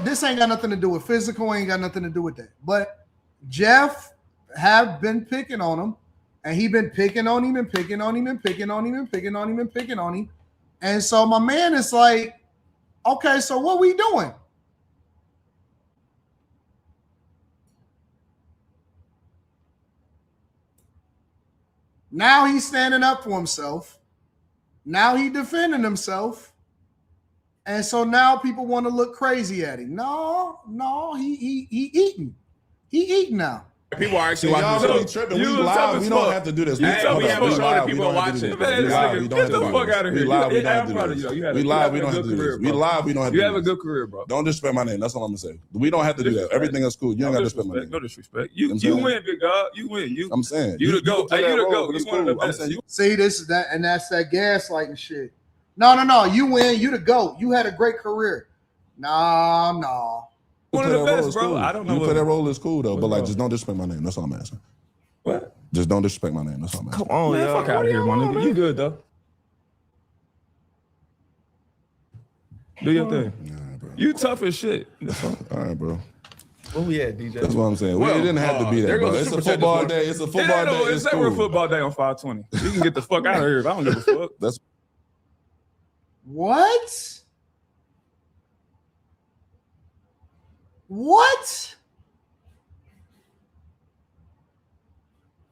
This ain't got nothing to do with physical, ain't got nothing to do with that. But Jeff have been picking on him, and he been picking on him and picking on him and picking on him and picking on him and picking on him. And so my man is like, okay, so what we doing? Now he's standing up for himself. Now he defending himself. And so now people want to look crazy at him. No, he eating. He eating now. People are actually Y'all watching really this. tripping. We live. We don't have to do this. Hey, we have a show that We people don't are have to do watching. this. We live. We don't have to do Get the fuck out of this. here. We live. We Yeah, don't have I'm to proud do of you. this. You had a- We you live. had We a don't have good to do career, this. We bro. live. We don't have to You do have a this. good career, bro. Don't disrespect my name. That's all I'm gonna say. We don't have to do that. Everything is cool. You ain't got to disrespect my name. No disrespect. You I'm saying. win, big dog. You win. I'm saying. You the GOAT. play Hey, you that the role, GOAT. but it's You one of the cool. I'm best. saying you. See, this is that, and that's that gaslighting shit. No. You win. You the GOAT. You had a great career. No. One of the best, bro. I don't know. You play what- that role is cool though, but like wrong? just don't disrespect my name. That's all I'm asking. What? Just don't disrespect my name. That's all I'm asking. Come on, Man, y'all. fuck out of here, my nigga. You good though? Do your thing. You tough as shit. All right, bro. Where we at, DJ? That's what I'm saying. Well, it didn't have to be that, bro. It's a football day. It's a football day. It's never a football day on 520. You can get the fuck out of here if I don't give a fuck. That's What? What?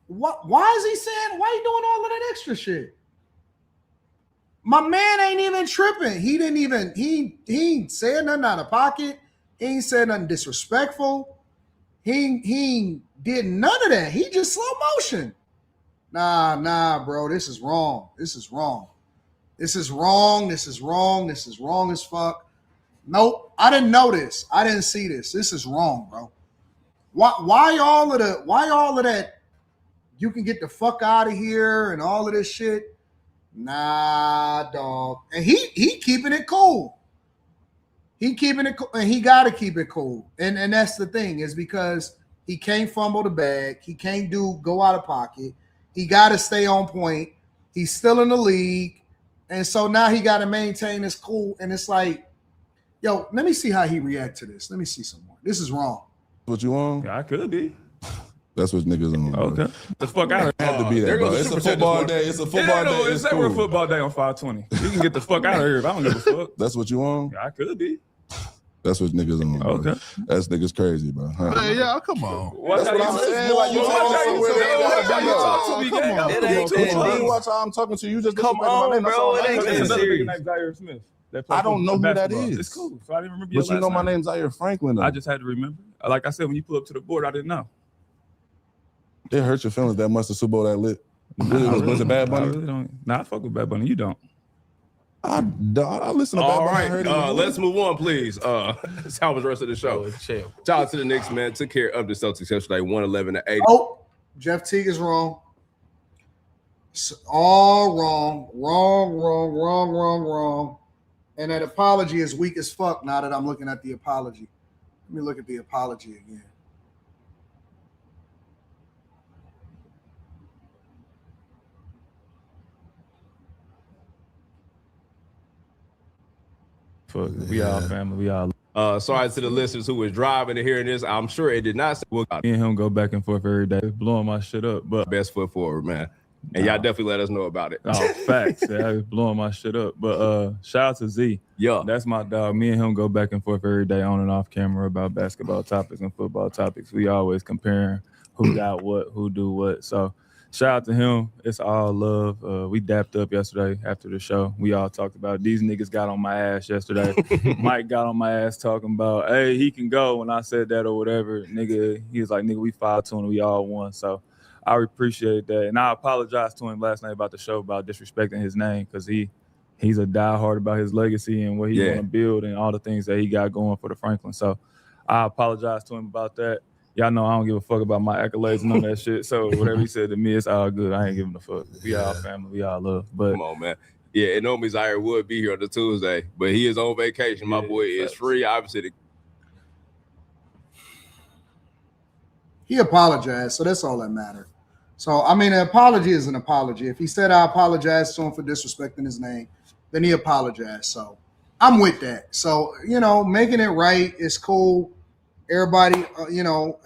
What? Why is he saying? Why he doing all of that extra shit? My man ain't even tripping. He didn't even. He ain't said nothing out of pocket. He ain't said nothing disrespectful. He did none of that. He just slow motion. Nah, bro. This is wrong. This is wrong. This is wrong. This is wrong. This is wrong as fuck. Nope. I didn't know this. I didn't see this. This is wrong, bro. Why all of that? You can get the fuck out of here and all of this shit. Nah, dog. And he keeping it cool. He keeping it cool, and he got to keep it cool. And that's the thing, is because he can't fumble the bag. He can't go out of pocket. He got to stay on point. He's still in the league. And so now he got to maintain his cool. And it's like, yo, let me see how he react to this. Let me see some more. This is wrong. what you on? Yeah, I could be. That's what niggas on. Bro. Okay. The fuck out of here. Had to be that, bro. It's a football day. It's a football day. It's never a football day on 520. You can get the fuck out of here if I don't give a fuck. That's what you on? Yeah, I could be. That's what niggas on. Bro. Okay. That's niggas crazy, bro. Huh? Hey, yeah, come on. That's what I'm saying. Like, you talk to me. Come on. It ain't that Watch how I'm talking to you. Just come on, bro. It ain't that serious. Zaire Smith. I don't know who that is. It's cool. So I didn't remember your But you know my name's Zaire Franklin, though. I just had to remember. Like I said, when you pull up to the board, I didn't know. It hurt your feelings that much, the Super Bowl that lit. Was it Bad Bunny? I really don't. Nah, I fuck with Bad Bunny. You don't. I listen to Bad Bunny. All right, let's move on, please. Salvage the rest of the show. Shout out to the Knicks, man. Took care of the Celtics yesterday, 111-80. Oh, Jeff Teague is wrong. It's all wrong. Wrong. And that apology is weak as fuck now that I'm looking at the apology. Let me look at the apology again. Fuck, we all family. We all. Sorry to the listeners who was driving and hearing this. I'm sure it did not say me and him go back and forth every day. It's blowing my shit up, but best foot forward, man. And y'all definitely let us know about it. Oh, facts. Yeah, it's blowing my shit up. But shout out to Z. Yeah. That's my dog. Me and him go back and forth every day on and off camera about basketball topics and football topics. We always comparing who got what, who do what. So shout out to him. It's all love. We dapped up yesterday after the show. We all talked about it. These niggas got on my ass yesterday. Mike got on my ass talking about, hey, he can go. When I said that or whatever, nigga, he was like, nigga, we 5-2 and we all won. So I appreciate that. And I apologized to him last night about the show, about disrespecting his name, because he's a diehard about his legacy and what he want to build and all the things that he got going for the Franklin. So I apologize to him about that. Y'all know I don't give a fuck about my accolades and none of that shit. So whatever he said to me, it's all good. I ain't giving a fuck. We all family. We all love. But come on, man. Yeah, and normally Zaire would be here on the Tuesday, but he is on vacation. My boy is free. Obviously, he apologized, so that's all that matters. So, I mean, an apology is an apology. If he said I apologize to him for disrespecting his name, then he apologized. So I'm with that. So, making it right is cool. Everybody,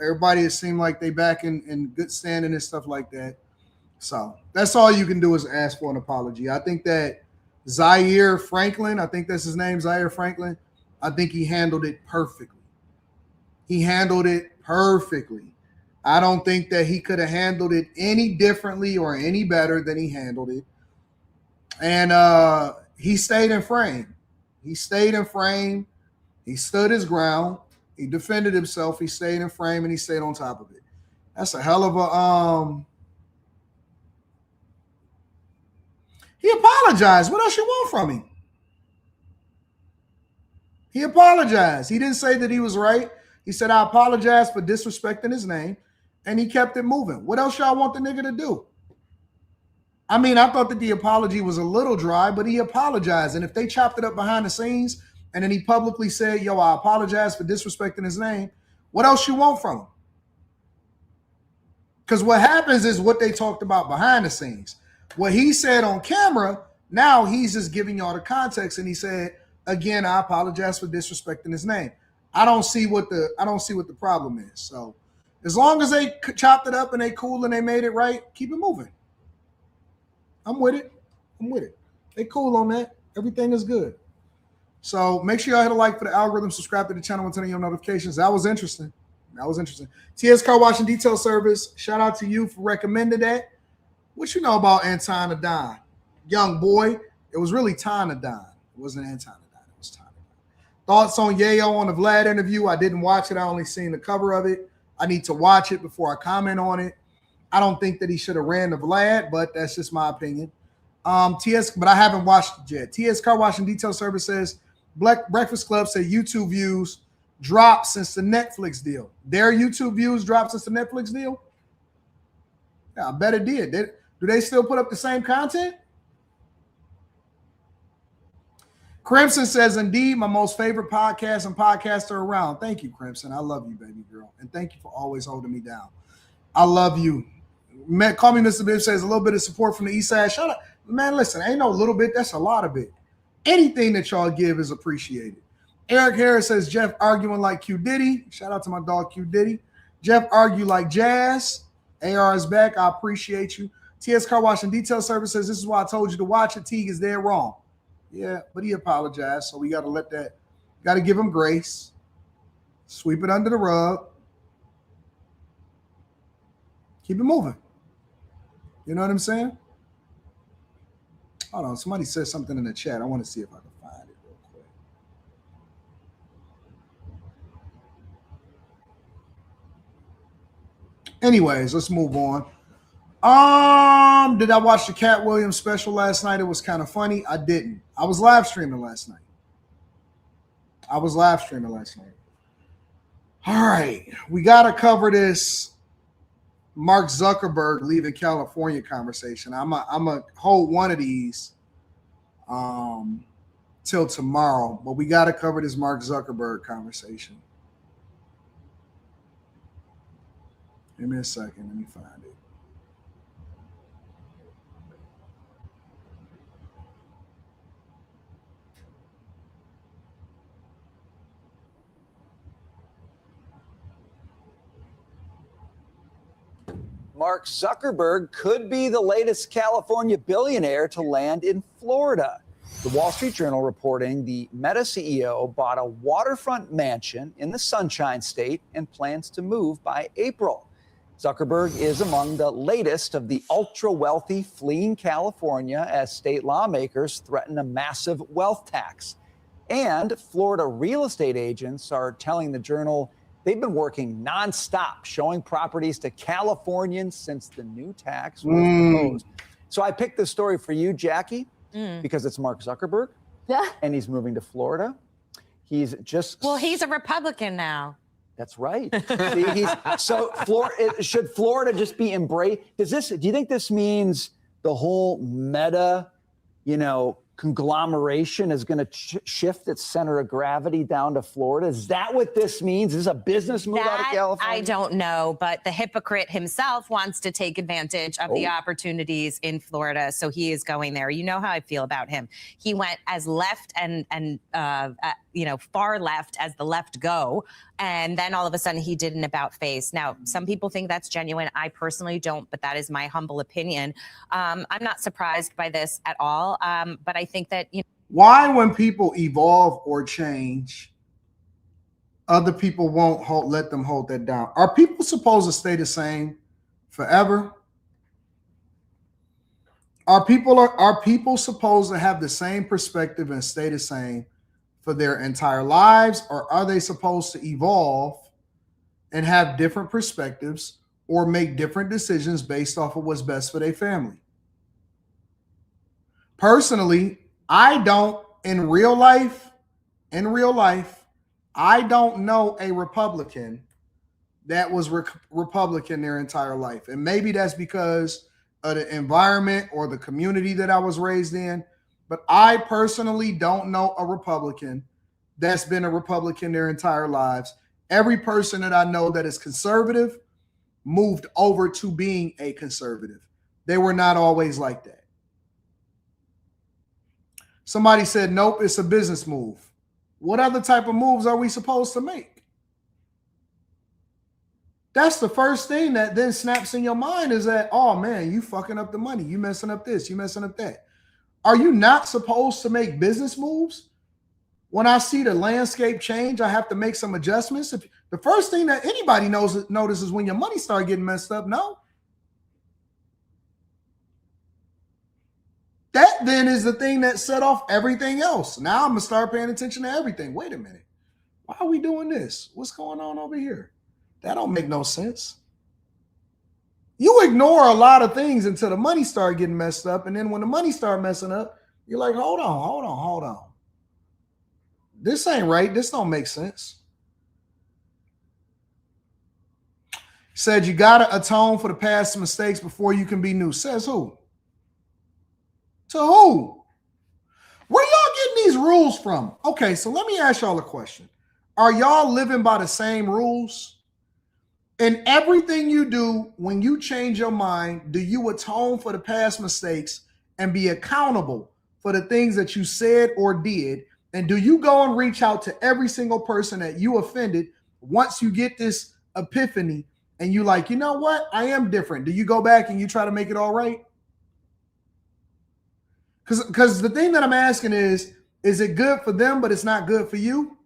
everybody seemed like they back in good standing and stuff like that. So that's all you can do is ask for an apology. I think that Zaire Franklin, I think that's his name, Zaire Franklin, I think he handled it perfectly. I don't think that he could have handled it any differently or any better than he handled it. And he stayed in frame. He stood his ground. He defended himself. He stayed in frame and he stayed on top of it. That's a hell of a He apologized. What else you want from him? He apologized. He didn't say that he was right. He said, I apologize for disrespecting his name. And he kept it moving. What else y'all want the nigga to do? I mean, I thought that the apology was a little dry, but he apologized. And if they chopped it up behind the scenes and then he publicly said, yo, I apologize for disrespecting his name, what else you want from him? Because what happens is what they talked about behind the scenes. What he said on camera, now he's just giving y'all the context. And he said, again, I apologize for disrespecting his name. I don't see what the problem is. So as long as they chopped it up and they cool and they made it right, keep it moving. I'm with it. They cool on that. Everything is good. So make sure y'all hit a like for the algorithm, subscribe to the channel, and turn on your notifications. That was interesting. TS Car Wash and Detail Service, shout out to you for recommending that. What you know about Anton Daniels? Young boy. It was really Anton Daniels. It wasn't Anton Daniels. It was Anton Daniels. Thoughts on Yayo on the Vlad interview? I didn't watch it. I only seen the cover of it. I need to watch it before I comment on it. I don't think that he should have ran the Vlad, but that's just my opinion. But I haven't watched it yet. TS Car Wash and Detail Service says Breakfast Club said YouTube views dropped since the Netflix deal. Their YouTube views dropped since the Netflix deal? Yeah, I bet it did. Do they still put up the same content? Crimson says, indeed, my most favorite podcast and podcaster around. Thank you, Crimson. I love you, baby girl. And thank you for always holding me down. I love you. Call me Mr. Bibb says, a little bit of support from the East Side. Shut up. Man, listen, ain't no little bit. That's a lot of it. Anything that y'all give is appreciated. Eric Harris says, Jeff arguing like Q Diddy. Shout out to my dog Q Diddy. Jeff argue like Jazz. AR is back. I appreciate you. TS Car Wash and Detail Service says, this is why I told you to watch it. Teague is dead wrong. Yeah, but he apologized. So we got to give him grace. Sweep it under the rug. Keep it moving. You know what I'm saying? Hold on. Somebody said something in the chat. I want to see if I can find it real quick. Anyways, let's move on. Did I watch the Cat Williams special last night? It was kind of funny. I didn't. I was live streaming last night. All right. We got to cover this Mark Zuckerberg leaving California conversation. I'm going to hold one of these till tomorrow, but we got to cover this Mark Zuckerberg conversation. Give me a second. Let me find it. Mark Zuckerberg could be the latest California billionaire to land in Florida. The Wall Street Journal reporting the Meta CEO bought a waterfront mansion in the Sunshine State and plans to move by April. Zuckerberg is among the latest of the ultra-wealthy fleeing California as state lawmakers threaten a massive wealth tax. And Florida real estate agents are telling the Journal they've been working nonstop, showing properties to Californians since the new tax was proposed. So I picked this story for you, Jackie, because it's Mark Zuckerberg, and he's moving to Florida. He's a Republican now. That's right. Should Florida just be embraced? Do you think this means the whole Meta, conglomeration is going to shift its center of gravity down to Florida? Is that what this means? Is this a business move out of California? I don't know, but the hypocrite himself wants to take advantage of the opportunities in Florida, so he is going there. You know how I feel about him. He went as left and far left as the left go, and then all of a sudden he did an about face. Now, some people think that's genuine. I personally don't, but that is my humble opinion. I'm not surprised by this at all, but I think that why, when people evolve or change, other people won't let them hold that down? Are people supposed to stay the same forever? Are people supposed to have the same perspective and stay the same for their entire lives, or are they supposed to evolve and have different perspectives or make different decisions based off of what's best for their family? Personally, I don't, in real life, I don't know a Republican that was Republican their entire life. And maybe that's because of the environment or the community that I was raised in. But I personally don't know a Republican that's been a Republican their entire lives. Every person that I know that is conservative moved over to being a conservative. They were not always like that. Somebody said, nope, it's a business move. What other type of moves are we supposed to make? That's the first thing that then snaps in your mind is that, oh man, you fucking up the money. You messing up this, you messing up that. Are you not supposed to make business moves? When I see the landscape change, I have to make some adjustments. If the first thing that anybody notices when your money start getting messed up, no. That then is the thing that set off everything else. Now I'm going to start paying attention to everything. Wait a minute. Why are we doing this? What's going on over here? That don't make no sense. You ignore a lot of things until the money start getting messed up. And then when the money start messing up, you're like, hold on. This ain't right. This don't make sense. Said you got to atone for the past mistakes before you can be new. Says who? To who? Where y'all getting these rules from? Okay, so let me ask y'all a question. Are y'all living by the same rules? In everything you do, when you change your mind, do you atone for the past mistakes and be accountable for the things that you said or did? And do you go and reach out to every single person that you offended once you get this epiphany and you like, you know what? I am different. Do you go back and you try to make it all right? Because the thing that I'm asking is it good for them, but it's not good for you?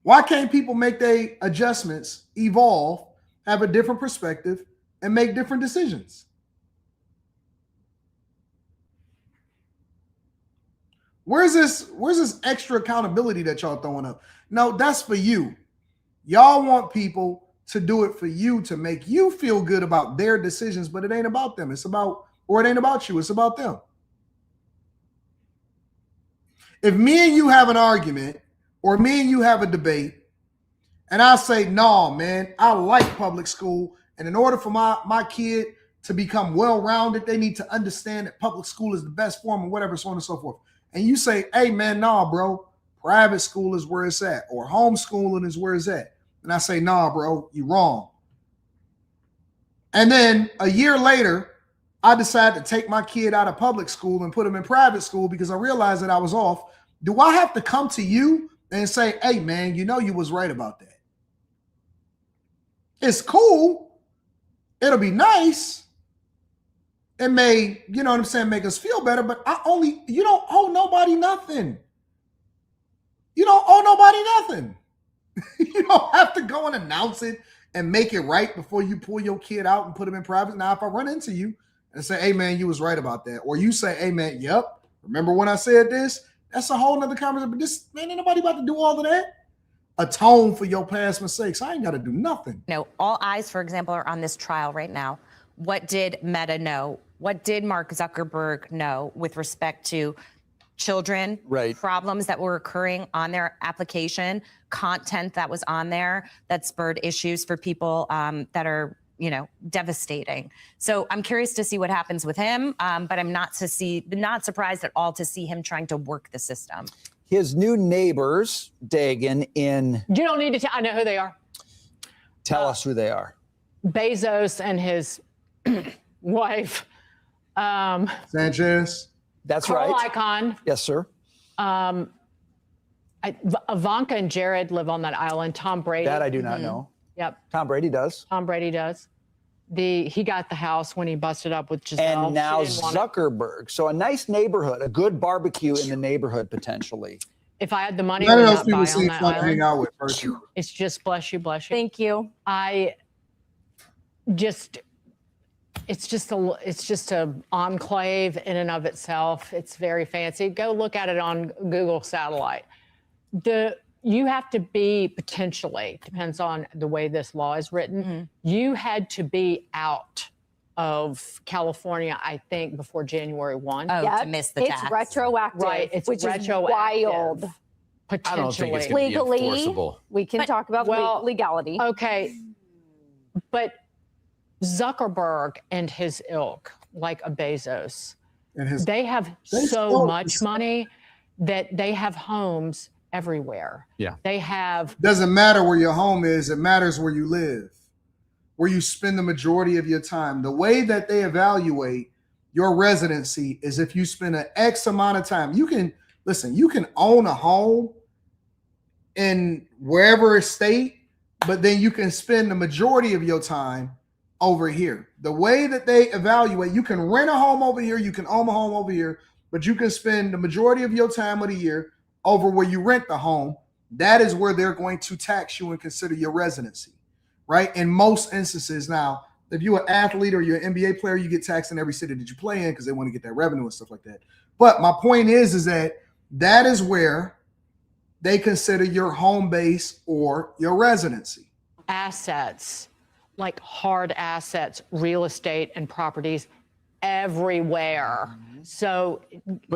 Why can't people make their adjustments, evolve, have a different perspective, and make different decisions? Where's this extra accountability that y'all throwing up? No, that's for you. Y'all want people to do it for you, to make you feel good about their decisions, but it ain't about them. It ain't about you. It's about them. If me and you have an argument or me and you have a debate and I say, no, man, I like public school. And in order for my kid to become well-rounded, they need to understand that public school is the best form or whatever, so on and so forth. And you say, hey, man, nah, bro, private school is where it's at or homeschooling is where it's at. And I say, nah, bro, you're wrong. And then a year later, I decide to take my kid out of public school and put him in private school because I realized that I was off. Do I have to come to you and say, hey, man, you know you was right about that? It's cool. It'll be nice. It may, you know what I'm saying, make us feel better, but you don't owe nobody nothing. You don't owe nobody nothing. You don't have to go and announce it and make it right before you pull your kid out and put him in private. Now, if I run into you and say, hey, man, you was right about that. Or you say, hey, man, yep, remember when I said this? That's a whole nother conversation. But this, man, ain't nobody about to do all of that. Atone for your past mistakes. I ain't got to do nothing. No, all eyes, for example, are on this trial right now. What did Meta know? What did Mark Zuckerberg know with respect to children, problems that were occurring on their application, content that was on there that spurred issues for people that are, devastating. So I'm curious to see what happens with him, but I'm not surprised at all to see him trying to work the system. His new neighbors, Dagan, in... You don't need to I know who they are. Tell us who they are. Bezos and his wife. Sanchez. That's Carl right. Icahn. Yes, sir. Ivanka and Jared live on that island. Tom Brady. That I do not know. Yep. Tom Brady does. Tom Brady does. He got the house when he busted up with Giselle. And now Zuckerberg. So a nice neighborhood, a good barbecue in the neighborhood potentially. If I had the money, None I of would those not people buy seem on fun that to hang island. out with personally. It's just bless you. Thank you. It's just a enclave in and of itself. It's very fancy. Go look at it on Google Satellite. You have to be potentially, depends on the way this law is written, you had to be out of California, I think, before January 1. To miss the tax. It's retroactive, Right, it's which retroactive. is wild. Potentially. I don't think it's going to be Legally, enforceable. we can talk about legality. Okay, but Zuckerberg and his ilk, like a Bezos, they have so much money that they have homes everywhere. Yeah. They have... Doesn't matter where your home is. It matters where you live, where you spend the majority of your time. The way that they evaluate your residency is if you spend an X amount of time. You can own a home in wherever state, but then you can spend the majority of your time over here. The way that they evaluate, you can rent a home over here, you can own a home over here, but you can spend the majority of your time of the year over where you rent the home. That is where they're going to tax you and consider your residency, right? In most instances. Now, if you're an athlete or you're an NBA player, you get taxed in every city that you play in because they want to get that revenue and stuff like that. But my point is that is where they consider your home base or your residency. Assets, like hard assets, real estate and properties everywhere. So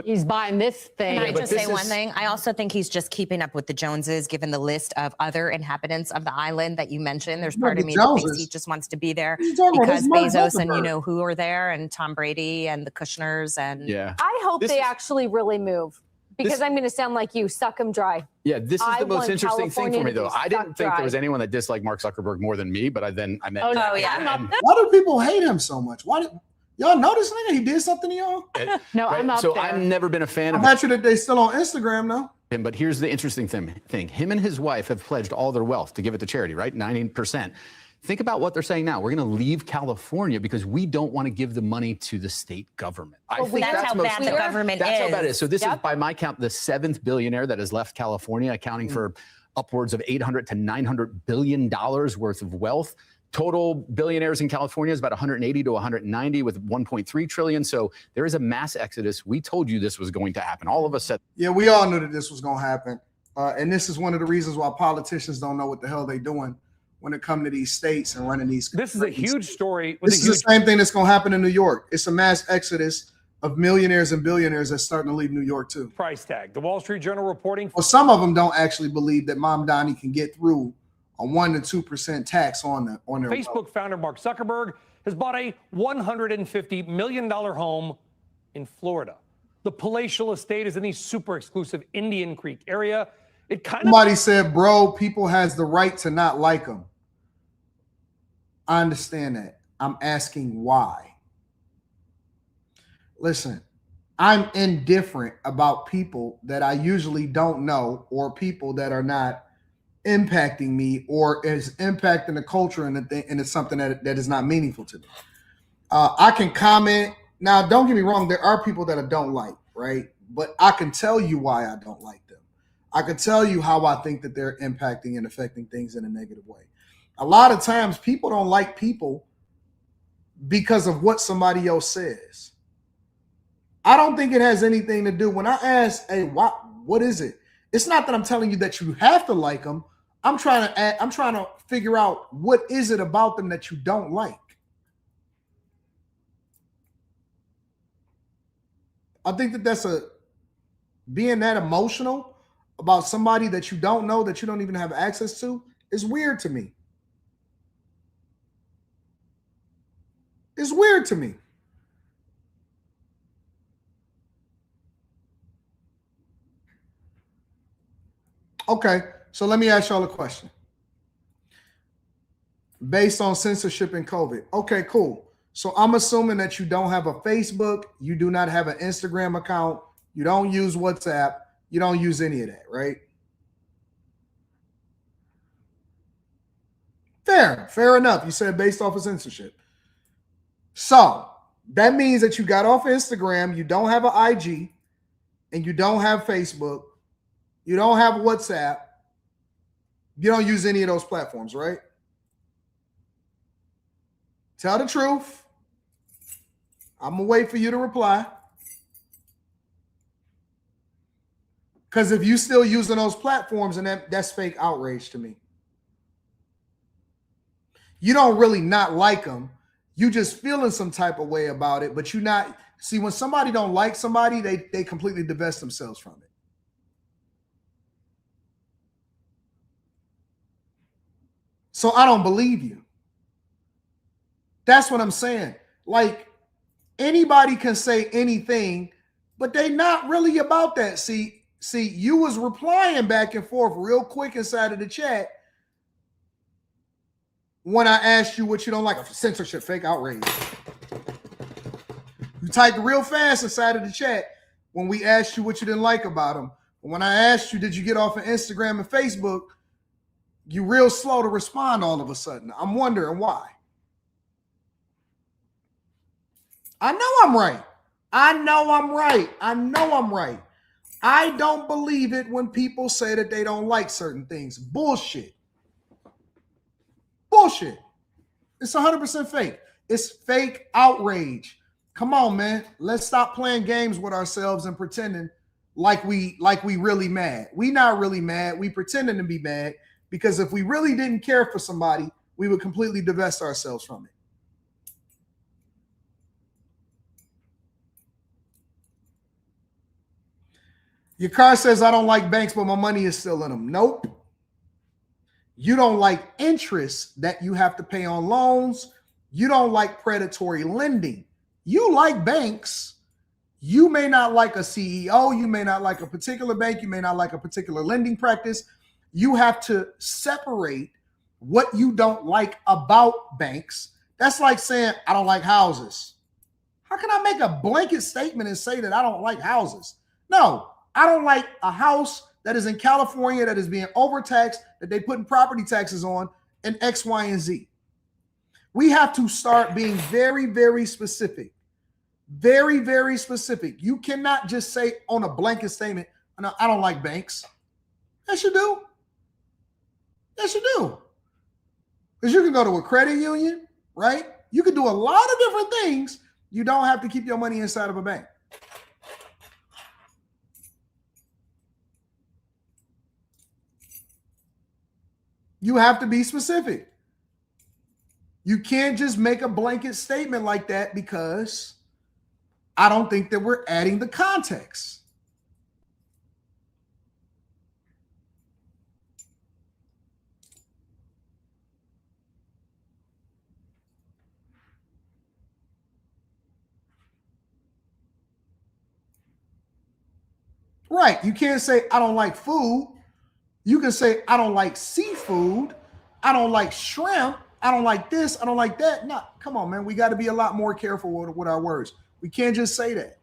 he's buying this thing. Can I just say one thing? I also think he's just keeping up with the Joneses, given the list of other inhabitants of the island that you mentioned. There's part of me that thinks he just wants to be there because Bezos and you know who are there, and Tom Brady and the Kushners. And I hope they actually really move. Because I'm going to sound like you, suck them dry. Yeah, this is the most interesting thing for me, though. I didn't think dry. there was anyone that disliked Mark Zuckerberg more than me, but I met. Oh, yeah. Why do people hate him so much? Y'all know this nigga? He did something to y'all? No, I'm up So there. I've never been a fan of. I bet you that they still on Instagram now. But here's the interesting thing. Him and his wife have pledged all their wealth to give it to charity, right? 90%. Think about what they're saying now. We're going to leave California because we don't want to give the money to the state government. I think that's how bad the government is. That's how bad it is. So this is, by my count, the 7th billionaire that has left California, accounting for upwards of $800 to $900 billion worth of wealth. Total billionaires in California is about 180 to 190 with 1.3 trillion. So there is a mass exodus. We told you this was going to happen. All of us said. Yeah, we all knew that this was going to happen. And this is one of the reasons why politicians don't know what the hell they're doing when it comes to these states and running these. This is a huge story. This is the same thing that's going to happen in New York. It's a mass exodus of millionaires and billionaires that's starting to leave New York too. Price tag. The Wall Street Journal reporting. Well, some of them don't actually believe that Mom Donnie can get through a 1% to 2% tax on their Facebook wealth. founder Mark Zuckerberg has bought a $150 million home in Florida. The palatial estate is in the super exclusive Indian Creek area. It kind Somebody said, bro, people has the right to not like them. I understand that. I'm asking why. Listen, I'm indifferent about people that I usually don't know or people that are not impacting me or is impacting the culture and it's something that is not meaningful to me. I can comment. Now, don't get me wrong. There are people that I don't like, right? But I can tell you why I don't like them. I can tell you how I think that they're impacting and affecting things in a negative way. A lot of times people don't like people because of what somebody else says. I don't think it has anything to do. When I ask, hey, what is it? It's not that I'm telling you that you have to like them. I'm trying to figure out what is it about them that you don't like. I think that that's being that emotional about somebody that you don't know, that you don't even have access to, is weird to me. It's weird to me. Okay, so let me ask y'all a question. Based on censorship and COVID. Okay, cool. So I'm assuming that you don't have a Facebook, you do not have an Instagram account, you don't use WhatsApp, you don't use any of that, right? Fair enough. You said based off of censorship. So that means that you got off Instagram, you don't have an IG, and you don't have Facebook, you don't have WhatsApp, you don't use any of those platforms, right? Tell the truth. I'm going to wait for you to reply. Because if you still using those platforms, and that's fake outrage to me. You don't really not like them. You just feeling some type of way about it, but you not. See, when somebody don't like somebody, they completely divest themselves from it. So I don't believe you. That's what I'm saying. Like, anybody can say anything, but they not really about that. See, you was replying back and forth real quick inside of the chat when I asked you what you don't like. Censorship, fake outrage. You typed real fast inside of the chat when we asked you what you didn't like about them. But when I asked you, did you get off of Instagram and Facebook, you real slow to respond all of a sudden. I'm wondering why. I know I'm right. I know I'm right. I know I'm right. I don't believe it when people say that they don't like certain things. Bullshit. Bullshit. It's 100% fake. It's fake outrage. Come on, man. Let's stop playing games with ourselves and pretending like we really mad. We not really mad. We pretending to be mad because if we really didn't care for somebody, we would completely divest ourselves from it. Your car says, I don't like banks, but my money is still in them. Nope. You don't like interest that you have to pay on loans. You don't like predatory lending. You like banks. You may not like a CEO. You may not like a particular bank. You may not like a particular lending practice. You have to separate what you don't like about banks. That's like saying, I don't like houses. How can I make a blanket statement and say that I don't like houses? No, I don't like a house that is in California that is being overtaxed, that they putting property taxes on, and X, Y, and Z. We have to start being very, very specific. Very, very specific. You cannot just say on a blanket statement, no, I don't like banks. Yes, you do. Yes, you do. Because you can go to a credit union, right? You can do a lot of different things. You don't have to keep your money inside of a bank. You have to be specific. You can't just make a blanket statement like that because I don't think that we're adding the context. Right. You can't say, I don't like food. You can say, I don't like seafood. I don't like shrimp. I don't like this. I don't like that. No, come on, man. We got to be a lot more careful with our words. We can't just say that.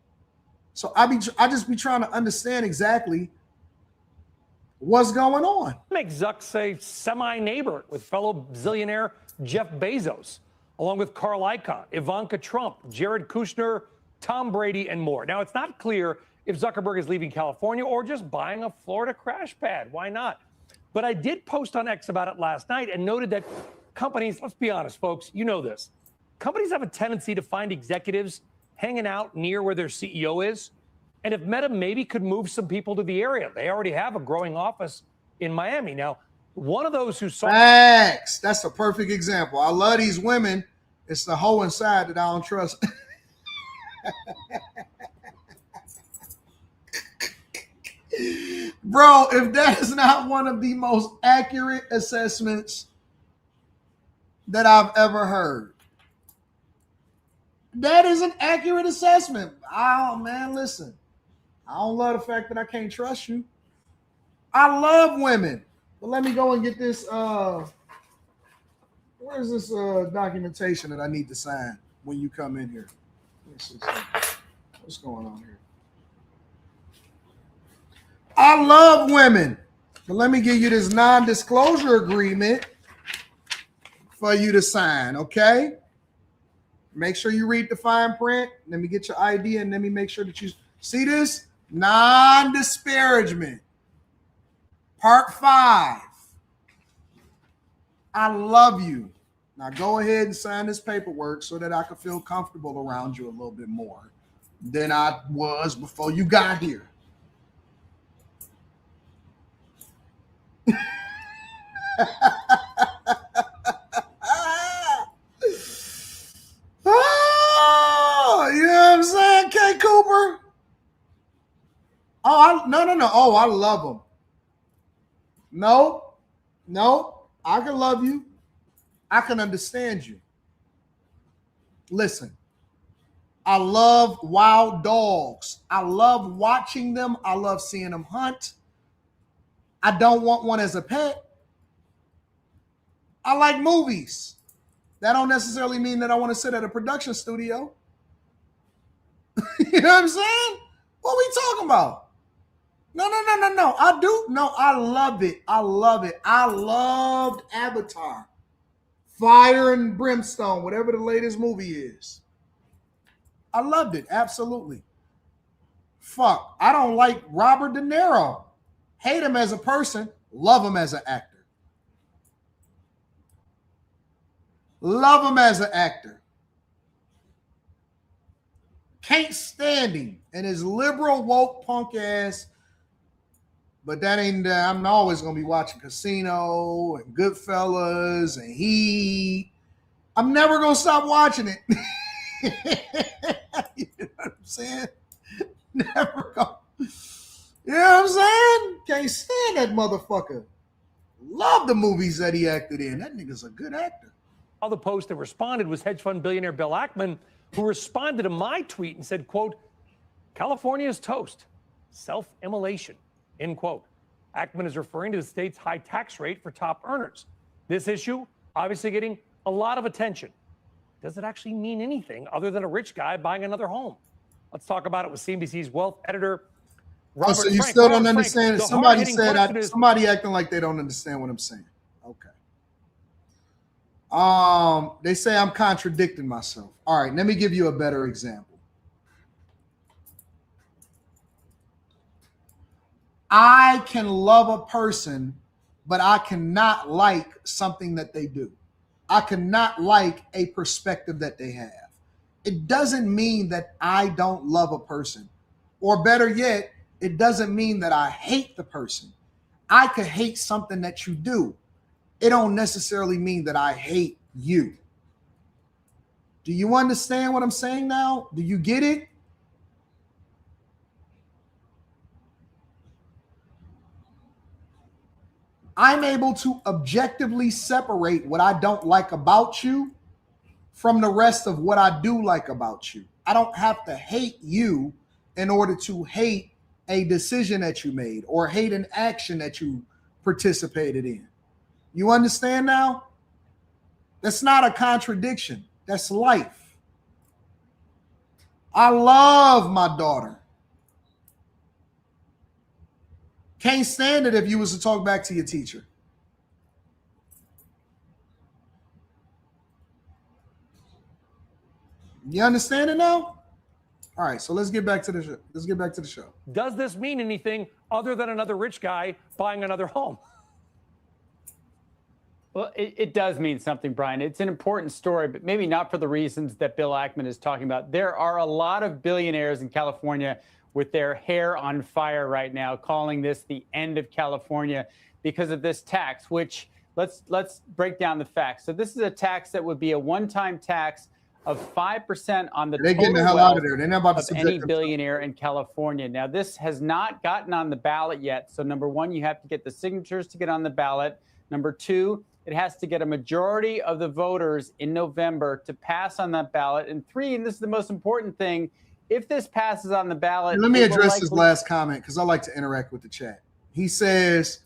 So I just be trying to understand exactly what's going on. Make Zuck say semi-neighbor with fellow zillionaire Jeff Bezos, along with Carl Icahn, Ivanka Trump, Jared Kushner, Tom Brady, and more. Now, it's not clear if Zuckerberg is leaving California or just buying a Florida crash pad. Why not? But I did post on X about it last night and noted that companies, let's be honest, folks, you know this. Companies have a tendency to find executives hanging out near where their CEO is. And if Meta maybe could move some people to the area, they already have a growing office in Miami. Now, one of those who saw... Facts. That's a perfect example. I love these women. It's the hoe inside that I don't trust. Bro, if that is not one of the most accurate assessments that I've ever heard. That is an accurate assessment. Oh, man, listen. I don't love the fact that I can't trust you. I love women. But let me go and get this. Where's this documentation that I need to sign when you come in here? What's going on here? I love women. But let me give you this non-disclosure agreement for you to sign, okay? Make sure you read the fine print. Let me get your ID and let me make sure that you see this. Non-disparagement. Part 5. I love you. Now go ahead and sign this paperwork so that I can feel comfortable around you a little bit more than I was before you got here. Oh, you know what I'm saying, K. Cooper? Oh, no. Oh, I love them. No, I can love you. I can understand you. Listen, I love wild dogs. I love watching them. I love seeing them hunt. I don't want one as a pet. I like movies. That don't necessarily mean that I want to sit at a production studio. You know what I'm saying? What we talking about? No. I do. No, I love it. I loved Avatar. Fire and Brimstone, whatever the latest movie is. I loved it. Absolutely. Fuck. I don't like Robert De Niro. Hate him as a person. Love him as an actor. Love him as an actor. Can't stand him and his liberal woke punk ass. But that ain't. I'm always gonna be watching Casino and Goodfellas and Heat. I'm never gonna stop watching it. You know what I'm saying? Never go. You know what I'm saying? Can't stand that motherfucker. Love the movies that he acted in. That nigga's a good actor. All the post that responded was hedge fund billionaire Bill Ackman, who responded to my tweet and said, quote, California is toast. Self-immolation, end quote. Ackman is referring to the state's high tax rate for top earners. This issue obviously getting a lot of attention. Does it actually mean anything other than a rich guy buying another home? Let's talk about it with CNBC's wealth editor, Robert so you Frank. still don't Frank, understand? Somebody said somebody acting like they don't understand what I'm saying. Okay. They say I'm contradicting myself. All right, let me give you a better example. I can love a person, but I cannot like something that they do. I cannot like a perspective that they have. It doesn't mean that I don't love a person. Or better yet, it doesn't mean that I hate the person. I could hate something that you do. It don't necessarily mean that I hate you. Do you understand what I'm saying now? Do you get it? I'm able to objectively separate what I don't like about you from the rest of what I do like about you. I don't have to hate you in order to hate a decision that you made or hate an action that you participated in. You understand now? That's not a contradiction. That's life. I love my daughter. Can't stand it if you was to talk back to your teacher. You understand it now? All right, so let's get back to the show. Does this mean anything other than another rich guy buying another home? Well, it does mean something, Brian. It's an important story, but maybe not for the reasons that Bill Ackman is talking about. There are a lot of billionaires in California with their hair on fire right now, calling this the end of California because of this tax, which let's break down the facts. So this is a tax that would be a one-time tax of 5% on the They're getting the hell out of there. They're not about to subject any billionaire in California. Now, this has not gotten on the ballot yet. So number one, you have to get the signatures to get on the ballot. Number two, it has to get a majority of the voters in November to pass on that ballot. And three, and this is the most important thing, if this passes on the ballot. Let me address his last comment because I like to interact with the chat. He says,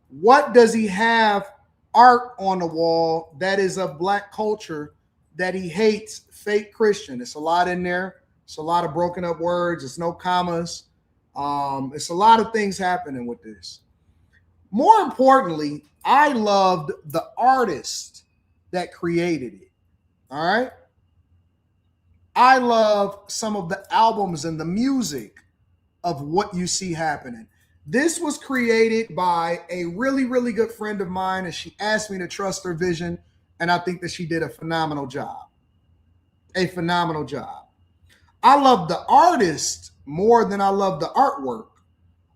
what does he have art on the wall that is of black culture that he hates? Fake Christian. It's a lot in there. It's a lot of broken up words. It's no commas. It's a lot of things happening with this. More importantly, I loved the artist that created it. All right. I love some of the albums and the music of what you see happening. This was created by a really, really good friend of mine, and she asked me to trust her vision, and I think that she did a phenomenal job. A phenomenal job. I love the artist more than I love the artwork.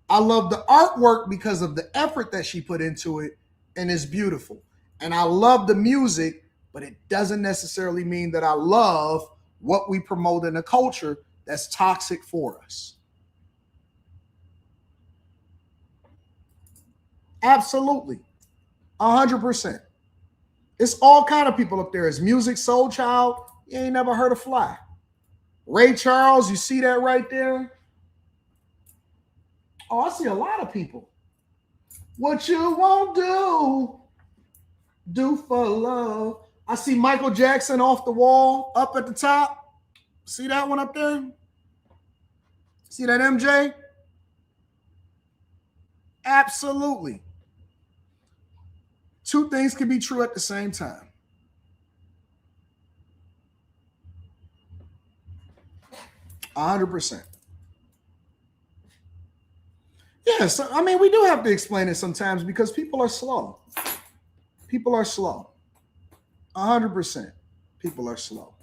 I love the artwork because of the effort that she put into it, and it's beautiful. And I love the music, but it doesn't necessarily mean that I love what we promote in a culture that's toxic for us. Absolutely. 100%. It's all kind of people up there. It's Music Soul Child. You ain't never heard of Fly. Ray Charles, you see that right there? Oh, I see a lot of people. What you won't do for love. I see Michael Jackson off the wall, up at the top. See that one up there? See that, MJ? Absolutely. Two things can be true at the same time. %100. Yes, I mean, we do have to explain it sometimes because people are slow. People are slow. 100%. People are slow.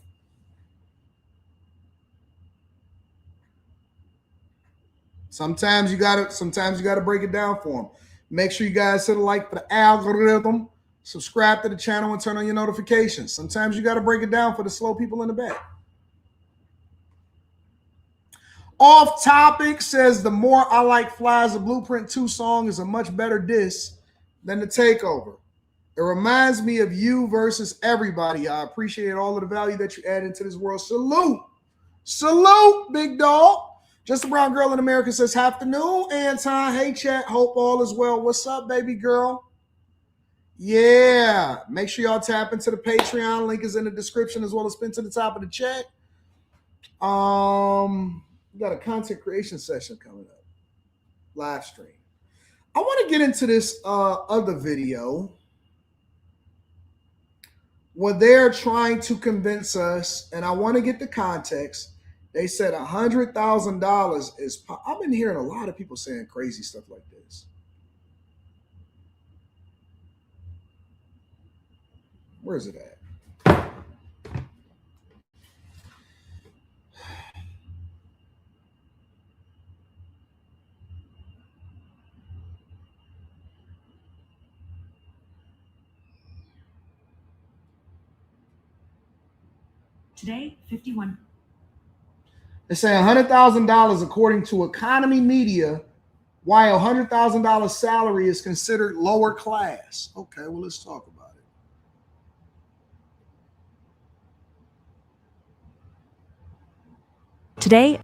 Sometimes you gotta break it down for them. Make sure you guys hit a like for the algorithm, subscribe to the channel, and turn on your notifications. Sometimes you gotta break it down for the slow people in the back. Off Topic says the More I Like Flies, the Blueprint 2 song is a much better diss than the Takeover. It reminds me of You versus Everybody. I appreciate all of the value that you add into this world. Salute. Salute, big dog. Just a Brown Girl in America says, afternoon, Anton. Hey, chat. Hope all is well. What's up, baby girl? Yeah. Make sure y'all tap into the Patreon. Link is in the description as well as pinned to the top of the chat. We got a content creation session coming up. Live stream. I want to get into this other video where they're trying to convince us, and I want to get the context. They said $100,000 is. I've been hearing a lot of people saying crazy stuff like this. Where is it at? Today, 51. They say $100,000 according to Economy Media, why a $100,000 salary is considered lower class. Okay, well, let's talk about it. Today,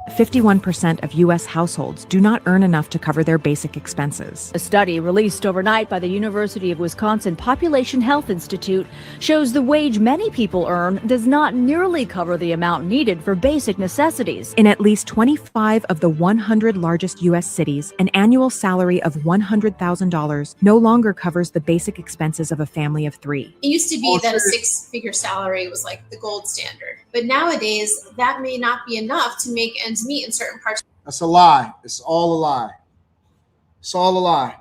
%51% of U.S. households do not earn enough to cover their basic expenses. A study released overnight by the University of Wisconsin Population Health Institute shows the wage many people earn does not nearly cover the amount needed for basic necessities. In at least 25 of the 100 largest U.S. cities, an annual salary of $100,000 no longer covers the basic expenses of a family of three. It used to be that a six-figure salary was like the gold standard. But nowadays, that may not be enough to make ends meet in certain parts That's a lie. It's all a lie. It's all a lie.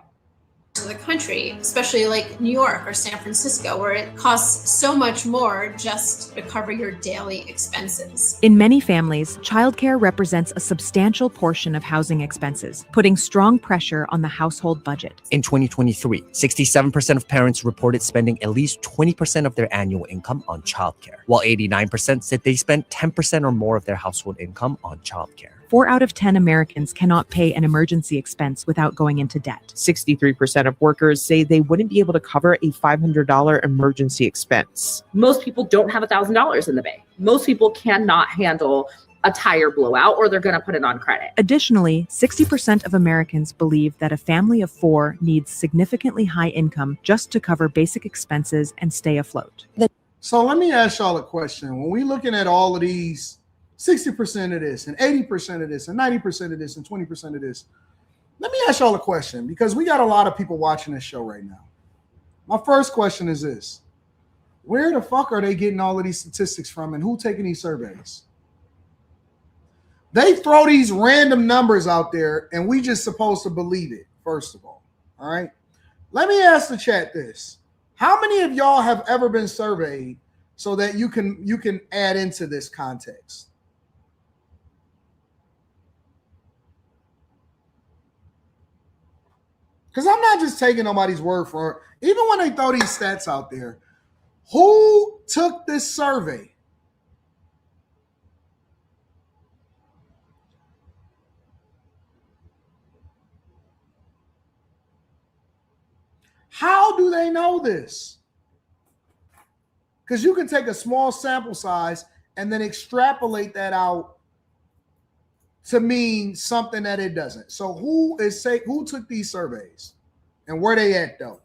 of the country, especially like New York or San Francisco, where it costs so much more just to cover your daily expenses. In many families, childcare represents a substantial portion of housing expenses, putting strong pressure on the household budget. In 2023, 67% of parents reported spending at least 20% of their annual income on childcare, while 89% said they spent 10% or more of their household income on childcare. 4 out of 10 Americans cannot pay an emergency expense without going into debt. 63% of workers say they wouldn't be able to cover a $500 emergency expense. Most people don't have $1,000 in the bank. Most people cannot handle a tire blowout or they're going to put it on credit. Additionally, 60% of Americans believe that a family of 4 needs significantly high income just to cover basic expenses and stay afloat. So let me ask y'all a question. When we're looking at all of these 60% of this and 80% of this and 90% of this and 20% of this, let me ask y'all a question because we got a lot of people watching this show right now. My first question is this. Where the fuck are they getting all of these statistics from and who taking these surveys? They throw these random numbers out there and we just supposed to believe it, first of all right? Let me ask the chat this. How many of y'all have ever been surveyed so that you can add into this context? Because I'm not just taking nobody's word for it. Even when they throw these stats out there, who took this survey? How do they know this? Because you can take a small sample size and then extrapolate that out to mean something that it doesn't. So who took these surveys? And where they at though?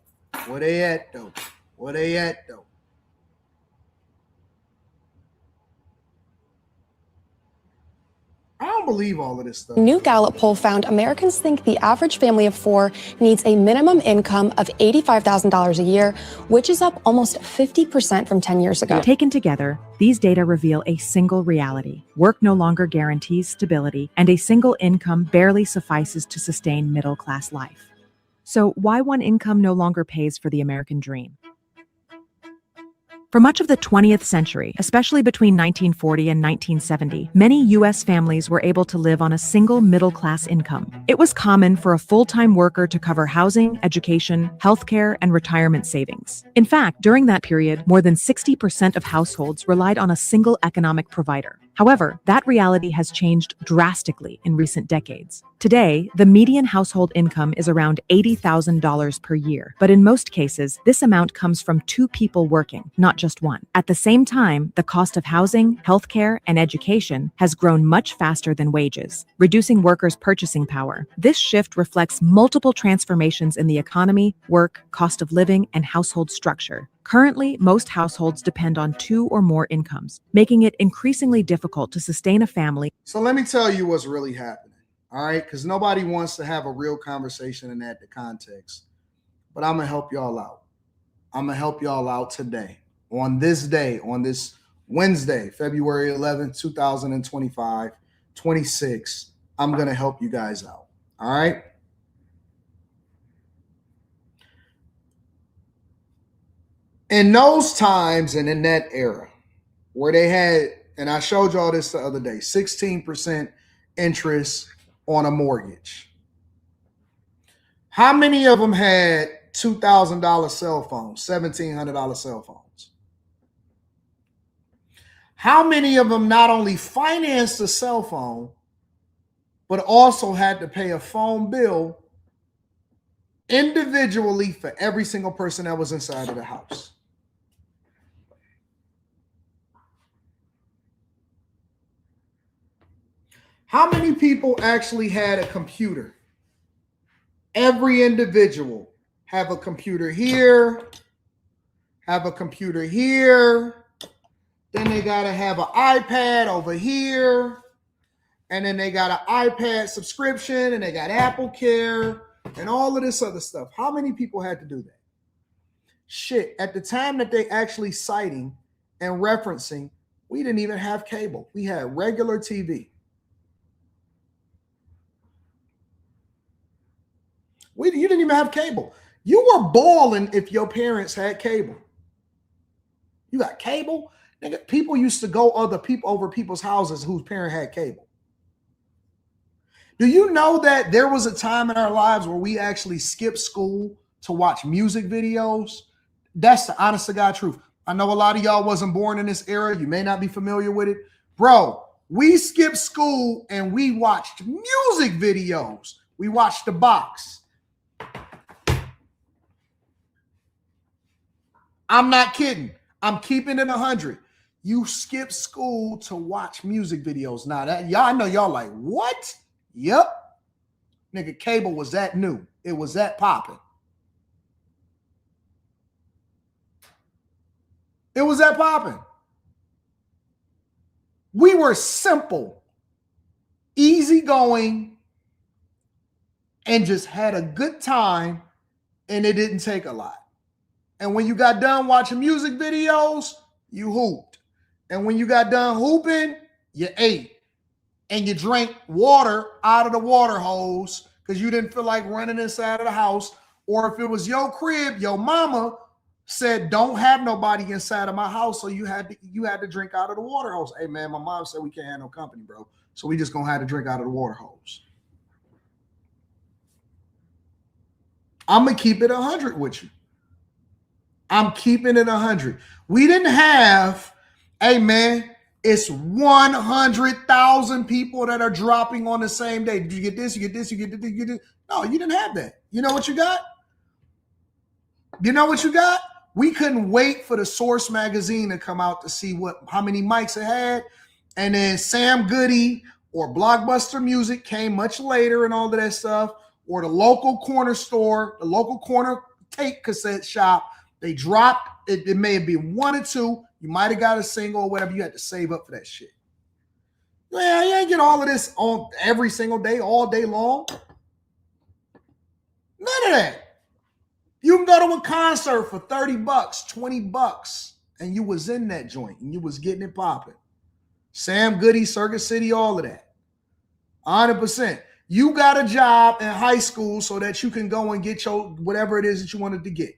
Where they at though? Where they at though? I don't believe all of this stuff. A new Gallup poll found Americans think the average family of 4 needs a minimum income of $85,000 a year, which is up almost 50% from 10 years ago. Taken together, these data reveal a single reality. Work no longer guarantees stability, and a single income barely suffices to sustain middle-class life. So why one income no longer pays for the American dream? For much of the 20th century, especially between 1940 and 1970, many U.S. families were able to live on a single middle-class income. It was common for a full-time worker to cover housing, education, healthcare, and retirement savings. In fact, during that period, more than 60% of households relied on a single economic provider. However, that reality has changed drastically in recent decades. Today, the median household income is around $80,000 per year, but in most cases, this amount comes from 2 people working, not just one. At the same time, the cost of housing, healthcare, and education has grown much faster than wages, reducing workers' purchasing power. This shift reflects multiple transformations in the economy, work, cost of living, and household structure. Currently, most households depend on 2 or more incomes, making it increasingly difficult to sustain a family. So let me tell you what's really happening, all right? Because nobody wants to have a real conversation in that context. But I'm going to help y'all out. I'm going to help y'all out today, on this day, on this Wednesday, February 11th, 2025, 26. I'm going to help you guys out, all right? In those times and in that era where they had, and I showed y'all this the other day, 16% interest on a mortgage. How many of them had $2,000 cell phones, $1,700 cell phones? How many of them not only financed a cell phone, but also had to pay a phone bill individually for every single person that was inside of the house? How many people actually had a computer? Every individual have a computer here, have a computer here, then they got to have an iPad over here, and then they got an iPad subscription, and they got Apple Care, and all of this other stuff. How many people had to do that? Shit, at the time that they actually citing and referencing, we didn't even have cable. We had regular TV. You didn't even have cable. You were balling if your parents had cable. You got cable? Nigga, people used to go over people's houses whose parent had cable. Do you know that there was a time in our lives where we actually skipped school to watch music videos? That's the honest to God truth. I know a lot of y'all wasn't born in this era. You may not be familiar with it. Bro, we skipped school and we watched music videos. We watched The Box. I'm not kidding. I'm keeping it 100. You skip school to watch music videos. Now that y'all, I know y'all like, what? Yep. Nigga, cable was that new. It was that popping. It was that popping. We were simple, easygoing, and just had a good time, and it didn't take a lot. And when you got done watching music videos, you hooped. And when you got done hooping, you ate. And you drank water out of the water hose because you didn't feel like running inside of the house. Or if it was your crib, your mama said, don't have nobody inside of my house, so you had to drink out of the water hose. Hey, man, my mom said we can't have no company, bro. So we just going to have to drink out of the water hose. I'm going to keep it 100 with you. I'm keeping it 100. We didn't have, hey, man, it's 100,000 people that are dropping on the same day. Did you get this? You get this? You get this? You get this? No, you didn't have that. You know what you got? You know what you got? We couldn't wait for the Source magazine to come out to see how many mics it had. And then Sam Goody or Blockbuster Music came much later and all of that stuff, or the local corner store, the local corner tape cassette shop, they dropped, it may have been 1 or 2, you might have got a single or whatever, you had to save up for that shit. Yeah, you ain't get all of this on every single day, all day long. None of that. You can go to a concert for $30, $20, and you was in that joint and you was getting it popping. Sam Goody, Circuit City, all of that. 100%. You got a job in high school so that you can go and get your whatever it is that you wanted to get.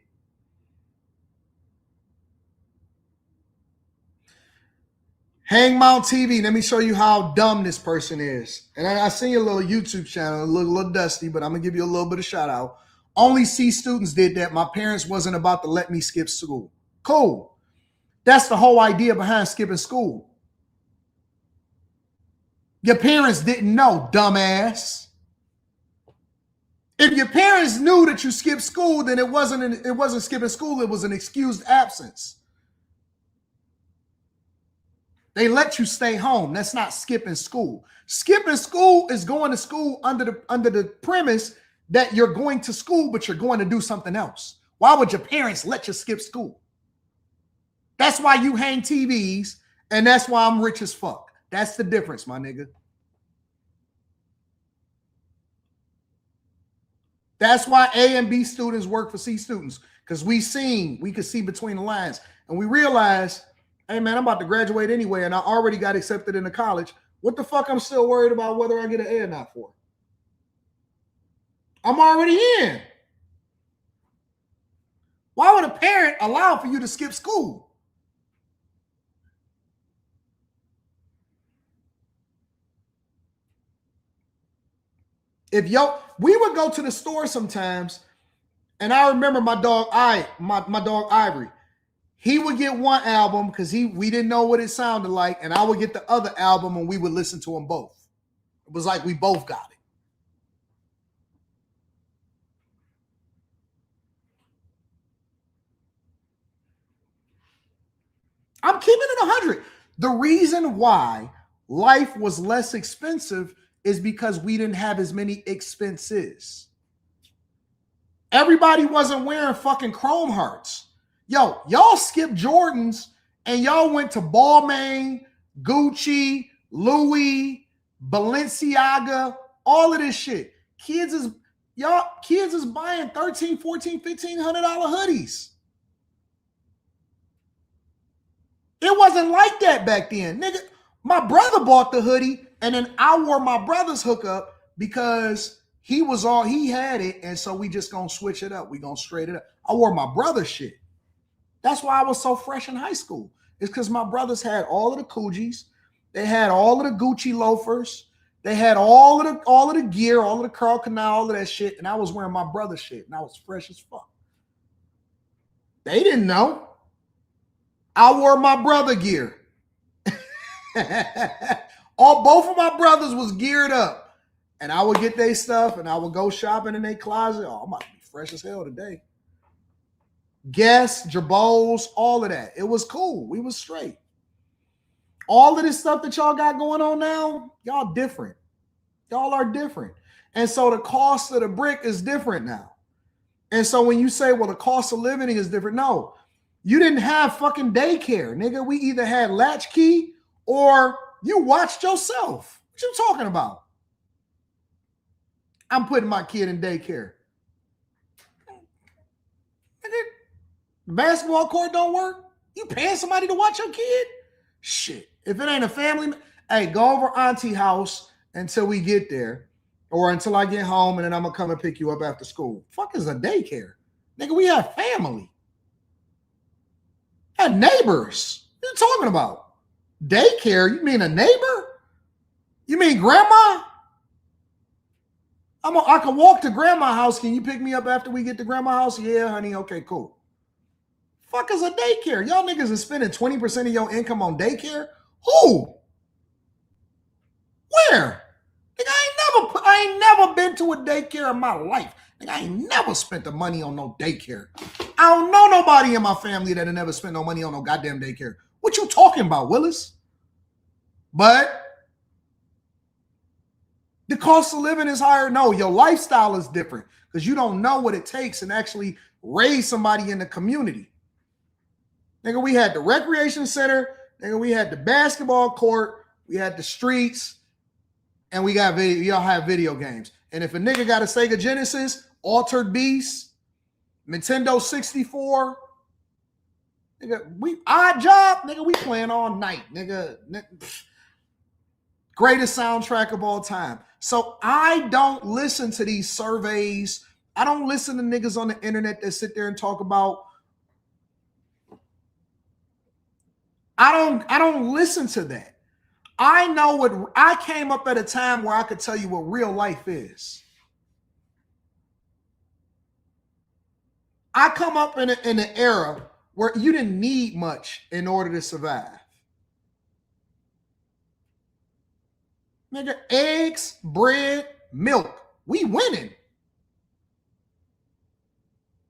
Hangmount TV, let me show you how dumb this person is. And I seen your little YouTube channel, a little dusty, but I'm going to give you a little bit of shout out. Only C students did that. My parents wasn't about to let me skip school. Cool. That's the whole idea behind skipping school. Your parents didn't know, dumbass. If your parents knew that you skipped school, then it wasn't skipping school, it was an excused absence. They let you stay home. That's not skipping school. Skipping school is going to school under the premise that you're going to school, but you're going to do something else. Why would your parents let you skip school? That's why you hang TVs, and that's why I'm rich as fuck. That's the difference, my nigga. That's why A and B students work for C students, because we could see between the lines, and we realized, hey man, I'm about to graduate anyway, and I already got accepted into college. What the fuck I'm still worried about whether I get an A or not for? I'm already in. Why would a parent allow for you to skip school? We would go to the store sometimes, and I remember my dog Ivory. He would get one album because we didn't know what it sounded like, and I would get the other album, and we would listen to them both. It was like we both got it. I'm keeping it 100. The reason why life was less expensive is because we didn't have as many expenses. Everybody wasn't wearing fucking Chrome Hearts. Yo, y'all skipped Jordans and y'all went to Balmain, Gucci, Louis, Balenciaga, all of this shit. Kids is buying $1,300, $1,400, $1,500 hoodies. It wasn't like that back then. Nigga, my brother bought the hoodie and then I wore my brother's hookup because he had it, and so we just gonna switch it up. We gonna straight it up. I wore my brother's shit. That's why I was so fresh in high school. It's because my brothers had all of the Coogis. They had all of the Gucci loafers. They had all of the gear, all of the Carl Canal, all of that shit, and I was wearing my brother's shit, and I was fresh as fuck. They didn't know. I wore my brother gear. Both of my brothers was geared up, and I would get their stuff, and I would go shopping in their closet. Oh, I'm about to be fresh as hell today. Guess, Jabos, all of that. It was cool. We was straight. All of this stuff that y'all got going on now, y'all different. Y'all are different. And so the cost of the brick is different now. And so when you say, well, the cost of living is different, no. You didn't have fucking daycare, nigga. We either had latchkey or you watched yourself. What you talking about? I'm putting my kid in daycare. Nigga, the basketball court don't work? You paying somebody to watch your kid? Shit. If it ain't a family, hey, go over auntie house until we get there or until I get home, and then I'm going to come and pick you up after school. Fuck is a daycare? Nigga, we have family. Had neighbors. What are you talking about? Daycare? You mean a neighbor? You mean grandma? I can walk to grandma's house. Can you pick me up after we get to grandma's house? Yeah, honey. Okay, cool. Fuck is a daycare? Y'all niggas is spending 20% of your income on daycare? Who? Where? Nigga, I ain't never been to a daycare in my life. Nigga, I ain't never spent the money on no daycare. I don't know nobody in my family that have never spent no money on no goddamn daycare. What you talking about, Willis? But The cost of living is higher. No, your lifestyle is different because you don't know what it takes and actually raise somebody in the community. Nigga, we had the recreation center. Nigga, we had the basketball court. We had the streets. And we got video. Y'all have video games. And if a nigga got a Sega Genesis, Altered Beast, Nintendo 64, nigga, Odd Job, nigga, we playing all night, nigga. Greatest soundtrack of all time. So I don't listen to these surveys. I don't listen to niggas on the internet that sit there and talk about. I don't listen to that. I know what I came up at a time where I could tell you what real life is. I come up in an era where you didn't need much in order to survive. Nigga, eggs, bread, milk. We winning.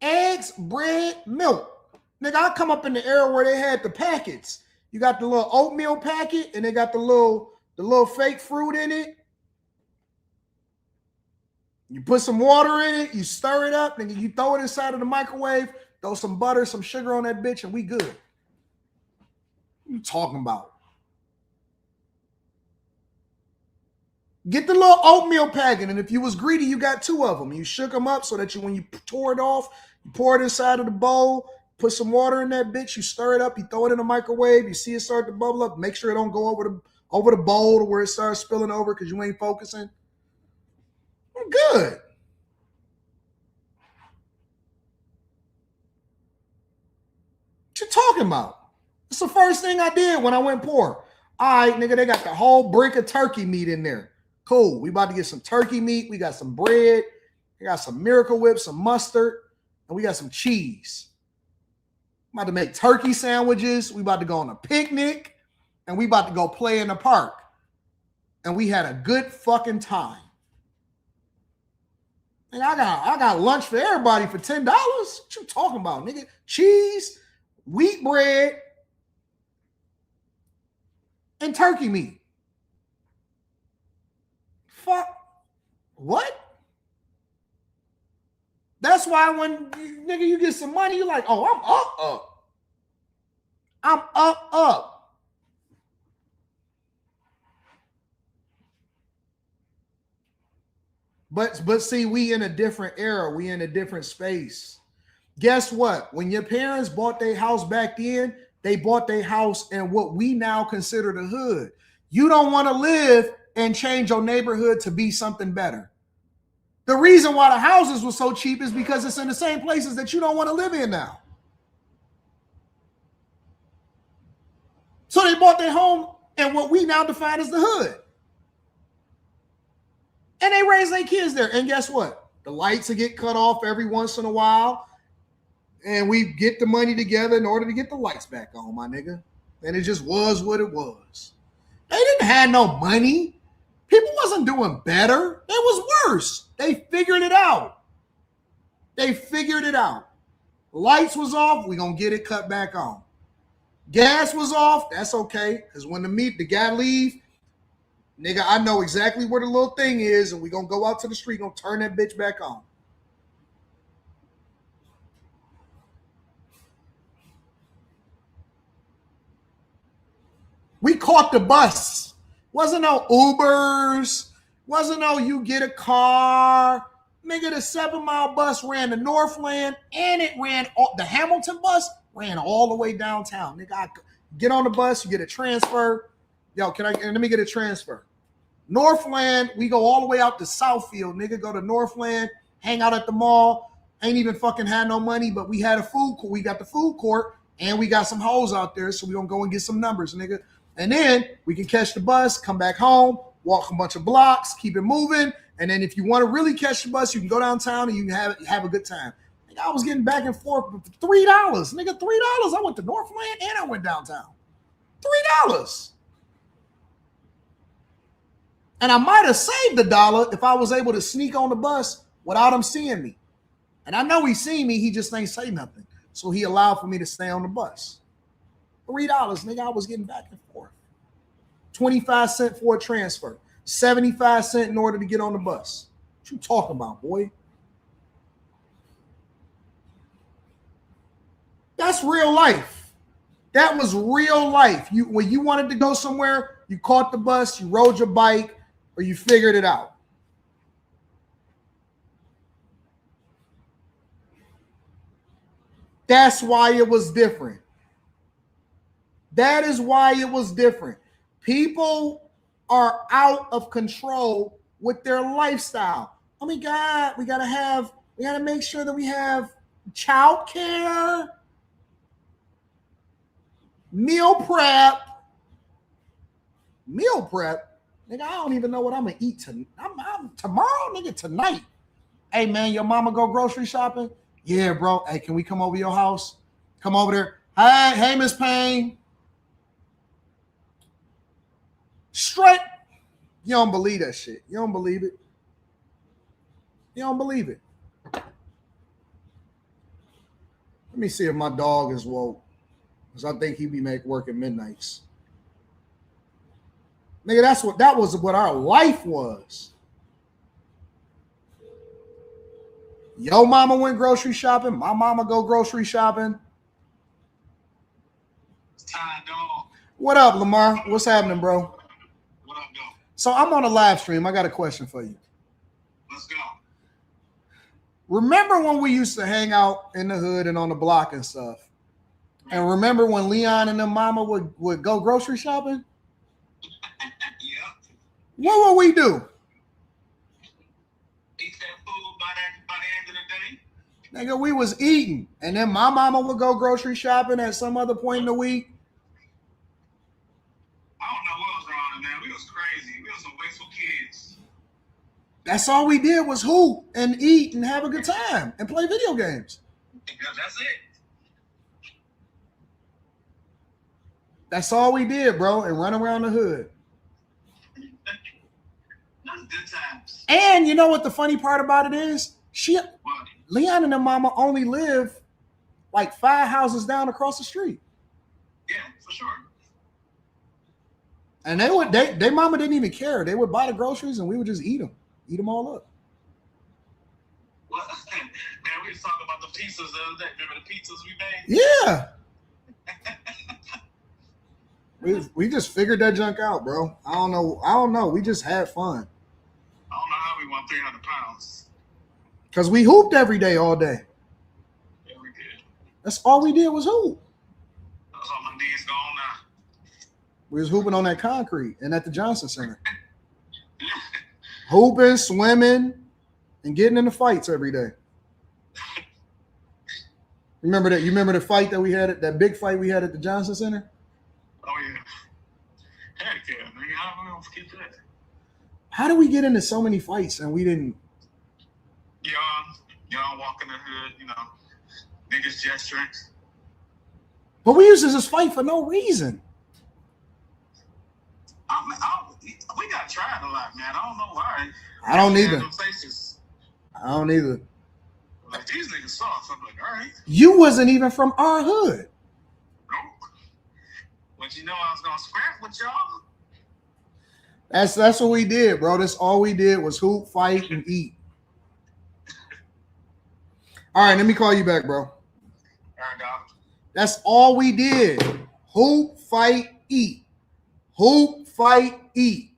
Eggs, bread, milk. Nigga, I come up in the era where they had the packets. You got the little oatmeal packet, and they got the little fake fruit in it. You put some water in it, you stir it up, and you throw it inside of the microwave, throw some butter, some sugar on that bitch, and we good. What you talking about? Get the little oatmeal packet, and if you was greedy, you got 2 of them. You shook them up so that when you tore it off, you pour it inside of the bowl, put some water in that bitch, you stir it up, you throw it in the microwave, you see it start to bubble up, make sure it don't go over the bowl to where it starts spilling over because you ain't focusing. I'm good. What you talking about? It's the first thing I did when I went poor. All right, nigga, they got the whole brick of turkey meat in there. Cool. We about to get some turkey meat. We got some bread. We got some Miracle Whip, some mustard, and we got some cheese. I'm about to make turkey sandwiches. We about to go on a picnic, and we about to go play in the park. And we had a good fucking time. And I got lunch for everybody for $10. What you talking about, nigga? Cheese, wheat bread, and turkey meat. Fuck. What? That's why when nigga you get some money, you're like, oh, I'm up. But see, we in a different era. We in a different space. Guess what? When your parents bought their house back then, they bought their house in what we now consider the hood. You don't want to live and change your neighborhood to be something better. The reason why the houses were so cheap is because it's in the same places that you don't want to live in now. So they bought their home in what we now define as the hood. And they raise their kids there. And guess what? The lights will get cut off every once in a while. And we get the money together in order to get the lights back on, my nigga. And it just was what it was. They didn't have no money. People wasn't doing better. It was worse. They figured it out. Lights was off. We're going to get it cut back on. Gas was off. That's okay. Because when the guy leave, nigga, I know exactly where the little thing is. And we're going to go out to the street. Going to turn that bitch back on. We caught the bus. Wasn't no Ubers. Wasn't no you get a car. Nigga, the 7 Mile bus ran to Northland and it ran, the Hamilton bus ran all the way downtown. Nigga, I get on the bus, you get a transfer. Yo, let me get a transfer. Northland, we go all the way out to Southfield. Nigga, go to Northland, hang out at the mall. Ain't even fucking had no money, but we had a food court. We got the food court and we got some hoes out there. So we gonna go and get some numbers, nigga. And then we can catch the bus, come back home, walk a bunch of blocks, keep it moving. And then if you want to really catch the bus, you can go downtown and you can have a good time. Nigga, I was getting back and forth for $3. Nigga, $3. I went to Northland and I went downtown. $3. And I might have saved $1 if I was able to sneak on the bus without him seeing me. And I know he seen me, he just ain't say nothing. So he allowed for me to stay on the bus. $3, nigga, I was getting back and forth. 25 cents for a transfer. 75 cents in order to get on the bus. What you talking about, boy? That's real life. That was real life. When you wanted to go somewhere, you caught the bus, you rode your bike, or you figured it out. That's why it was different. That is why it was different. People are out of control with their lifestyle. Oh my God, we gotta make sure that we have child care, meal prep. Nigga, I don't even know what I'm gonna eat tomorrow, nigga, tonight. Hey man, your mama go grocery shopping? Yeah, bro. Hey, can we come over your house? Come over there. Hey, Miss Payne. Straight. You don't believe that shit. You don't believe it. You don't believe it. Let me see if my dog is woke. Because I think he be working midnights. Nigga, that was what our life was. Yo mama went grocery shopping. My mama go grocery shopping. What up, Lamar? What's happening, bro? What up, though? So I'm on a live stream. I got a question for you. Let's go. Remember when we used to hang out in the hood and on the block and stuff? And remember when Leon and them mama would go grocery shopping? Yeah. What would we do? Eat that food by the end of the day. Nigga, we was eating. And then my mama would go grocery shopping at some other point in the week. I don't know what was wrong, man. We was crazy. We was some wasteful kids. That's all we did was hoop and eat and have a good time and play video games. Yeah, that's it. That's all we did, bro, and run around the hood. That's good times. And you know what the funny part about it is? Leon and their mama only live like 5 houses down across the street. Yeah, for sure. And they mama didn't even care. They would buy the groceries and we would just eat them all up. Well, man, we was talking about the pizzas the other day. Remember the pizzas we made? Yeah. We just figured that junk out, bro. I don't know. We just had fun. I don't know how we won 300 pounds. Because we hooped every day, all day. Yeah, we did. That's all we did was hoop. That's all my knees gone now. We was hooping on that concrete and at the Johnson Center. Hooping, swimming, and getting into fights every day. Remember that? You remember the fight that we had, that big fight we had at the Johnson Center? Oh, yeah. Heck yeah, man. How are we going to forget that? How do we get into so many fights and we didn't? Young, walking the hood, niggas gesturing. But we used to just fight for no reason. We got tried a lot, man. I don't know why. I don't either. I don't either. Like, these niggas soft. I'm like, all right. You wasn't even from our hood. Nope. But you know I was going to scrap with y'all. That's what we did, bro. That's all we did was hoop, fight, and eat. All right, let me call you back, bro. All right, dog. That's all we did. Hoop, fight, eat. Hoop, fight, eat.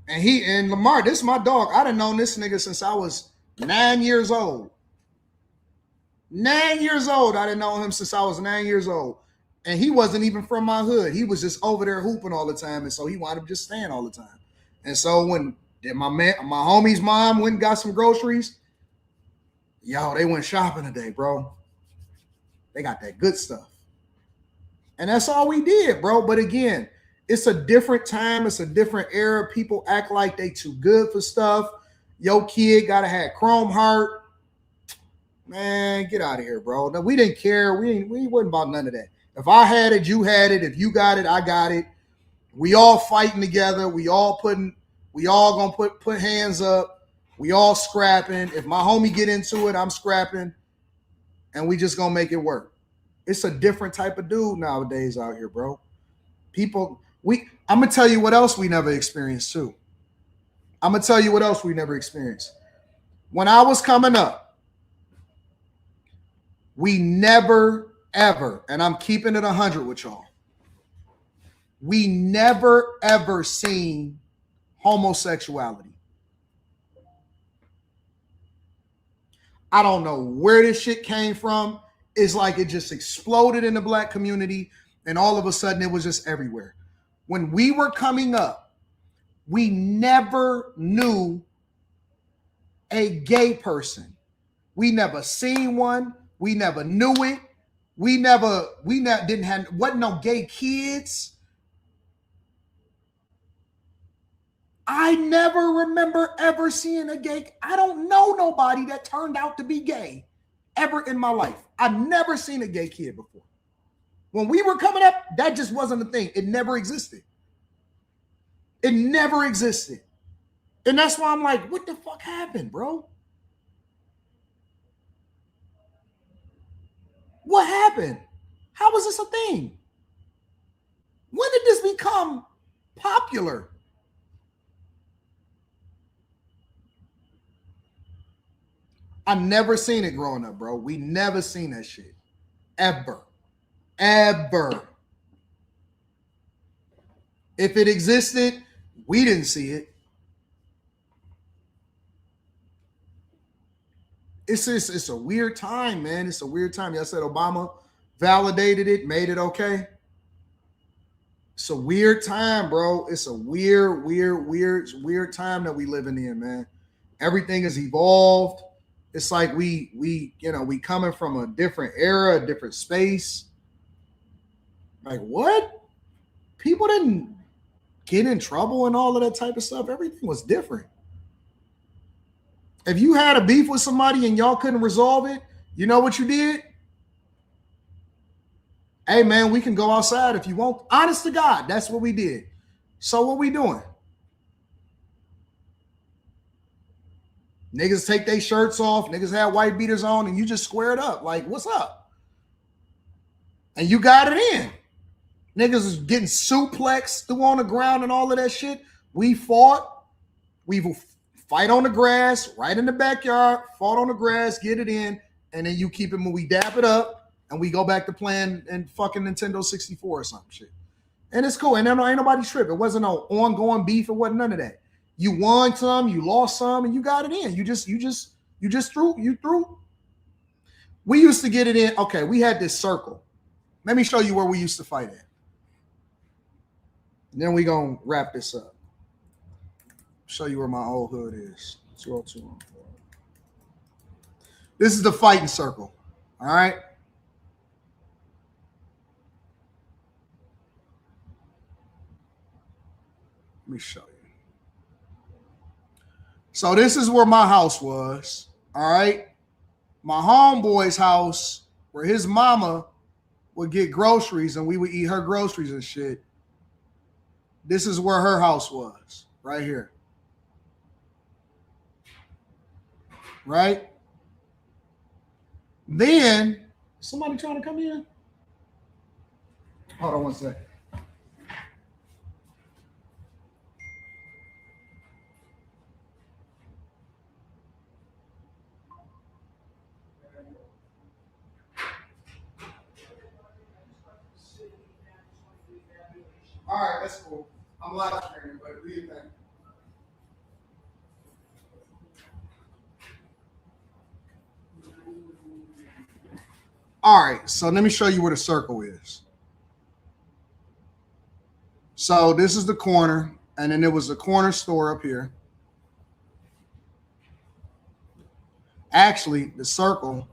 And Lamar, this is my dog. I done known this nigga since I was 9 years old. 9 years old. I done known him since I was 9 years old. And he wasn't even from my hood. He was just over there hooping all the time. And so he wound up just staying all the time. And so when my homie's mom went and got some groceries, they went shopping today, bro. They got that good stuff. And that's all we did, bro. But again, it's a different time. It's a different era. People act like they too good for stuff. Your kid got to have chrome heart. Man, get out of here, bro. No, we didn't care. We wasn't about none of that. If I had it, you had it. If you got it, I got it. We all fighting together. We all gonna put hands up. We all scrapping. If my homie get into it, I'm scrapping. And we just gonna make it work. It's a different type of dude nowadays out here, bro. People, I'm gonna tell you what else we never experienced too. I'm gonna tell you what else we never experienced. When I was coming up, we never, ever, and I'm keeping it 100 with y'all, we never, ever seen homosexuality. I don't know where this shit came from. It's like it just exploded in the black community, and all of a sudden it was just everywhere. When we were coming up, we never knew a gay person. We never seen one. We never knew it. We never didn't have, wasn't no gay kids. I never remember ever seeing a gay. I don't know nobody that turned out to be gay ever in my life. I've never seen a gay kid before. When we were coming up, that just wasn't a thing. It never existed. It never existed. And that's why I'm like, what the fuck happened, bro? What happened? How was this a thing? When did this become popular? I've never seen it growing up, bro. We never seen that shit. Ever. Ever. If it existed, we didn't see it. It's a weird time, man. It's a weird time. Y'all said Obama validated it, made it okay. It's a weird time, bro. It's a weird time that we living in, man. Everything has evolved. It's like we coming from a different era, a different space. Like what? People didn't get in trouble and all of that type of stuff. Everything was different. If you had a beef with somebody and y'all couldn't resolve it, you know what you did? Hey, man, we can go outside if you want. Honest to God, that's what we did. So what we doing? Niggas take their shirts off. Niggas have white beaters on, and you just square it up. Like, what's up? And you got it in. Niggas is getting suplexed through on the ground and all of that shit. We fought. We will fight on the grass, right in the backyard, fought on the grass, get it in, and then you keep it moving. We dap it up, and we go back to playing in fucking Nintendo 64 or some shit. And it's cool. And then ain't nobody trip. It wasn't no ongoing beef. It wasn't none of that. You won some, you lost some, and you got it in. You just threw. We used to get it in. Okay, we had this circle. Let me show you where we used to fight at. And then we gonna wrap this up. Show you where my old hood is. 20214. This is the fighting circle. All right. Let me show you. So this is where my house was. All right. My homeboy's house, where his mama would get groceries and we would eat her groceries and shit. This is where her house was, right here. Right? Then, somebody trying to come in? Hold on one second. All right, that's cool. I'm live streaming, but do you think? All right, so let me show you where the circle is. So this is the corner, and then there was a corner store up here. Actually, the circle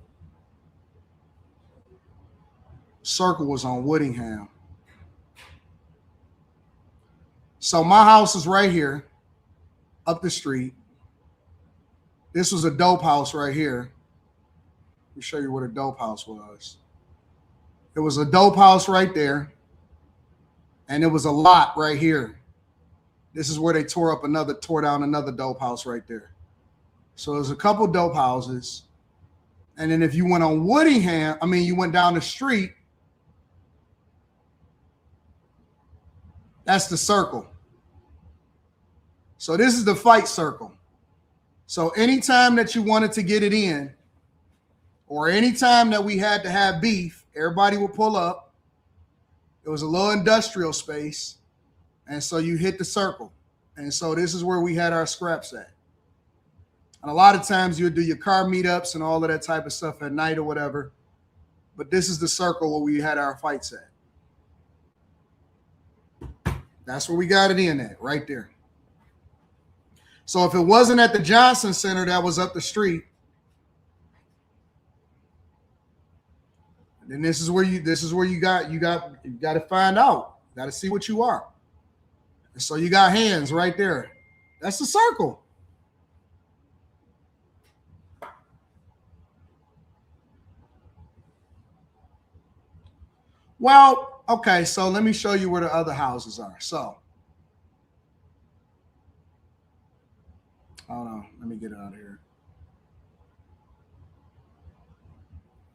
was on Woodingham. So my house is right here, up the street. This was a dope house right here. Let me show you what a dope house was. It was a dope house right there. And it was a lot right here. This is where they tore down another dope house right there. So there's a couple dope houses. And then if you went on Woodingham, you went down the street, That's the circle. So this is the fight circle. So anytime that you wanted to get it in, or anytime that we had to have beef, everybody would pull up. It was a little industrial space. And so you hit the circle. And so this is where we had our scraps at. And a lot of times you would do your car meetups and all of that type of stuff at night or whatever. But this is the circle where we had our fights at. That's where we got it in at, right there. So if it wasn't at the Johnson Center that was up the street, then this is where you got to find out. You got to see what you are. And so you got hands right there. That's the circle. Well, okay, so let me show you where the other houses are. So, hold on, let me get it out of here.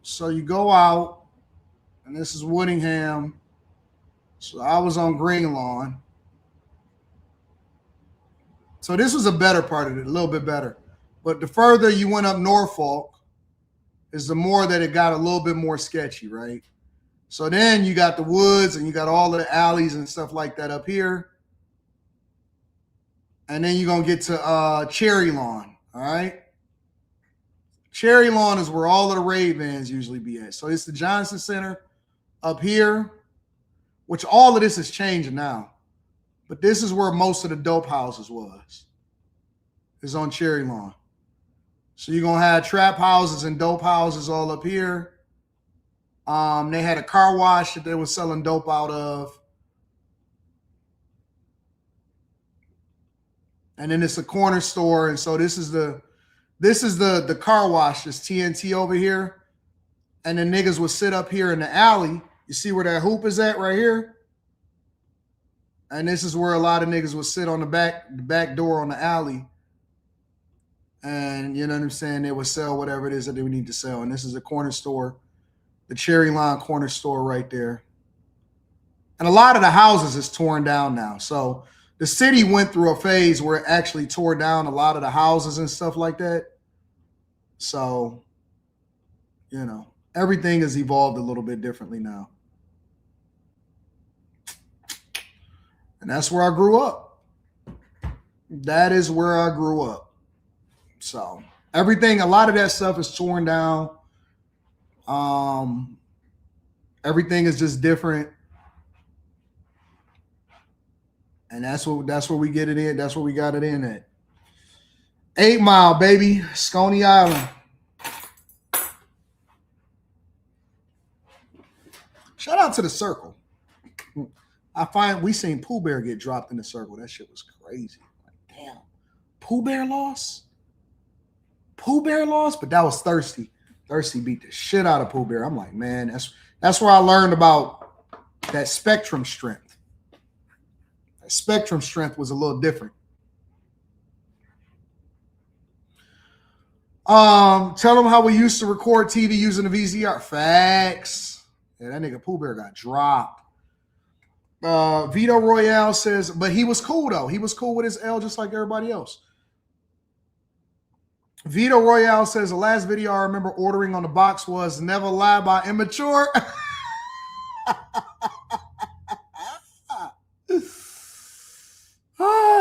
So you go out, and this is Woodingham. So I was on Green Lawn. So this was a better part of it, a little bit better. But the further you went up Norfolk, is the more that it got a little bit more sketchy, right? So then you got the woods and you got all of the alleys and stuff like that up here. And then you're going to get to Cherry Lawn, all right? Cherry Lawn is where all of the raid vans usually be at. So it's the Johnson Center up here, which all of this is changing now. But this is where most of the dope houses was. Is on Cherry Lawn. So you're going to have trap houses and dope houses all up here. They had a car wash that they were selling dope out of. And then it's a corner store. And so this is the car wash, this TNT over here. And the niggas would sit up here in the alley. You see where that hoop is at right here? And this is where a lot of niggas would sit on the back door on the alley. And you know what I'm saying? They would sell whatever it is that they would need to sell. And this is a corner store. The Cherry Lawn corner store right there. And a lot of the houses is torn down now. So the city went through a phase where it actually tore down a lot of the houses and stuff like that. So, you know, everything has evolved a little bit differently now. And that's where I grew up. That is where I grew up. So everything, a lot of that stuff is torn down. Everything is just different. And that's where we get it in. That's where we got it in at. 8 Mile, baby. Coney Island. Shout out to the circle. I find we seen Pooh Bear get dropped in the circle. That shit was crazy. Like, damn. Pooh Bear lost? Pooh Bear lost? But that was Thirsty. Thirsty beat the shit out of Pooh Bear. I'm like, man, that's where I learned about that spectrum strength. That spectrum strength was a little different. Tell them how we used to record TV using the VCR. Facts. Yeah, that nigga Pooh Bear got dropped. Vito Royale says, but he was cool though. He was cool with his L just like everybody else. Vito Royale says, the last video I remember ordering on the box was Never Lie by Immature.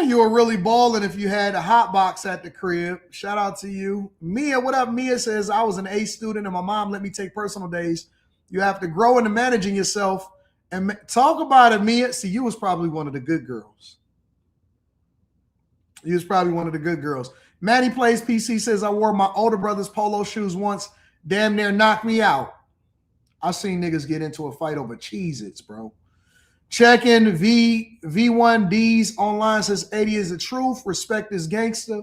You were really balling if you had a hot box at the crib. Shout out to you. Mia, what up? Mia says, I was an A student and my mom let me take personal days. You have to grow into managing yourself. And talk about it, Mia. See, you was probably one of the good girls. You was probably one of the good girls. Manny Plays PC says, I wore my older brother's polo shoes once. Damn near knocked me out. I've seen niggas get into a fight over Cheez-Its, bro. Check in V1Ds online says 80 is the truth. Respect is gangster.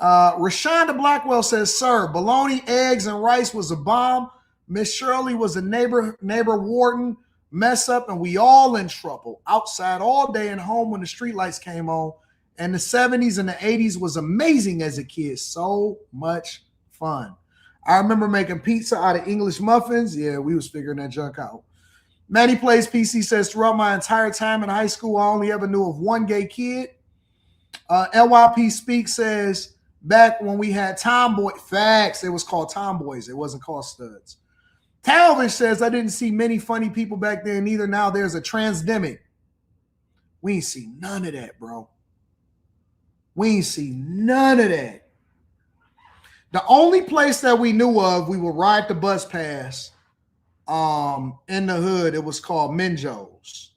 Rashonda Blackwell says, sir, bologna, eggs, and rice was a bomb. Miss Shirley was a neighbor warden. Mess up and we all in trouble. Outside all day and home when the streetlights came on. And the 70s and the 80s was amazing as a kid. So much fun. I remember making pizza out of English muffins. Yeah, we was figuring that junk out. Manny Plays PC says, throughout my entire time in high school, I only ever knew of one gay kid. LYP Speak says, back when we had tomboy facts, it was called tomboys. It wasn't called studs. Talvish says, I didn't see many funny people back then either. Now there's a transdemic. We ain't see none of that, bro. We ain't see none of that. The only place that we knew of, we would ride the bus past in the hood. It was called Minjo's.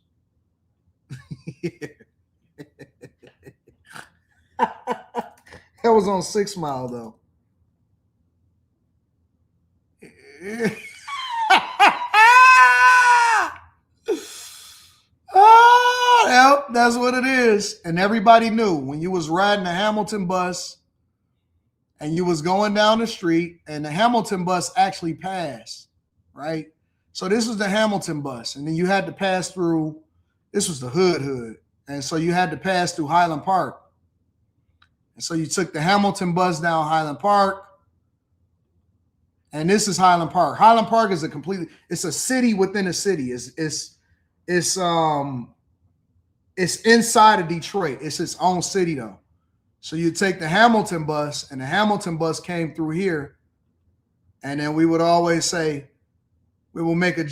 That was on 6 Mile, though. Oh, yep, that's what it is. And everybody knew when you was riding the Hamilton bus and you was going down the street and the Hamilton bus actually passed, right? So this was the Hamilton bus. And then you had to pass through, this was the hood. And so you had to pass through Highland Park. And so you took the Hamilton bus down Highland Park. And this is Highland Park. Highland Park is it's a city within a city. It's inside of Detroit. It's its own city though. So you take the Hamilton bus, and the Hamilton bus came through here, and then we would always say, we will make a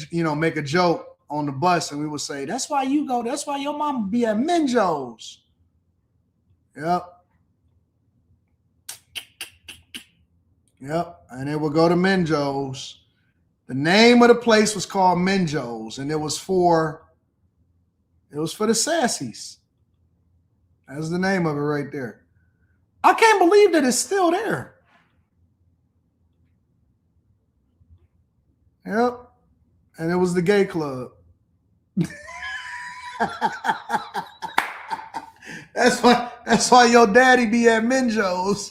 joke on the bus, and we would say, that's why your mama be at Minjo's. Yep. And it would go to Minjo's. The name of the place was called Minjo's, and it was for the Sassies. That's the name of it right there. I can't believe that it's still there. Yep. And it was the gay club. That's why your daddy be at Minjo's.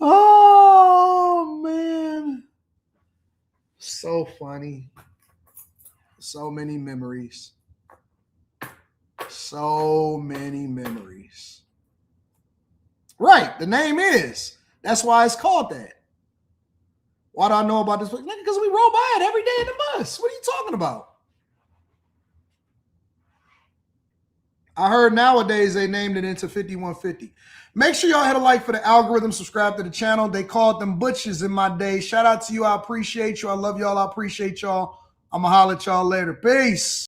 Oh man, so funny. So many memories. So many memories. Right, the name is. That's why it's called that. Why do I know about this place? Because we roll by it every day in the bus. What are you talking about? I heard nowadays they named it into 5150. Make sure y'all hit a like for the algorithm, subscribe to the channel. They called them butchers in my day. Shout out to you. I appreciate you. I love y'all. I appreciate y'all. I'm going to holler at y'all later. Peace.